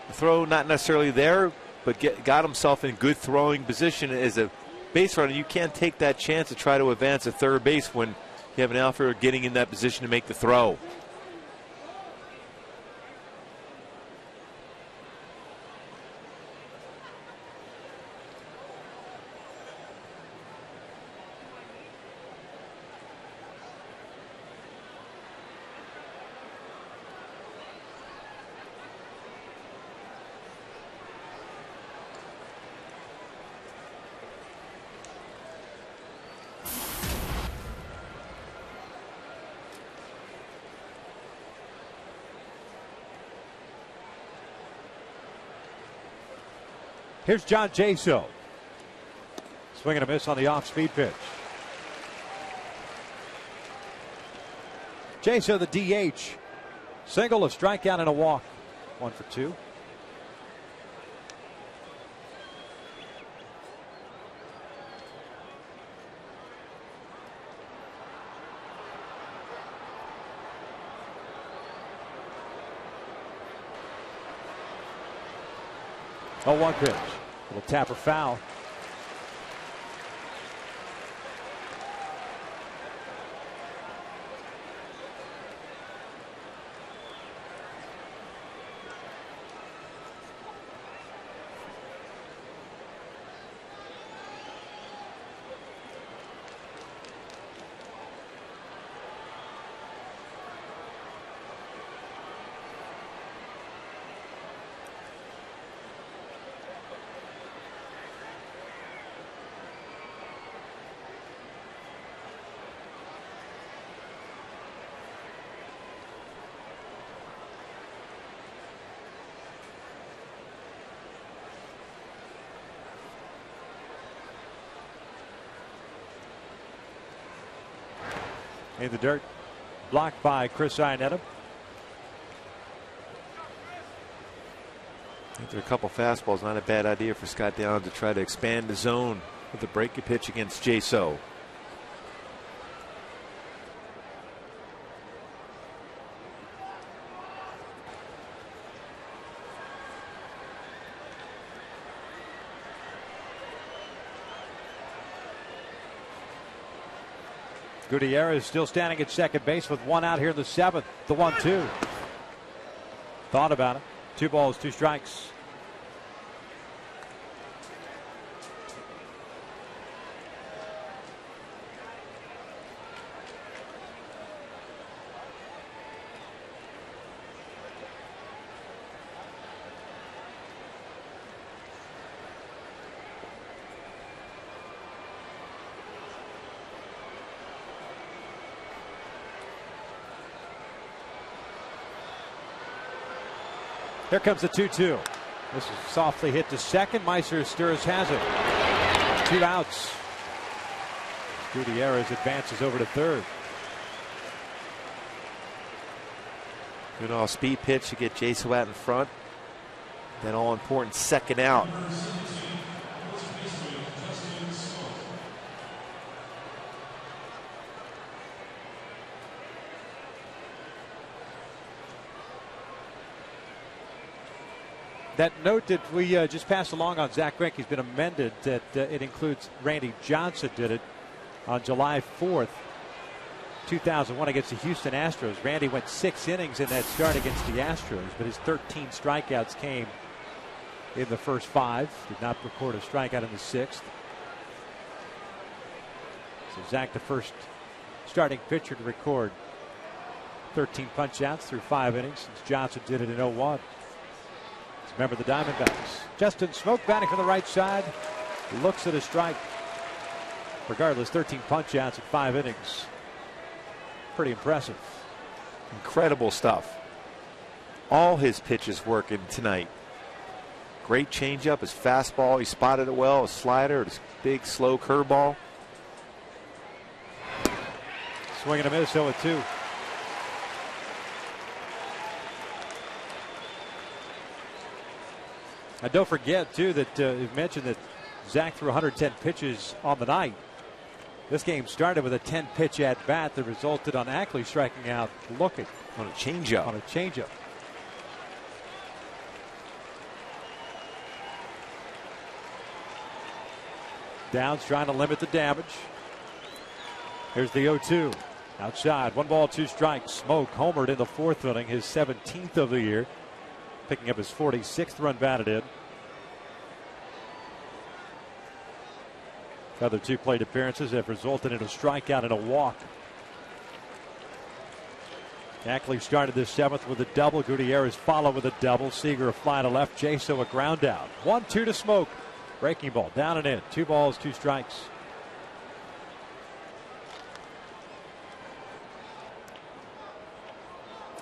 The throw not necessarily there, but got himself in good throwing position as a base runner. You can't take that chance to try to advance at third base when you have an outfielder getting in that position to make the throw. Here's John Jaso. Swing and a miss on the off-speed pitch. Jaso, the DH. Single, a strikeout, and a walk. 1 for 2. 0-1 pitch. Little tapper foul. In the dirt, blocked by Chris Iannetta. I think there are a couple fastballs. Not a bad idea for Scott Downs to try to expand the zone with the breaking pitch against Jay So. Gutierrez still standing at second base with one out here in the seventh. The 1-2. Thought about it. 2 balls, 2 strikes. Here comes the 2-2. This is softly hit to second. Meiser Stirs has it. 2 outs. Gutierrez advances over to third. Good all speed pitch to get Jay So out in front. That all important second out. That note that we just passed along on Zach Greinke has been amended. That it includes Randy Johnson did it on July 4th, 2001 against the Houston Astros. Randy went 6 innings in that start against the Astros, but his 13 strikeouts came in the first 5. Did not record a strikeout in the 6th. So Zach, the first starting pitcher to record 13 punch-outs through 5 innings since Johnson did it in 01. Remember the Diamondbacks. Justin Smoak batting from the right side. Looks at a strike. Regardless, 13 punch-outs at 5 innings. Pretty impressive. Incredible stuff. All his pitches working tonight. Great changeup, his fastball, he spotted it well, his slider, his big slow curveball. Swinging a miss, 0-2. And don't forget, too, that you mentioned that Zach threw 110 pitches on the night. This game started with a 10-pitch at-bat that resulted on Ackley striking out looking. On a changeup. On a changeup. Downs trying to limit the damage. Here's the 0-2. Outside, 1 ball, 2 strikes. Smoak homered in the 4th inning, his 17th of the year. Picking up his 46th run batted in. The other 2 plate appearances have resulted in a strikeout and a walk. Ackley started this 7th with a double. Gutierrez followed with a double. Seager a fly to left. Jay So a ground out. 1-2 to Smoak. Breaking ball down and in. 2 balls, 2 strikes.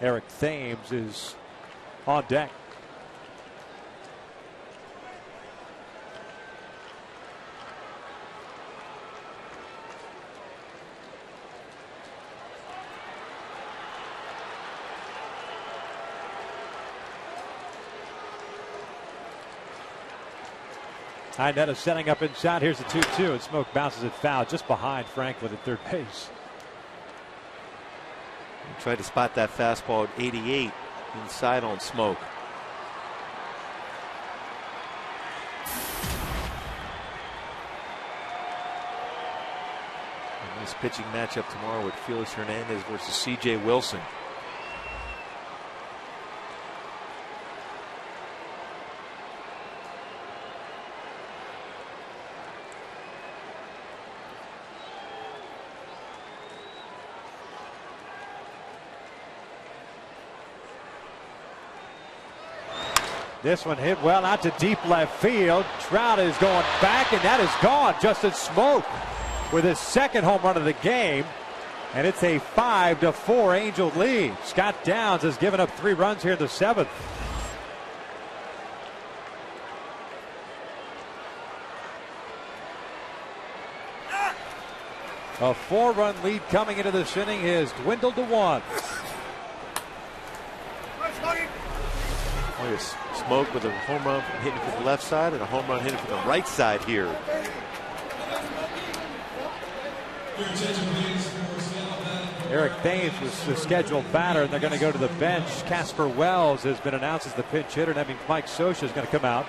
Eric Thames is on deck. Iannetta setting up inside. Here's the 2-2, and Smoak bounces it foul just behind Franklin at third base. He tried to spot that fastball at 88 inside on Smoak. A nice pitching matchup tomorrow with Felix Hernandez versus C.J. Wilson. This one hit well out to deep left field. Trout is going back, and that is gone. Justin Smoak with his second home run of the game. And it's a 5-4 Angel lead. Scott Downs has given up 3 runs here in the 7th. A 4-run lead coming into this inning has dwindled to 1. Smoak with a home run hitting from the left side and a home run hitting from the right side here. Eric Thames was the scheduled batter, and they're going to go to the bench. Casper Wells has been announced as the pinch hitter. That means Mike Scioscia is going to come out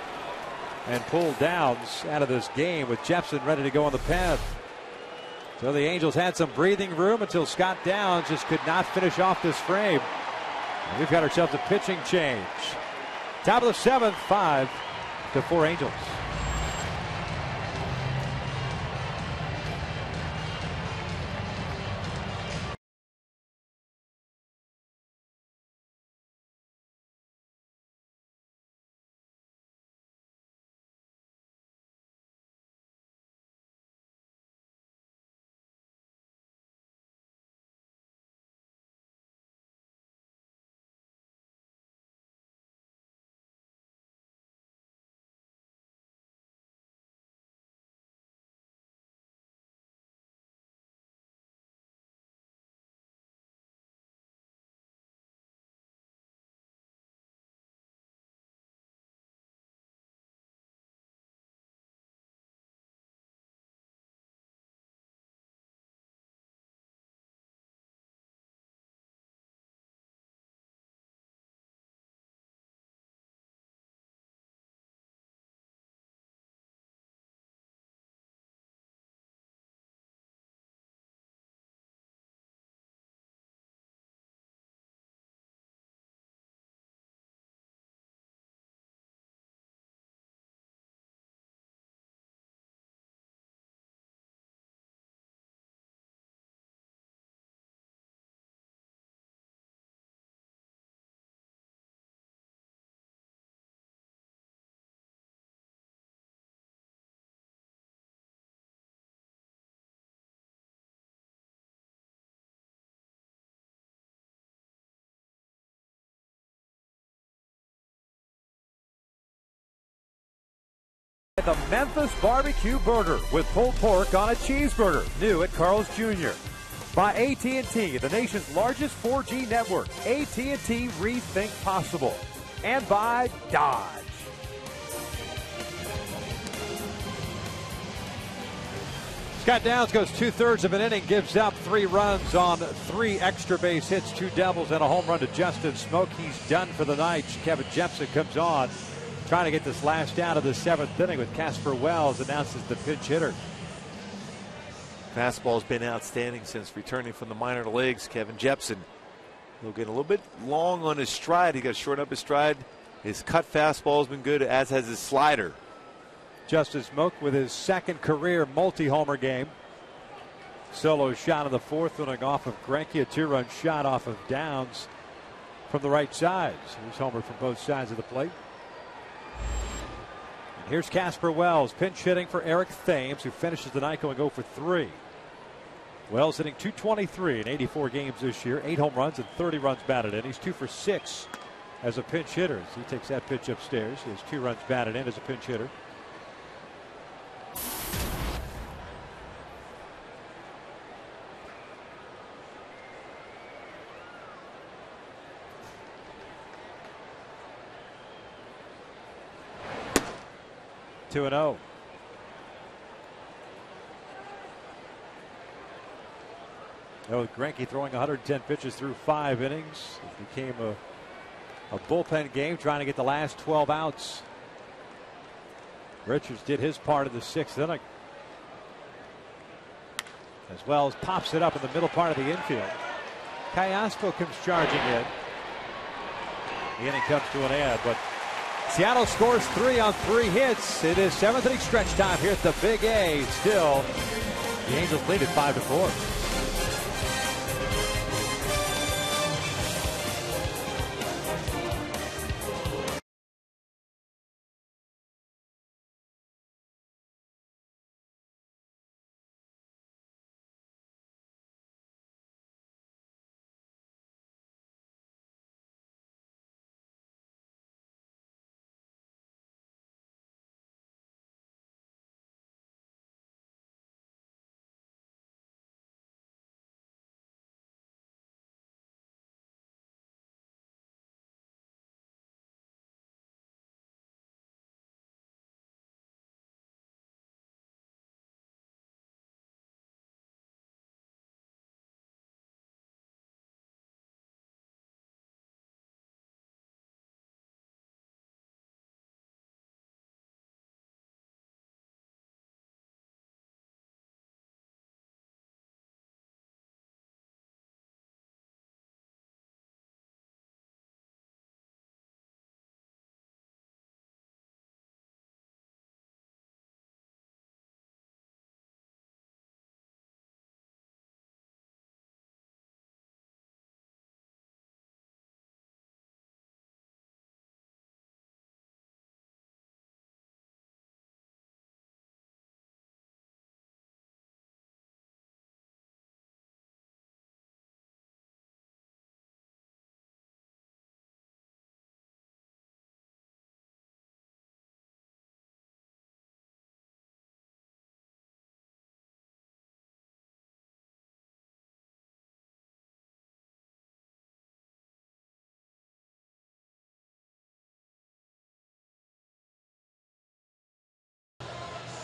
and pull Downs out of this game with Jepson ready to go on the pen. So the Angels had some breathing room until Scott Downs just could not finish off this frame. And we've got ourselves a pitching change. Top of the 7th, 5-4 Angels. The Memphis Barbecue Burger with pulled pork on a cheeseburger. New at Carl's Jr. By AT&T, the nation's largest 4G network. AT&T Rethink Possible. And by Dodge. Scott Downs goes 2/3 of an inning, gives up 3 runs on 3 extra base hits, 2 doubles, and a home run to Justin Smoak. He's done for the night. Kevin Jepson comes on, trying to get this last out of the 7th inning with Casper Wells announced as the pinch hitter. Fastball's been outstanding since returning from the minor leagues. Kevin Jepson, he'll get a little bit long on his stride. He got to shorten up his stride. His cut fastball has been good, as has his slider. Justin Smoak with his 2nd career multi-homer game. Solo shot in the 4th inning off of Greinke, a 2-run shot off of Downs from the right side. So he's homered from both sides of the plate. And here's Casper Wells, pinch hitting for Eric Thames, who finishes the night going 0 for 3. Wells hitting .223 in 84 games this year, 8 home runs and 30 runs batted in. He's 2 for 6 as a pinch hitter. As he takes that pitch upstairs. He has 2 runs batted in as a pinch hitter. Two and 0. Greinke throwing 110 pitches through 5 innings. It became a bullpen game, trying to get the last 12 outs. Richards did his part of the 6th inning. as Wells pops it up in the middle part of the infield. Cayasco comes charging in. The inning comes to an end, but Seattle scores 3 on 3 hits. It is 7th inning stretch time here at the Big A. Still, the Angels lead at 5-4.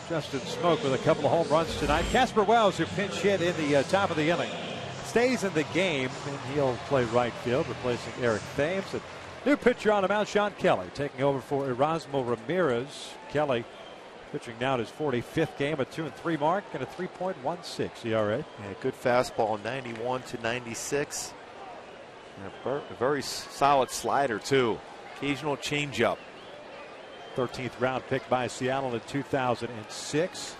Justin Smoak with a couple of home runs tonight. Casper Wells, who pinch hit in the top of the inning, stays in the game, and he'll play right field, replacing Eric Thames. And new pitcher on the mound, Sean Kelly, taking over for Erasmo Ramirez. Kelly pitching now at his 45th game, a 2-3 mark, and a 3.16 ERA. Yeah, good fastball, 91 to 96. And a very solid slider, too. Occasional changeup. 13th round pick by Seattle in 2006.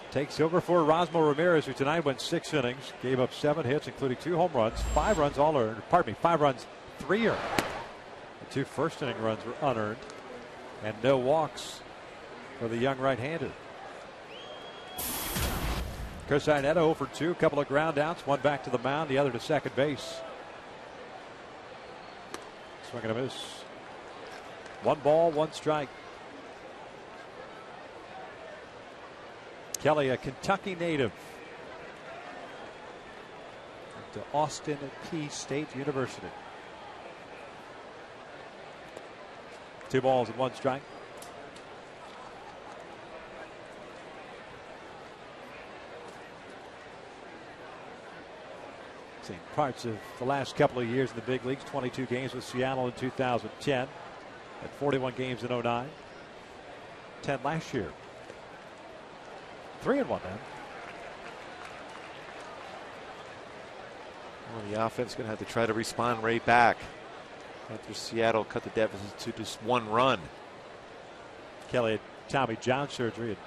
Takes over for Erasmo Ramirez, who tonight went 6 innings, gave up 7 hits, including 2 home runs, 5 runs all earned. 5 runs, 3 earned. The 2 first inning runs were unearned, and no walks for the young right-hander. Chris Iannetta 0 for 2, a couple of ground outs, one back to the mound, the other to second base. Swing and a miss. 1 ball, 1 strike. Kelly, a Kentucky native. Went to Austin Peay State University. 2 balls and 1 strike. Seen parts of the last couple of years in the big leagues. 22 games with Seattle in 2010. At 41 games in 09. 10 last year. 3-1 now. Well, the offense is going to have to try to respond right back after Seattle cut the deficit to just 1 run. Kelly had Tommy John surgery in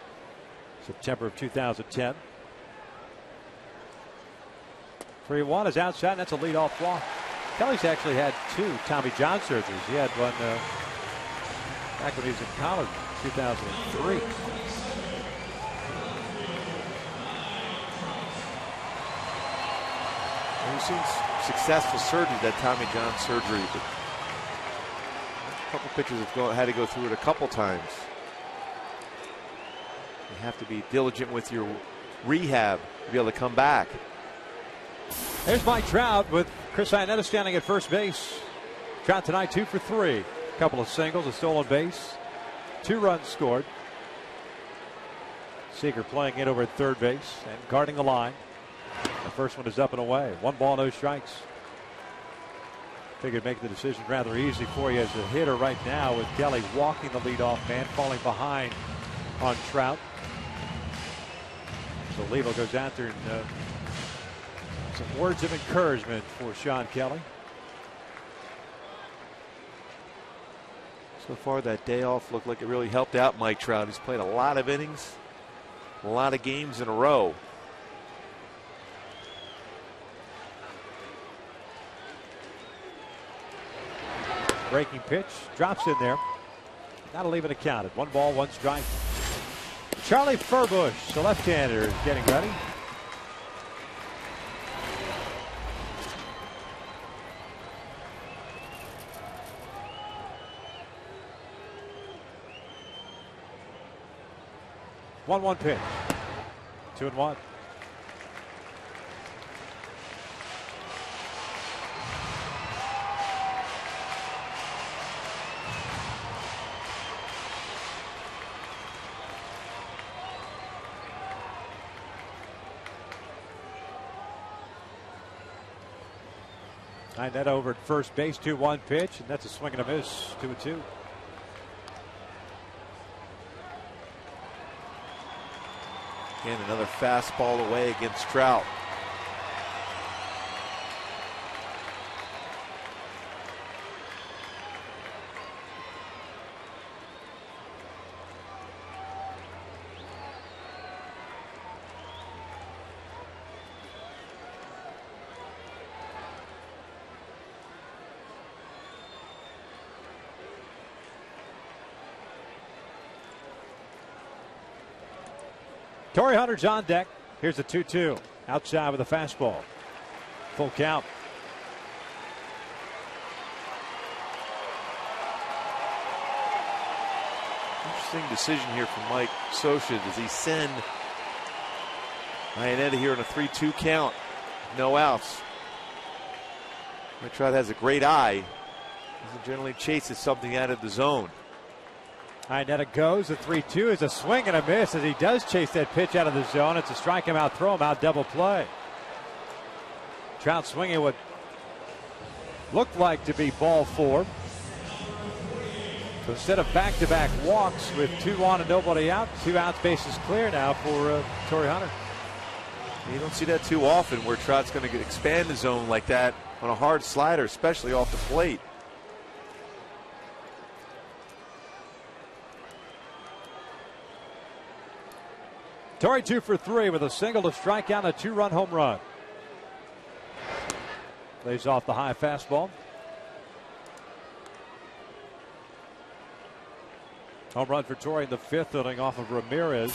September of 2010. 3-1 is outside, and that's a leadoff walk. Kelly's actually had 2 Tommy John surgeries. He had one back when he was in college, 2003. We've seen successful surgery, that Tommy John surgery, but a couple pitchers have had to go through it a couple times. You have to be diligent with your rehab to be able to come back. There's Mike Trout with Chris Iannetta standing at first base. Trout tonight 2 for 3. A couple of singles, a stolen base, 2 runs scored. Seager playing in over at third base and guarding the line. The first one is up and away. 1 ball, no strikes. Figured make the decision rather easy for you as a hitter right now, with Kelly walking the leadoff man, falling behind on Trout. So Levo goes out there and some words of encouragement for Sean Kelly. So far, that day off looked like it really helped out Mike Trout. He's played a lot of innings, a lot of games in a row. Breaking pitch, drops in there. That'll leave it accounted. 1 ball, 1 strike. Charlie Furbush, the left-hander, is getting ready. One pitch. 2-1. That over at first base, 2-1 pitch, and that's a swing and a miss, 2-2. And another fastball away against Trout. Torrey Hunter's on deck. Here's the 2-2. Outside with a fastball. Full count. Interesting decision here from Mike Scioscia. Does he send Iannetta here in a 3-2 count? No outs. Mike Trout has a great eye. He generally chases something out of the zone. Iannetta goes. The 3-2 is a swing and a miss as he does chase that pitch out of the zone. It's a strike him out, throw him out, double play. Trout swinging what looked like to be ball 4. So instead of back-to-back walks with 2 on and nobody out, 2 outs, bases clear now for Torrey Hunter. You don't see that too often where Trout's going to expand the zone like that on a hard slider, especially off the plate. Torrey 2 for 3 with a single to strike out and a 2-run home run. Lays off the high fastball. Home run for Torrey in the 5th inning off of Ramirez.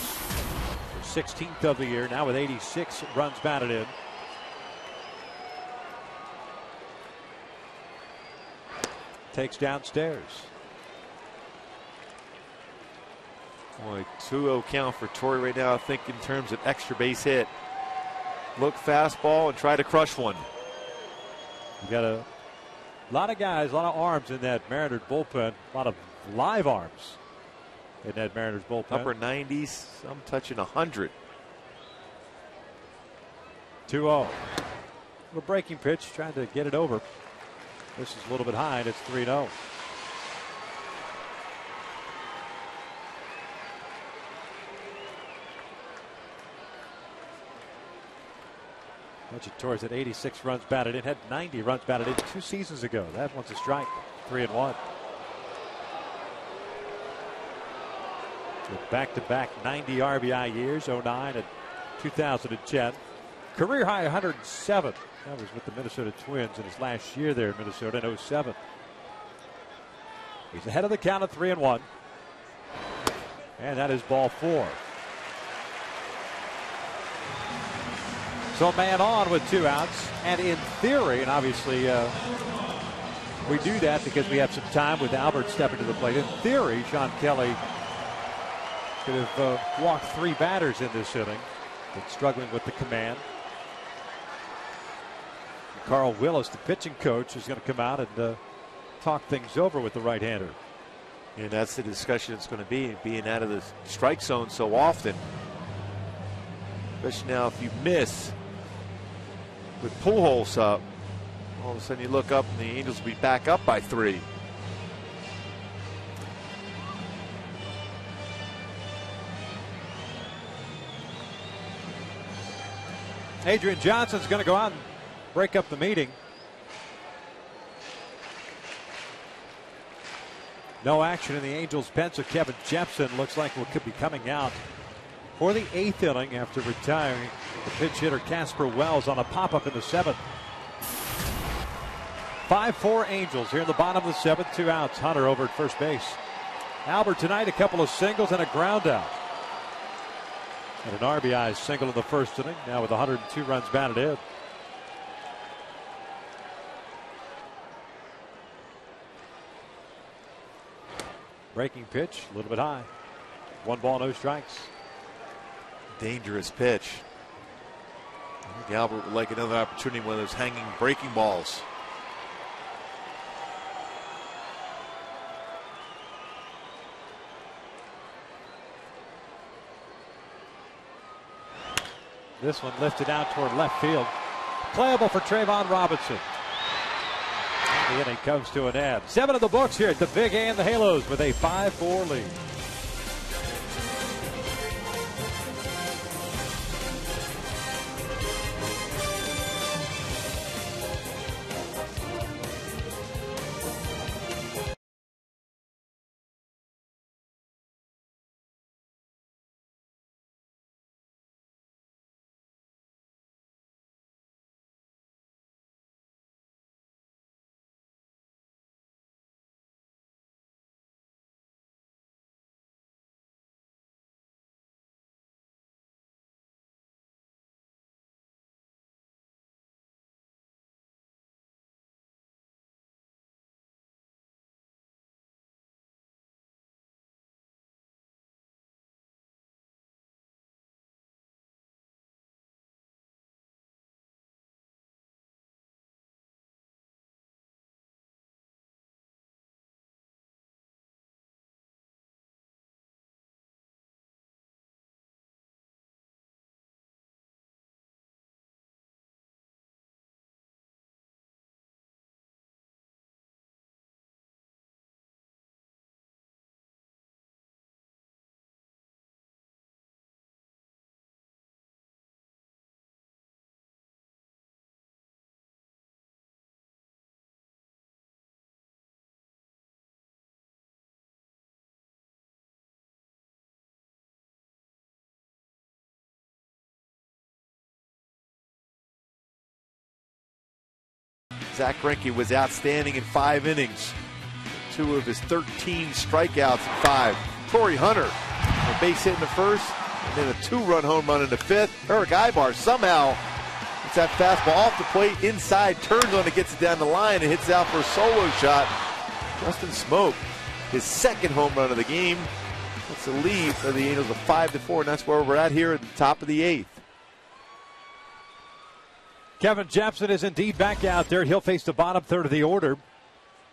16th of the year, now with 86 runs batted in. Takes downstairs. Boy, 2-0 count for Torrey right now. I think in terms of extra base hit. Look fastball and try to crush one. You got a lot of guys, a lot of arms in that Mariners bullpen. A lot of live arms in that Mariners bullpen. Upper 90s, some touching 100. 2-0. Little breaking pitch, trying to get it over. This is a little bit high, and it's 3-0. Reggie Torres at 86 runs batted in, had 90 runs batted in 2 seasons ago. That one's a strike. 3-1. Back-to-back 90 RBI years, 09 and 2010. Career high 107. That was with the Minnesota Twins in his last year there in Minnesota in 07. He's ahead of the count at 3-1. And that is ball 4. So man on with 2 outs, and in theory, and obviously we do that because we have some time with Albert stepping to the plate. In theory, Sean Kelly could have walked 3 batters in this inning. Been struggling with the command. Carl Willis, the pitching coach, is going to come out and talk things over with the right-hander. And that's the discussion it's going to be, being out of the strike zone so often. Especially now if you miss with Pujols up, all of a sudden you look up and the Angels will be back up by 3. Adrian Johnson's going to go out and break up the meeting. No action in the Angels' pen, so Kevin Jepson looks like he could be coming out for the 8th inning after retiring the pinch hitter Casper Wells on a pop-up in the 7th. 5-4 Angels here in the bottom of the 7th. 2 outs. Hunter over at first base. Albert tonight, a couple of singles and a ground out. And an RBI single in the 1st inning. Now with 102 runs batted in. Breaking pitch, a little bit high. 1 ball, no strikes. Dangerous pitch. I think Albert would like another opportunity, one of those hanging breaking balls. This one lifted out toward left field. Playable for Trayvon Robinson. The inning comes to an end. 7 of the books here at the Big A and the Halos with a 5-4 lead. Zach Greinke was outstanding in 5 innings. 2 of his 13 strikeouts in 5. Torrey Hunter, a base hit in the 1st, and then a 2-run home run in the 5th. Eric Ibar somehow gets that fastball off the plate, inside, turns on it, gets it down the line, and hits out for a solo shot. Justin Smoke, his 2nd home run of the game. That's the lead for the Angels of 5-4, and that's where we're at here at the top of the 8th. Kevin Jepson is indeed back out there. He'll face the bottom 3rd of the order.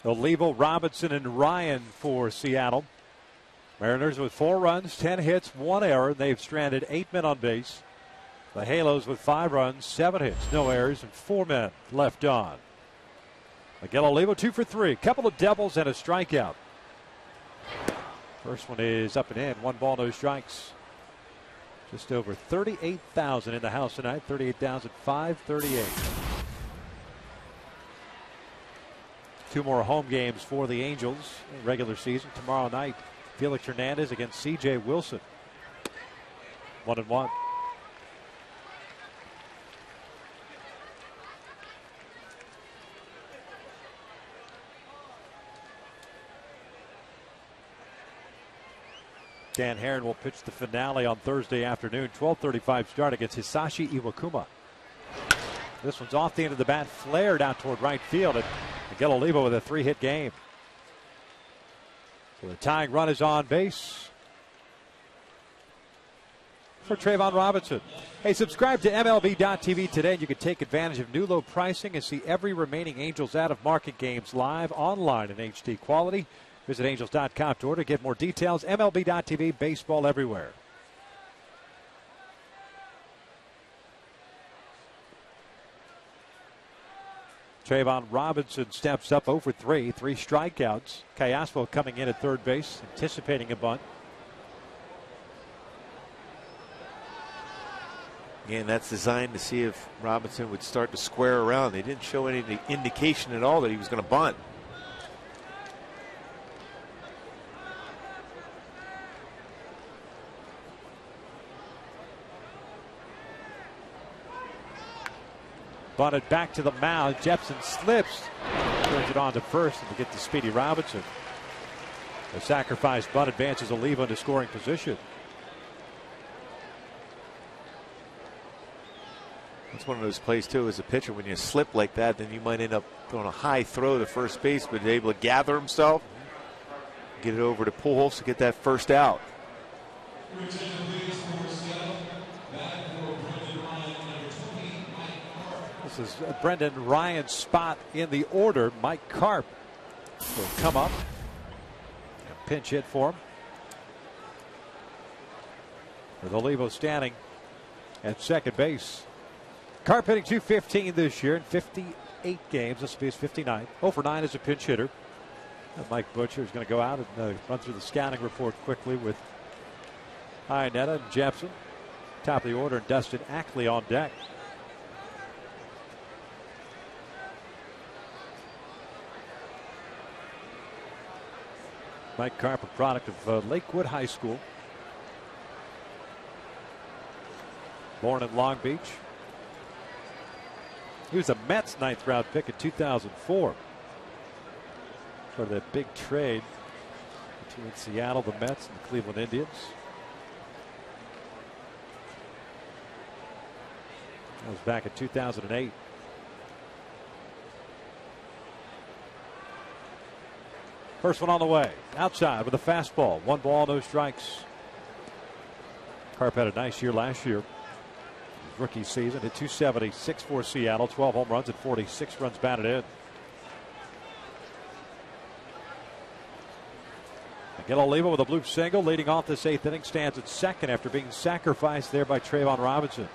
Olivo, Robinson, and Ryan for Seattle. Mariners with 4 runs, 10 hits, 1 error. They've stranded 8 men on base. The Halos with 5 runs, 7 hits, no errors, and 4 men left on. Miguel Olivo 2 for 3. Couple of doubles and a strikeout. First one is up and in. 1 ball, no strikes. Just over 38,000 in the house tonight. 38,538. 2 more home games for the Angels in regular season. Tomorrow night, Felix Hernandez against C.J. Wilson. 1-1. Dan Herron will pitch the finale on Thursday afternoon. 12:35 start against Hisashi Iwakuma. This one's off the end of the bat, flared out toward right field, and Miguel Olivo with a 3-hit game. So the tying run is on base for Trayvon Robinson. Hey, subscribe to MLB.tv today, and you can take advantage of new low pricing and see every remaining Angels out-of-market games live online in HD quality. Visit Angels.com to order. Get more details. MLB.tv, baseball everywhere. Trayvon Robinson steps up 0 for 3, 3 strikeouts. Callaspo coming in at third base, anticipating a bunt. Again, that's designed to see if Robinson would start to square around. They didn't show any indication at all that he was going to bunt. Bunted back to the mound. Jepson slips. Turns it on to first and to get to Speedy Robinson. The sacrifice bunt advances Oliva into scoring position. It's one of those plays, too, as a pitcher. When you slip like that, then you might end up throwing a high throw to first base, but able to gather himself, get it over to Pujols to get that first out. This is Brendan Ryan's spot in the order. Mike Carp will come up. A pinch hit for him. With Olivo standing at second base. Carp hitting .215 this year in 58 games. This will be his 59th. 0 for 9 as a pinch hitter. And Mike Butcher is going to go out and run through the scouting report quickly with Iannetta and Jepson. Top of the order, and Dustin Ackley on deck. Mike Carp, a product of Lakewood High School. Born in Long Beach. He was a Mets 9th round pick in 2004. Part of that big trade between Seattle, the Mets, and the Cleveland Indians. That was back in 2008. First one on the way. Outside with a fastball. 1 ball, no strikes. Carp had a nice year last year. His rookie season hit .276 for Seattle. 12 home runs and 46 runs batted in. Miguel Oliva with a bloop single leading off this 8th inning. Stands at second after being sacrificed there by Trayvon Robinson.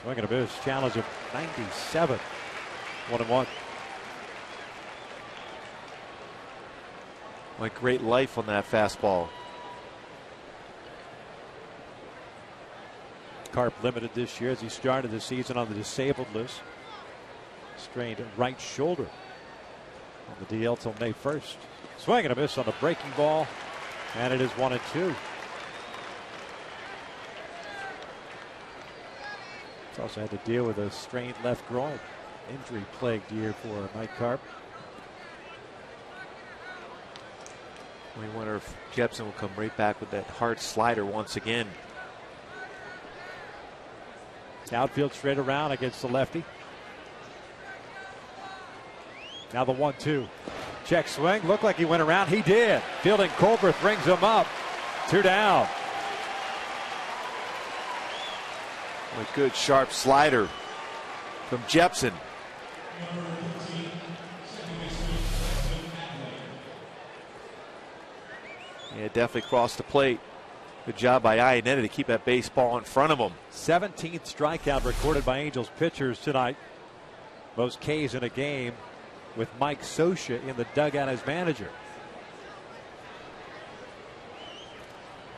Swing and a miss. Challenge of 97. 1-1. Like great life on that fastball. Carp limited this year as he started the season on the disabled list. Strained right shoulder on the DL till May 1st. Swing and a miss on the breaking ball, and it is 1-2. He's also had to deal with a strained left groin. Injury plagued year for Mike Carp. We wonder if Jepson will come right back with that hard slider once again. Outfield straight around against the lefty. Now the 1-2. Check swing. Looked like he went around. He did. Fielding Colbert brings him up. 2 down. A good sharp slider from Jepson. Yeah, definitely crossed the plate. Good job by Iannetta to keep that baseball in front of him. 17th strikeout recorded by Angels pitchers tonight. Most Ks in a game with Mike Scioscia in the dugout as manager.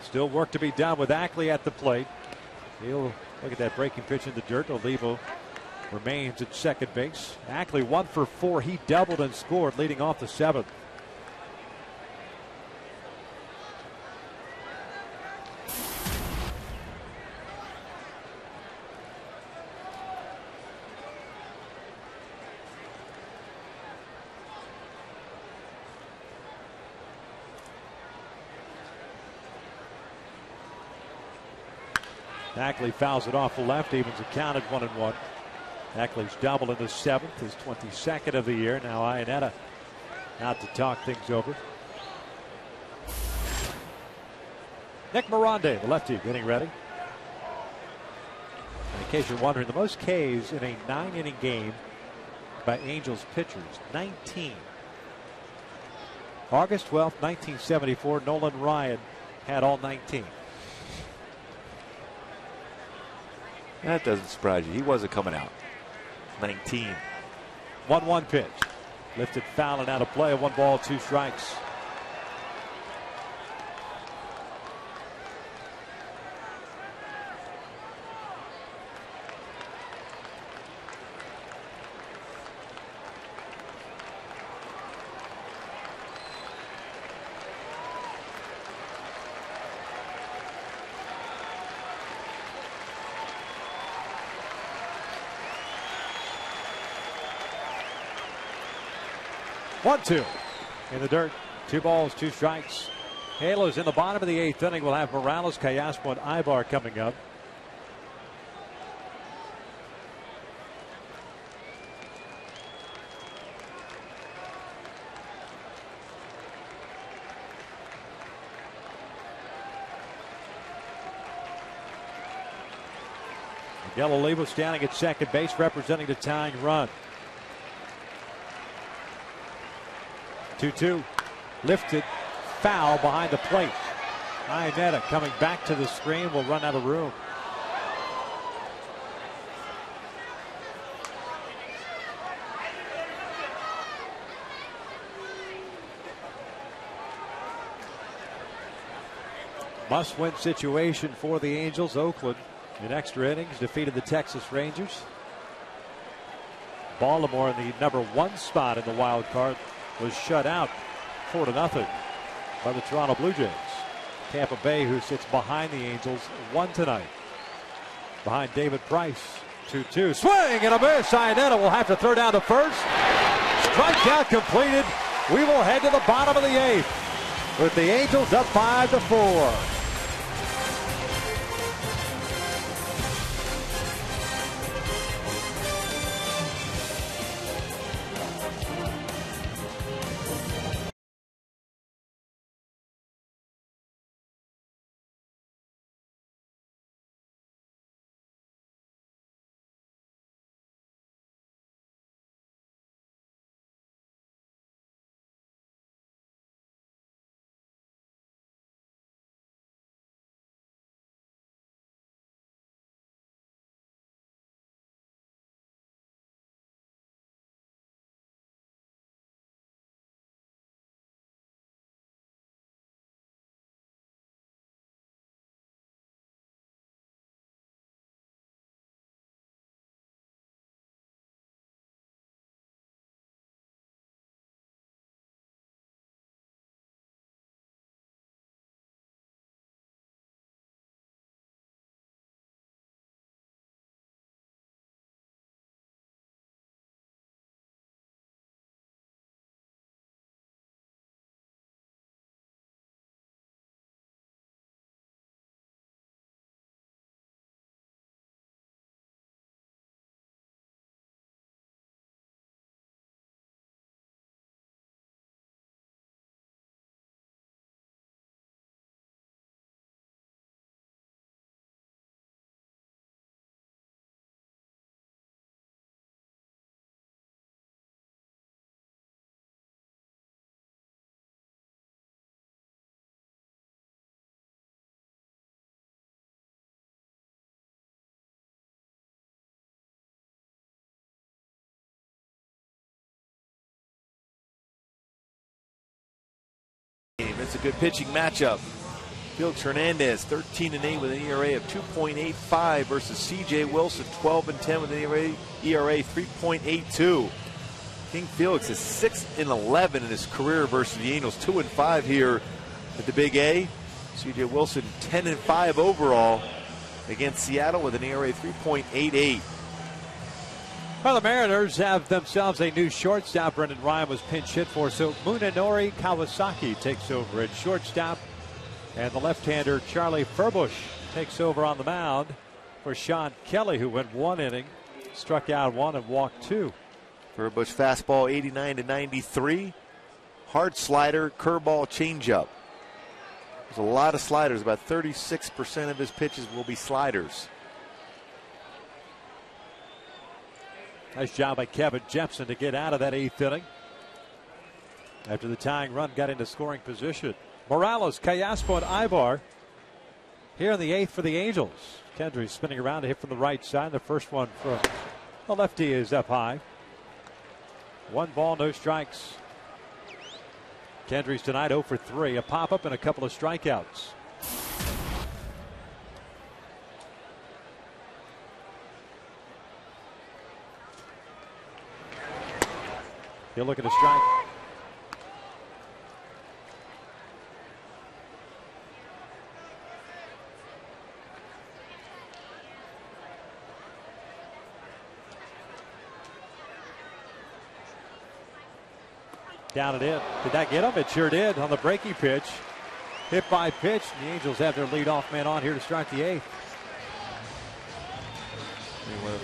Still work to be done with Ackley at the plate. He'll look at that breaking pitch in the dirt. Olivo remains at second base. Ackley 1 for 4. He doubled and scored leading off the 7th. Ackley fouls it off the left, evens it, counted 1-1. Ackley's double in the 7th, his 22nd of the year. Now Iannetta out to talk things over. Nick Mirande, the lefty, getting ready. In case you're wondering, the most Ks in a 9-inning game by Angels pitchers, 19. August 12th, 1974, Nolan Ryan had all 19. That doesn't surprise you. He wasn't coming out. 19. 1-1 pitch. Lifted foul and out of play. 1 ball, 2 strikes. 1-2 in the dirt. 2 balls, 2 strikes. Halos in the bottom of the 8th inning. We'll have Morales, Callaspo, and Ibar coming up. Miguel Olivo standing at second base, representing the tying run. 2-2. Lifted. Foul behind the plate. Iannetta coming back to the screen, will run out of room. Must-win situation for the Angels. Oakland in extra innings defeated the Texas Rangers. Baltimore in the number 1 spot in the wild card was shut out 4-0 by the Toronto Blue Jays. Tampa Bay, who sits behind the Angels, won tonight. Behind David Price. 2-2. Swing and a miss. Iannetta will have to throw down the first. Strikeout completed. We will head to the bottom of the 8th with the Angels up 5-4. It's a good pitching matchup. Felix Hernandez, 13-8 with an ERA of 2.85 versus C.J. Wilson, 12-10 with an ERA 3.82. King Felix is 6-11 in his career versus the Angels, 2-5 here at the Big A. C.J. Wilson 10-5 overall against Seattle with an ERA 3.88. Well, the Mariners have themselves a new shortstop. Brendan Ryan was pinch hit for, so Munenori Kawasaki takes over at shortstop. And the left-hander Charlie Furbush takes over on the mound for Sean Kelly, who went 1 inning, struck out 1 and walked 2. Furbush fastball 89-93. Hard slider, curveball, changeup. There's a lot of sliders. About 36% of his pitches will be sliders. Nice job by Kevin Jepson to get out of that 8th inning after the tying run got into scoring position. Morales, Callaspo, and Ibar here in the 8th for the Angels. Kendry spinning around to hit from the right side. The first one from the lefty is up high. 1 ball, no strikes. Kendry's tonight 0 for 3. A pop-up and a couple of strikeouts. He'll look at a strike. Down and in. Did that get him? It sure did on the breaking pitch. Hit by pitch. The Angels have their leadoff man on here to start the 8th.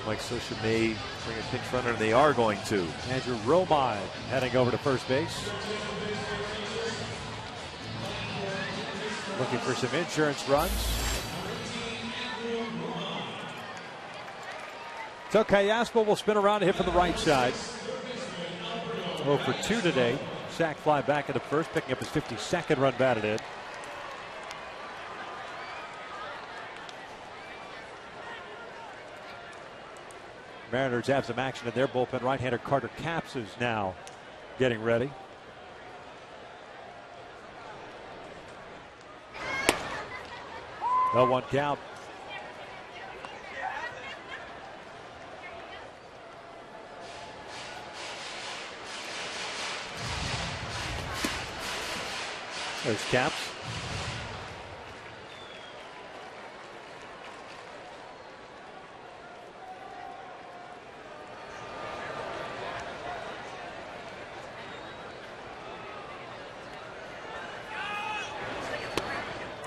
Mike Scioscia may bring a pinch runner, and they are going to. Andrew Romine heading over to first base. Looking for some insurance runs. So Callaspo will spin around and hit from the right side. 0 for 2 today. Sac fly back into first, picking up his 52nd run batted in. Mariners have some action in their bullpen. Right-hander Carter Capps is now getting ready. No 1 count. There's Capps.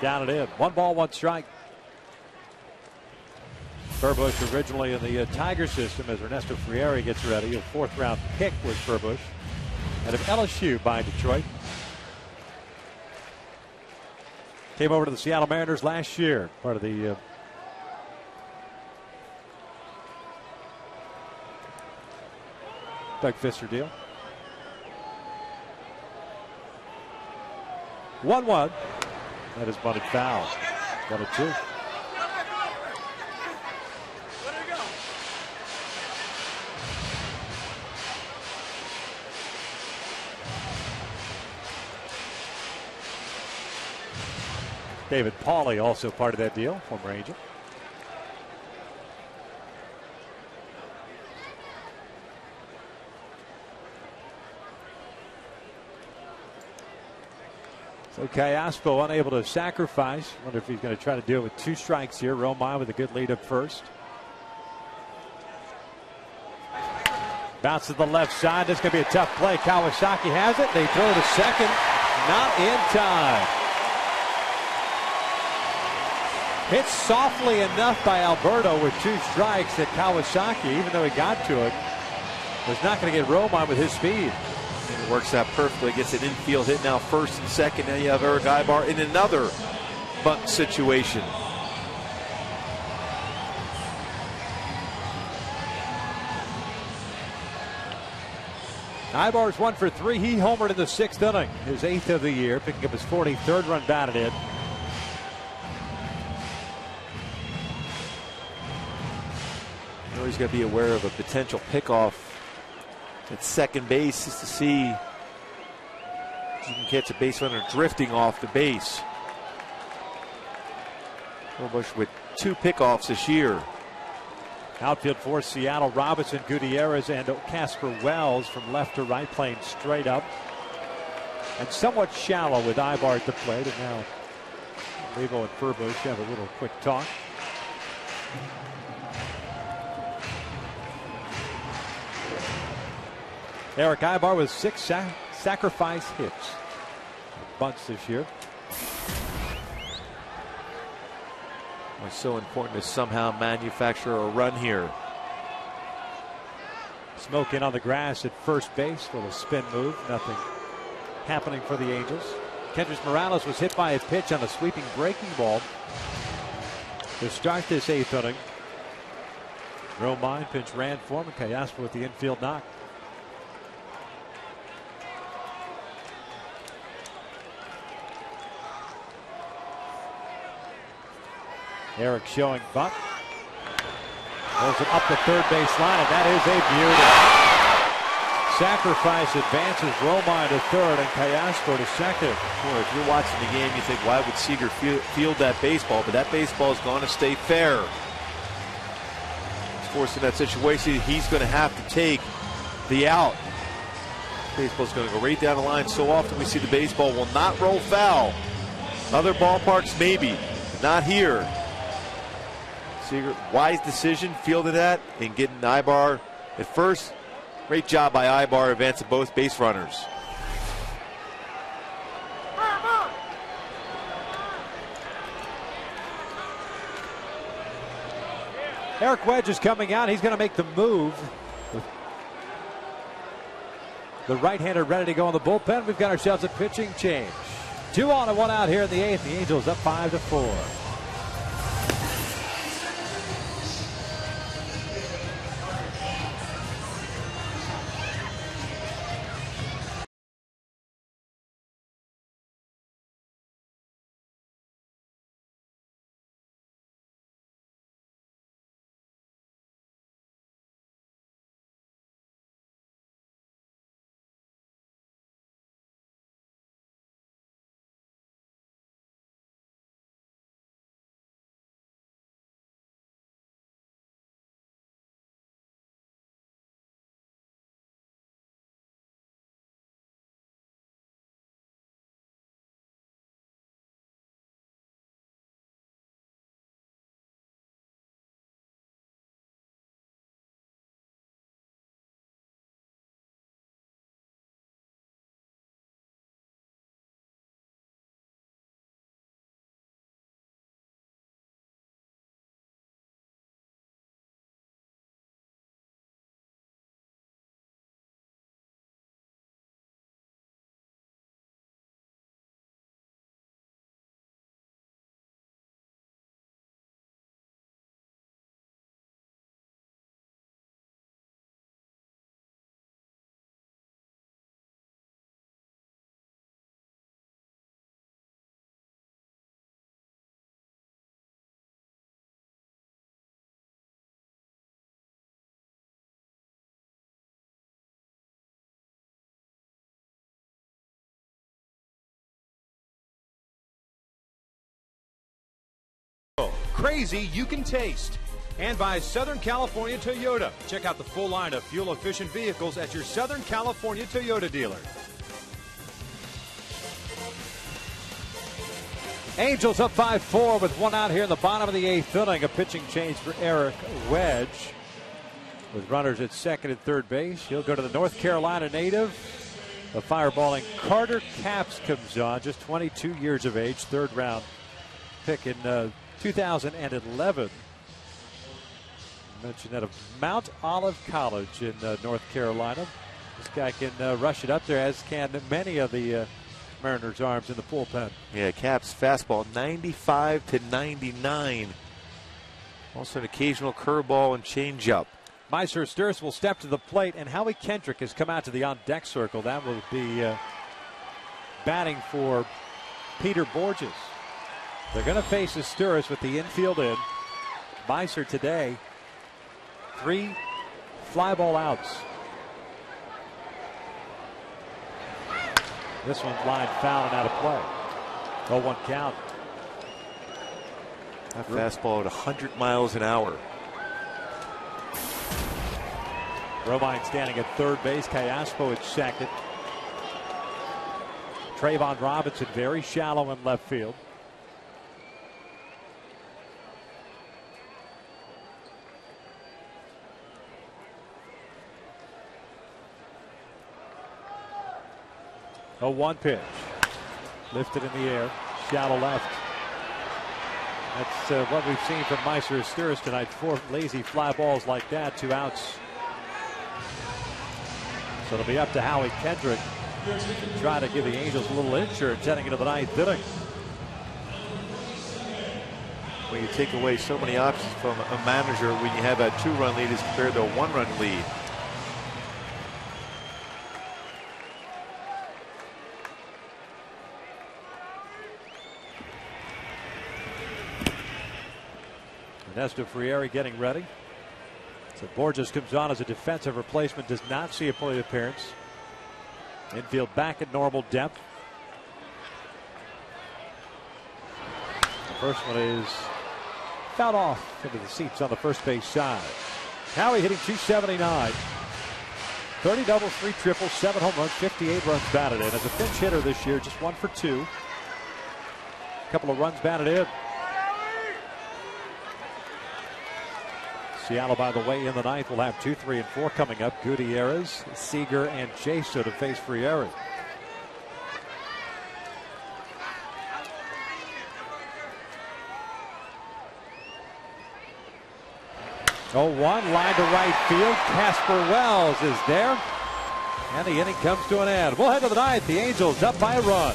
Down and in. 1 ball, 1 strike. Furbush originally in the Tiger system as Ernesto Frieri gets ready. A 4th round pick was Furbush out of LSU by Detroit. Came over to the Seattle Mariners last year, part of the Doug Fister deal. 1-1. That is bunted foul. 1-2. David Pauly also part of that deal, former Angel. So Callaspo unable to sacrifice. Wonder if he's going to try to do it with 2 strikes here. Romine with a good lead up first. Bounce to the left side. This is going to be a tough play. Kawasaki has it. They throw to second. Not in time. Hit softly enough by Alberto with 2 strikes that Kawasaki, even though he got to it, was not going to get Romine with his speed. And it works out perfectly. Gets an infield hit now, first and second. Now you have Eric Aybar in another bunt situation. Aybar's 1 for 3. He homered in the 6th inning, his 8th of the year, picking up his 43rd run batted in. He's got to be aware of a potential pickoff at second base just to see if you can catch a base runner drifting off the base. Furbush with 2 pickoffs this year. Outfield for Seattle, Robinson, Gutierrez, and Casper Wells from left to right, playing straight up. And somewhat shallow with Aybar at the plate. And now Levo and Furbush have a little quick talk. Eric Aybar with 6 sacrifice hits. Bunts this year. It's so important to somehow manufacture a run here. Smoke in on the grass at first base with a spin move. Nothing happening for the Angels. Kendrys Morales was hit by a pitch on a sweeping breaking ball to start this 8th inning. Romine pinch ran for him. Callaspo with the infield knock. Eric showing bunt. Throws it up the third base line, and that is a beauty. Sacrifice advances Romine to third and Callaspo to second. Boy, if you're watching the game, you think, why would Seager field that baseball? But that baseball is going to stay fair. He's forced in that situation. He's going to have to take the out. Baseball's going to go right down the line. So often we see the baseball will not roll foul. Other ballparks maybe, but not here. Seager, wise decision, fielded that and getting Aybar at first. Great job by Aybar, advancing both base runners. Eric Wedge is coming out. He's going to make the move. The right-hander ready to go in the bullpen. We've got ourselves a pitching change. 2 on and 1 out here in the 8th. The Angels up 5-4. Crazy you can taste. And by Southern California Toyota. Check out the full line of fuel-efficient vehicles at your Southern California Toyota dealer. Angels up 5-4 with 1 out here in the bottom of the 8th inning. A pitching change for Eric Wedge. With runners at second and third base. He'll go to the North Carolina native. The fireballing Carter Capps comes on, just 22 years of age. 3rd round pick in 2011. Mentioned that of Mount Olive College in North Carolina. This guy can rush it up there, as can many of the Mariners' arms in the bullpen. Yeah, Capps fastball 95 to 99. Also an occasional curveball and changeup. Meiser Sturz will step to the plate, and Howie Kendrick has come out to the on-deck circle. That will be batting for Peter Borges. They're going to face Sturz with the infield in. Meiser today, 3 fly ball outs. This one's lined foul and out of play. 0-1 count. That fastball at 100 miles an hour. Romine standing at third base. Callaspo at second. Trayvon Robinson very shallow in left field. A 1 pitch. Lifted in the air. Shallow left. That's what we've seen from Meiser Sturz tonight. 4 lazy fly balls like that. 2 outs. So it'll be up to Howie Kendrick to try to give the Angels a little insurance heading into the 9th inning. When you take away so many options from a manager when you have a 2-run lead as compared to a 1-run lead. Ernesto Frieri getting ready. So Borges comes on as a defensive replacement, does not see a plate appearance. Infield back at normal depth. The first one is fouled off into the seats on the first base side. Howie hitting .279. 30 doubles, 3 triples, 7 home runs, 58 runs batted in. As a pinch hitter this year, just 1 for 2. A couple of runs batted in. Seattle, by the way, in the 9th will have 2, 3, and 4 coming up. Gutierrez, Seager, and Jaso to face Frieri. 0-1, line to right field. Casper Wells is there. And the inning comes to an end. We'll head to the ninth. The Angels up by a run.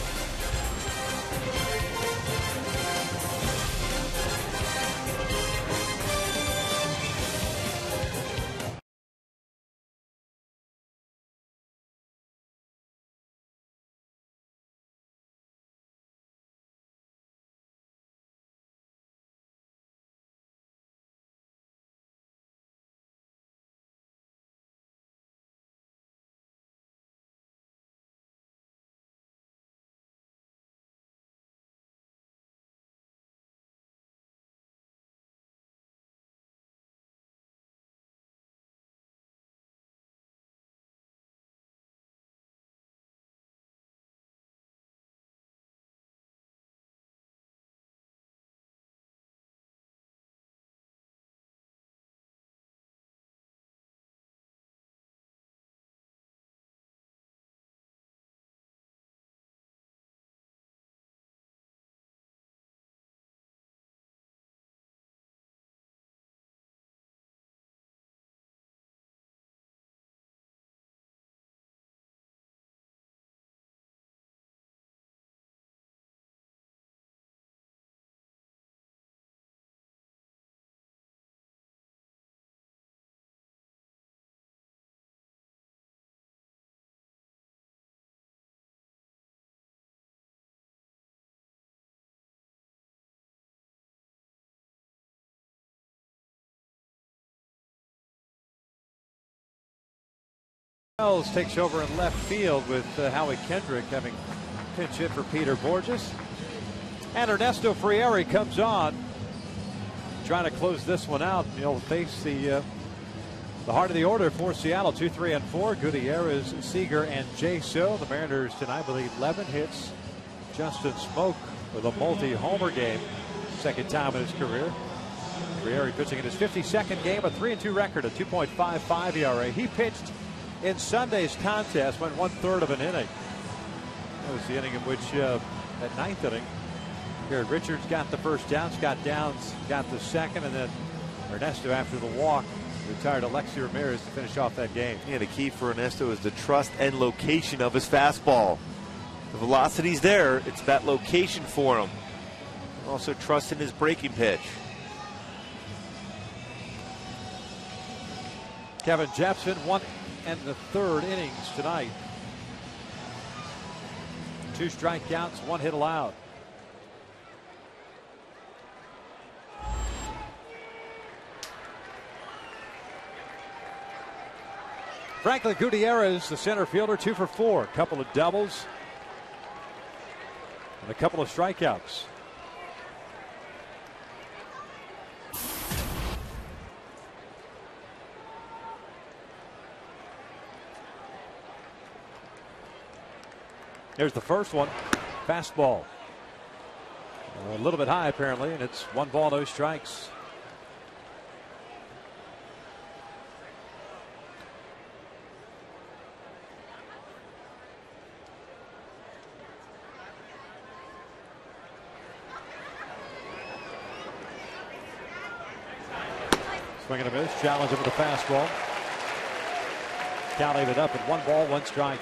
Wells takes over in left field with Howie Kendrick having pinch hit for Peter Borges. And Ernesto Frieri comes on, trying to close this one out. He'll face the heart of the order for Seattle, 2, 3, and 4. Gutierrez, Seager, and Jaso. The Mariners tonight with 11 hits. Justin Smoke with a multi-homer game, second time in his career. Frieri pitching in his 52nd game, a 3-2 record, a 2.55 ERA. He pitched in Sunday's contest, went 1/3 of an inning. That was the inning in which, that ninth inning, Garrett Richards got the first down, Scott Downs got the second, and then Ernesto, after the walk, retired Alexi Ramirez to finish off that game. Yeah, the key for Ernesto is the trust and location of his fastball. The velocity's there, it's that location for him. Also trust in his breaking pitch. Kevin Jepson, 1 1/3 innings tonight. 2 strikeouts, 1 hit allowed. Franklin Gutierrez, the center fielder, 2 for 4. A couple of doubles and a couple of strikeouts. Here's the first one. Fastball. A little bit high, apparently, and it's 1 ball, no strikes. Swing and a miss. Challenge him with a fastball. Count it up at 1 ball, 1 strike.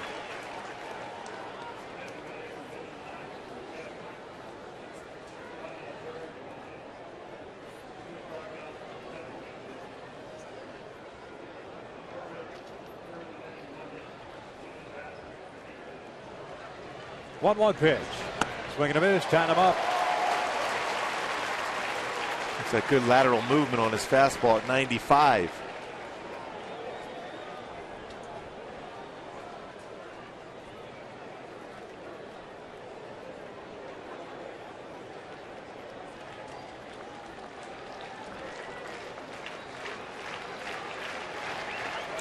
One pitch. Swing and a miss. Tying him up. It's a good lateral movement on his fastball at 95.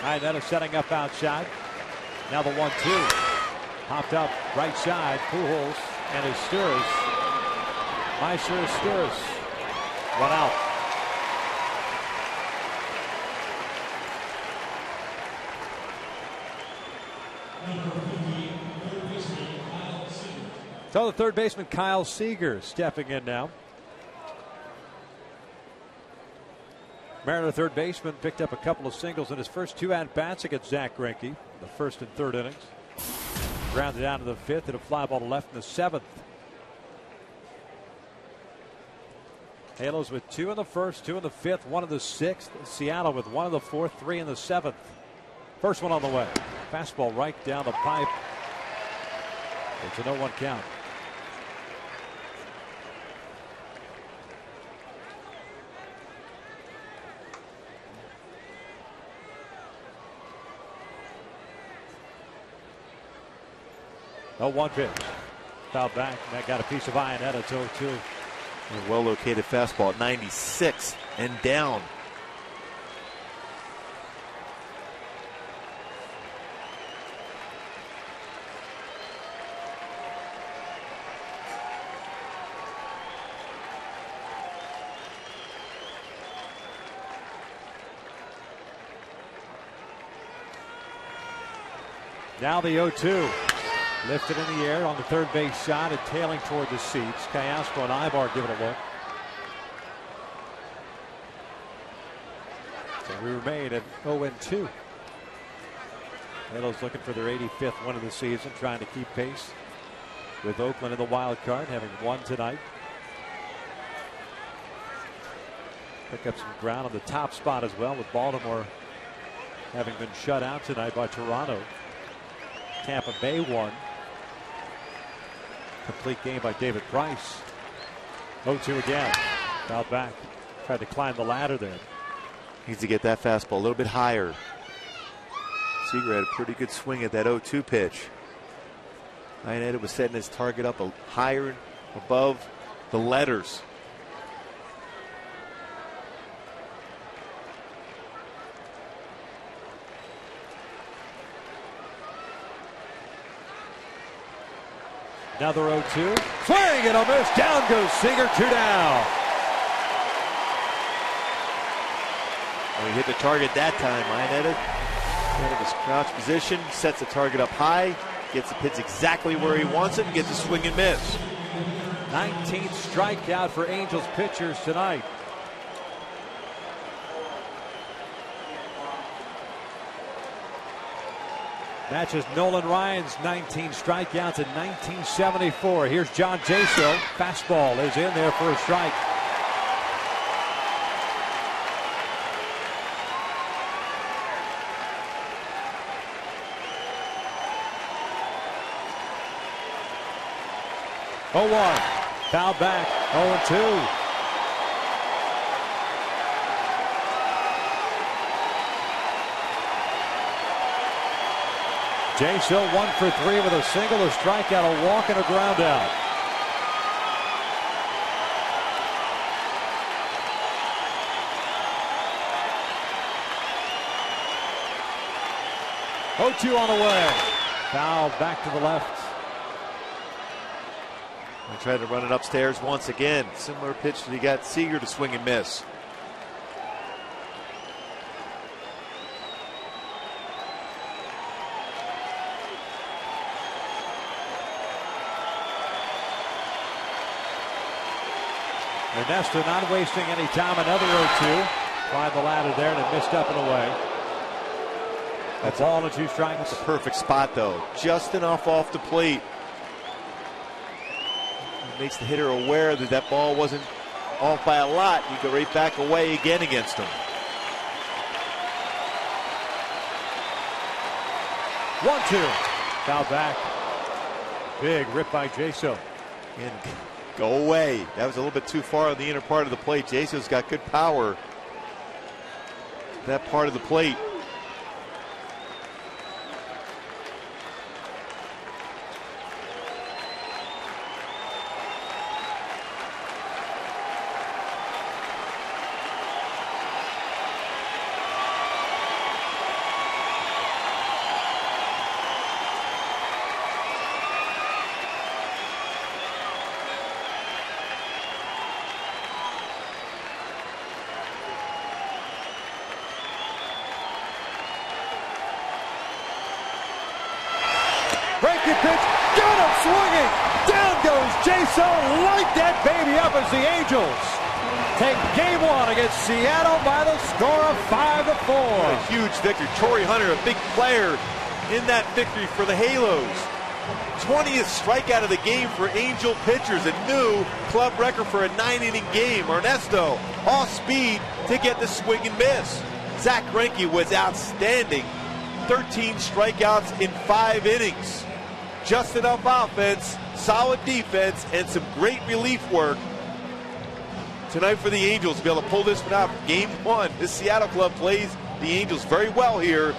Iannetta setting up outside. Now the 1-2. Popped up right side. Pujols and Izturis. Meister Izturis. 1 out. So the third baseman Kyle Seager stepping in now. Mariner third baseman picked up a couple of singles in his first 2 at-bats against Zach Greinke, the first and third innings. Grounded out to the 5th and a fly ball to left in the 7th. Halos with 2 in the 1st, 2 in the 5th, 1 in the 6th. Seattle with 1 in the 4th, 3 in the 7th. First one on the way. Fastball right down the pipe. It's a 0-1 count. Oh, 1 pitch. Foul back. And that got a piece of Iannetta. It's 0-2. A well-located fastball at 96 and down. Now the 0-2. Lifted in the air on the third base shot and tailing toward the seats. Kayasco and Ibar give it a look. So we remain at 0-2. Halos looking for their 85th win of the season, trying to keep pace with Oakland in the wild card, having won tonight. Pick up some ground on the top spot as well, with Baltimore having been shut out tonight by Toronto. Tampa Bay won. Complete game by David Price. 0-2 again. Fouled back. Tried to climb the ladder there. Needs to get that fastball a little bit higher. Seager had a pretty good swing at that 0-2 pitch. Iannetta was setting his target up higher above the letters. Another 0-2. Swing and a miss. Down goes Seager. 2 down. Well, he hit the target that time. Iannetta out of his crouch position, sets the target up high, gets the pitch exactly where he wants it, and gets a swing and miss. 19th strikeout for Angels pitchers tonight. Matches Nolan Ryan's 19 strikeouts in 1974. Here's John Jaso. Fastball is in there for a strike. Oh, 1. Foul back. 0-2. Jaso 1 for 3 with a single, a strikeout, a walk, and a ground out. Oh, 0-2 on the way. Foul back to the left. I tried to run it upstairs once again. Similar pitch that he got Seager to swing and miss. Ernesto not wasting any time. Another 0-2. Climbed the ladder there and it missed up and away. That's all and 2 strikes. That's a perfect spot though. Just enough off the plate. It makes the hitter aware that that ball wasn't off by a lot. You go right back away again against him. 1-2. Foul back. Big rip by Jaso. And go away. That was a little bit too far on the inner part of the plate. Jaso's got good power. That part of the plate. Breaking pitch, got him swinging. Down goes Jaso, light that baby up as the Angels take game one against Seattle by the score of 5-4. A huge victory. Torrey Hunter, a big player in that victory for the Halos. 20th strikeout of the game for Angel pitchers, a new club record for a 9-inning game. Ernesto, off speed to get the swing and miss. Zach Greinke was outstanding. 13 strikeouts in 5 innings. Just enough offense, solid defense, and some great relief work tonight for the Angels to be able to pull this one out. Game one, this Seattle club plays the Angels very well here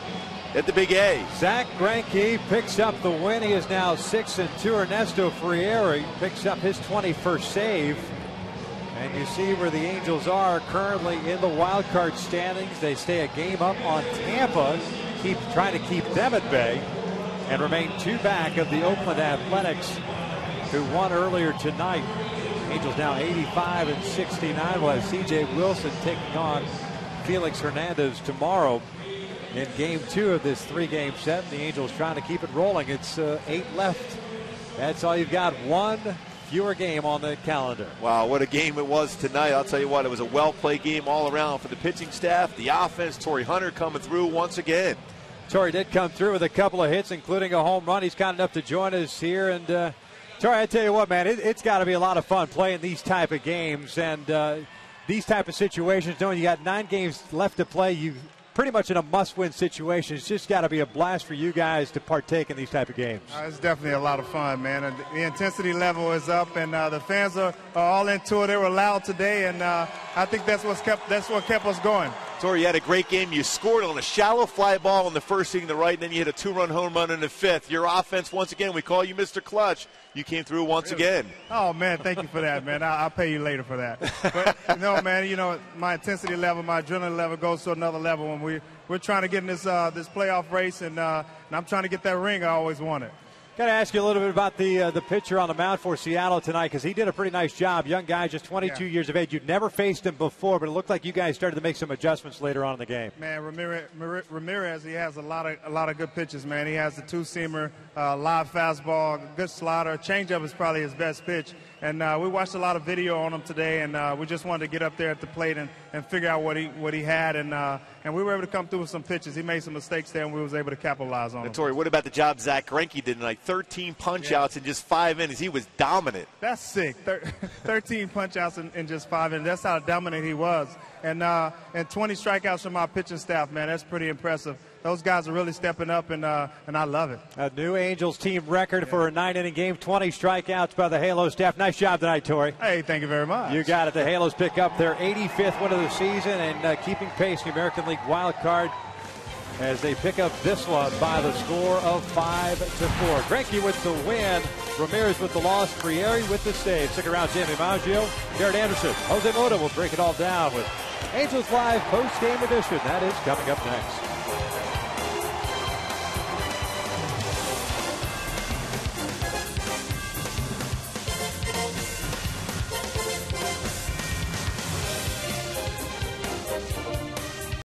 at the Big A. Zach Greinke picks up the win. He is now 6-2. Ernesto Frieri picks up his 21st save. And you see where the Angels are currently in the wild card standings. They stay a game up on Tampa, trying to keep them at bay, and remain 2 back of the Oakland Athletics, who won earlier tonight. Angels now 85-69. We'll have C.J. Wilson taking on Felix Hernandez tomorrow in game 2 of this 3-game set. The Angels trying to keep it rolling. It's 8 left. That's all you've got. 1 fewer game on the calendar. Wow, what a game it was tonight. I'll tell you what, it was a well-played game all around for the pitching staff, the offense. Torrey Hunter coming through once again. Torrey did come through with a couple of hits, including a home run. He's kind enough to join us here. And Torrey, I tell you what, man, it's got to be a lot of fun playing these type of games and these type of situations. Knowing you got 9 games left to play, you pretty much in a must-win situation. It's just got to be a blast for you guys to partake in these type of games. It's definitely a lot of fun, man. And the intensity level is up, and the fans are all into it. They were loud today, and I think that's what kept us going. Torrey, you had a great game. You scored on a shallow fly ball in the first inning, the right, and then you hit a 2-run home run in the 5th. Your offense, once again, we call you Mr. Clutch. You came through once again. Oh, man, thank you for that, man. I'll pay you later for that. But, no, man, my intensity level, my adrenaline level goes to another level when we're trying to get in this playoff race, and I'm trying to get that ring I always wanted. Got to ask you a little bit about the pitcher on the mound for Seattle tonight, because he did a pretty nice job. Young guy, just 22 years of age. You'd never faced him before, but it looked like you guys started to make some adjustments later on in the game. Man, Ramirez, he has a lot of good pitches, man. He has the 2-seamer, live fastball, good slider. Changeup is probably his best pitch. And we watched a lot of video on him today, and we just wanted to get up there at the plate and figure out what he had, and we were able to come through with some pitches. He made some mistakes there, and we was able to capitalize on them. Torrey, what about the job Zach Greinke did tonight? 13 punch-outs in just 5 innings. He was dominant. That's sick. 13 punch-outs in just 5 innings. That's how dominant he was. And 20 strikeouts from our pitching staff, man. That's pretty impressive. Those guys are really stepping up, and I love it. A new Angels team record for a 9-inning game, 20 strikeouts by the Halos staff. Nice job tonight, Torrey. Hey, thank you very much. You got it. The Halos pick up their 85th win of the season and keeping pace in the American League wild card as they pick up this one by the score of 5-4. Greinke with the win, Ramirez with the loss, Frieri with the save. Stick around, Jamie Maggio, Garrett Anderson, Jose Mota will break it all down with Angels Live post-game edition. That is coming up next.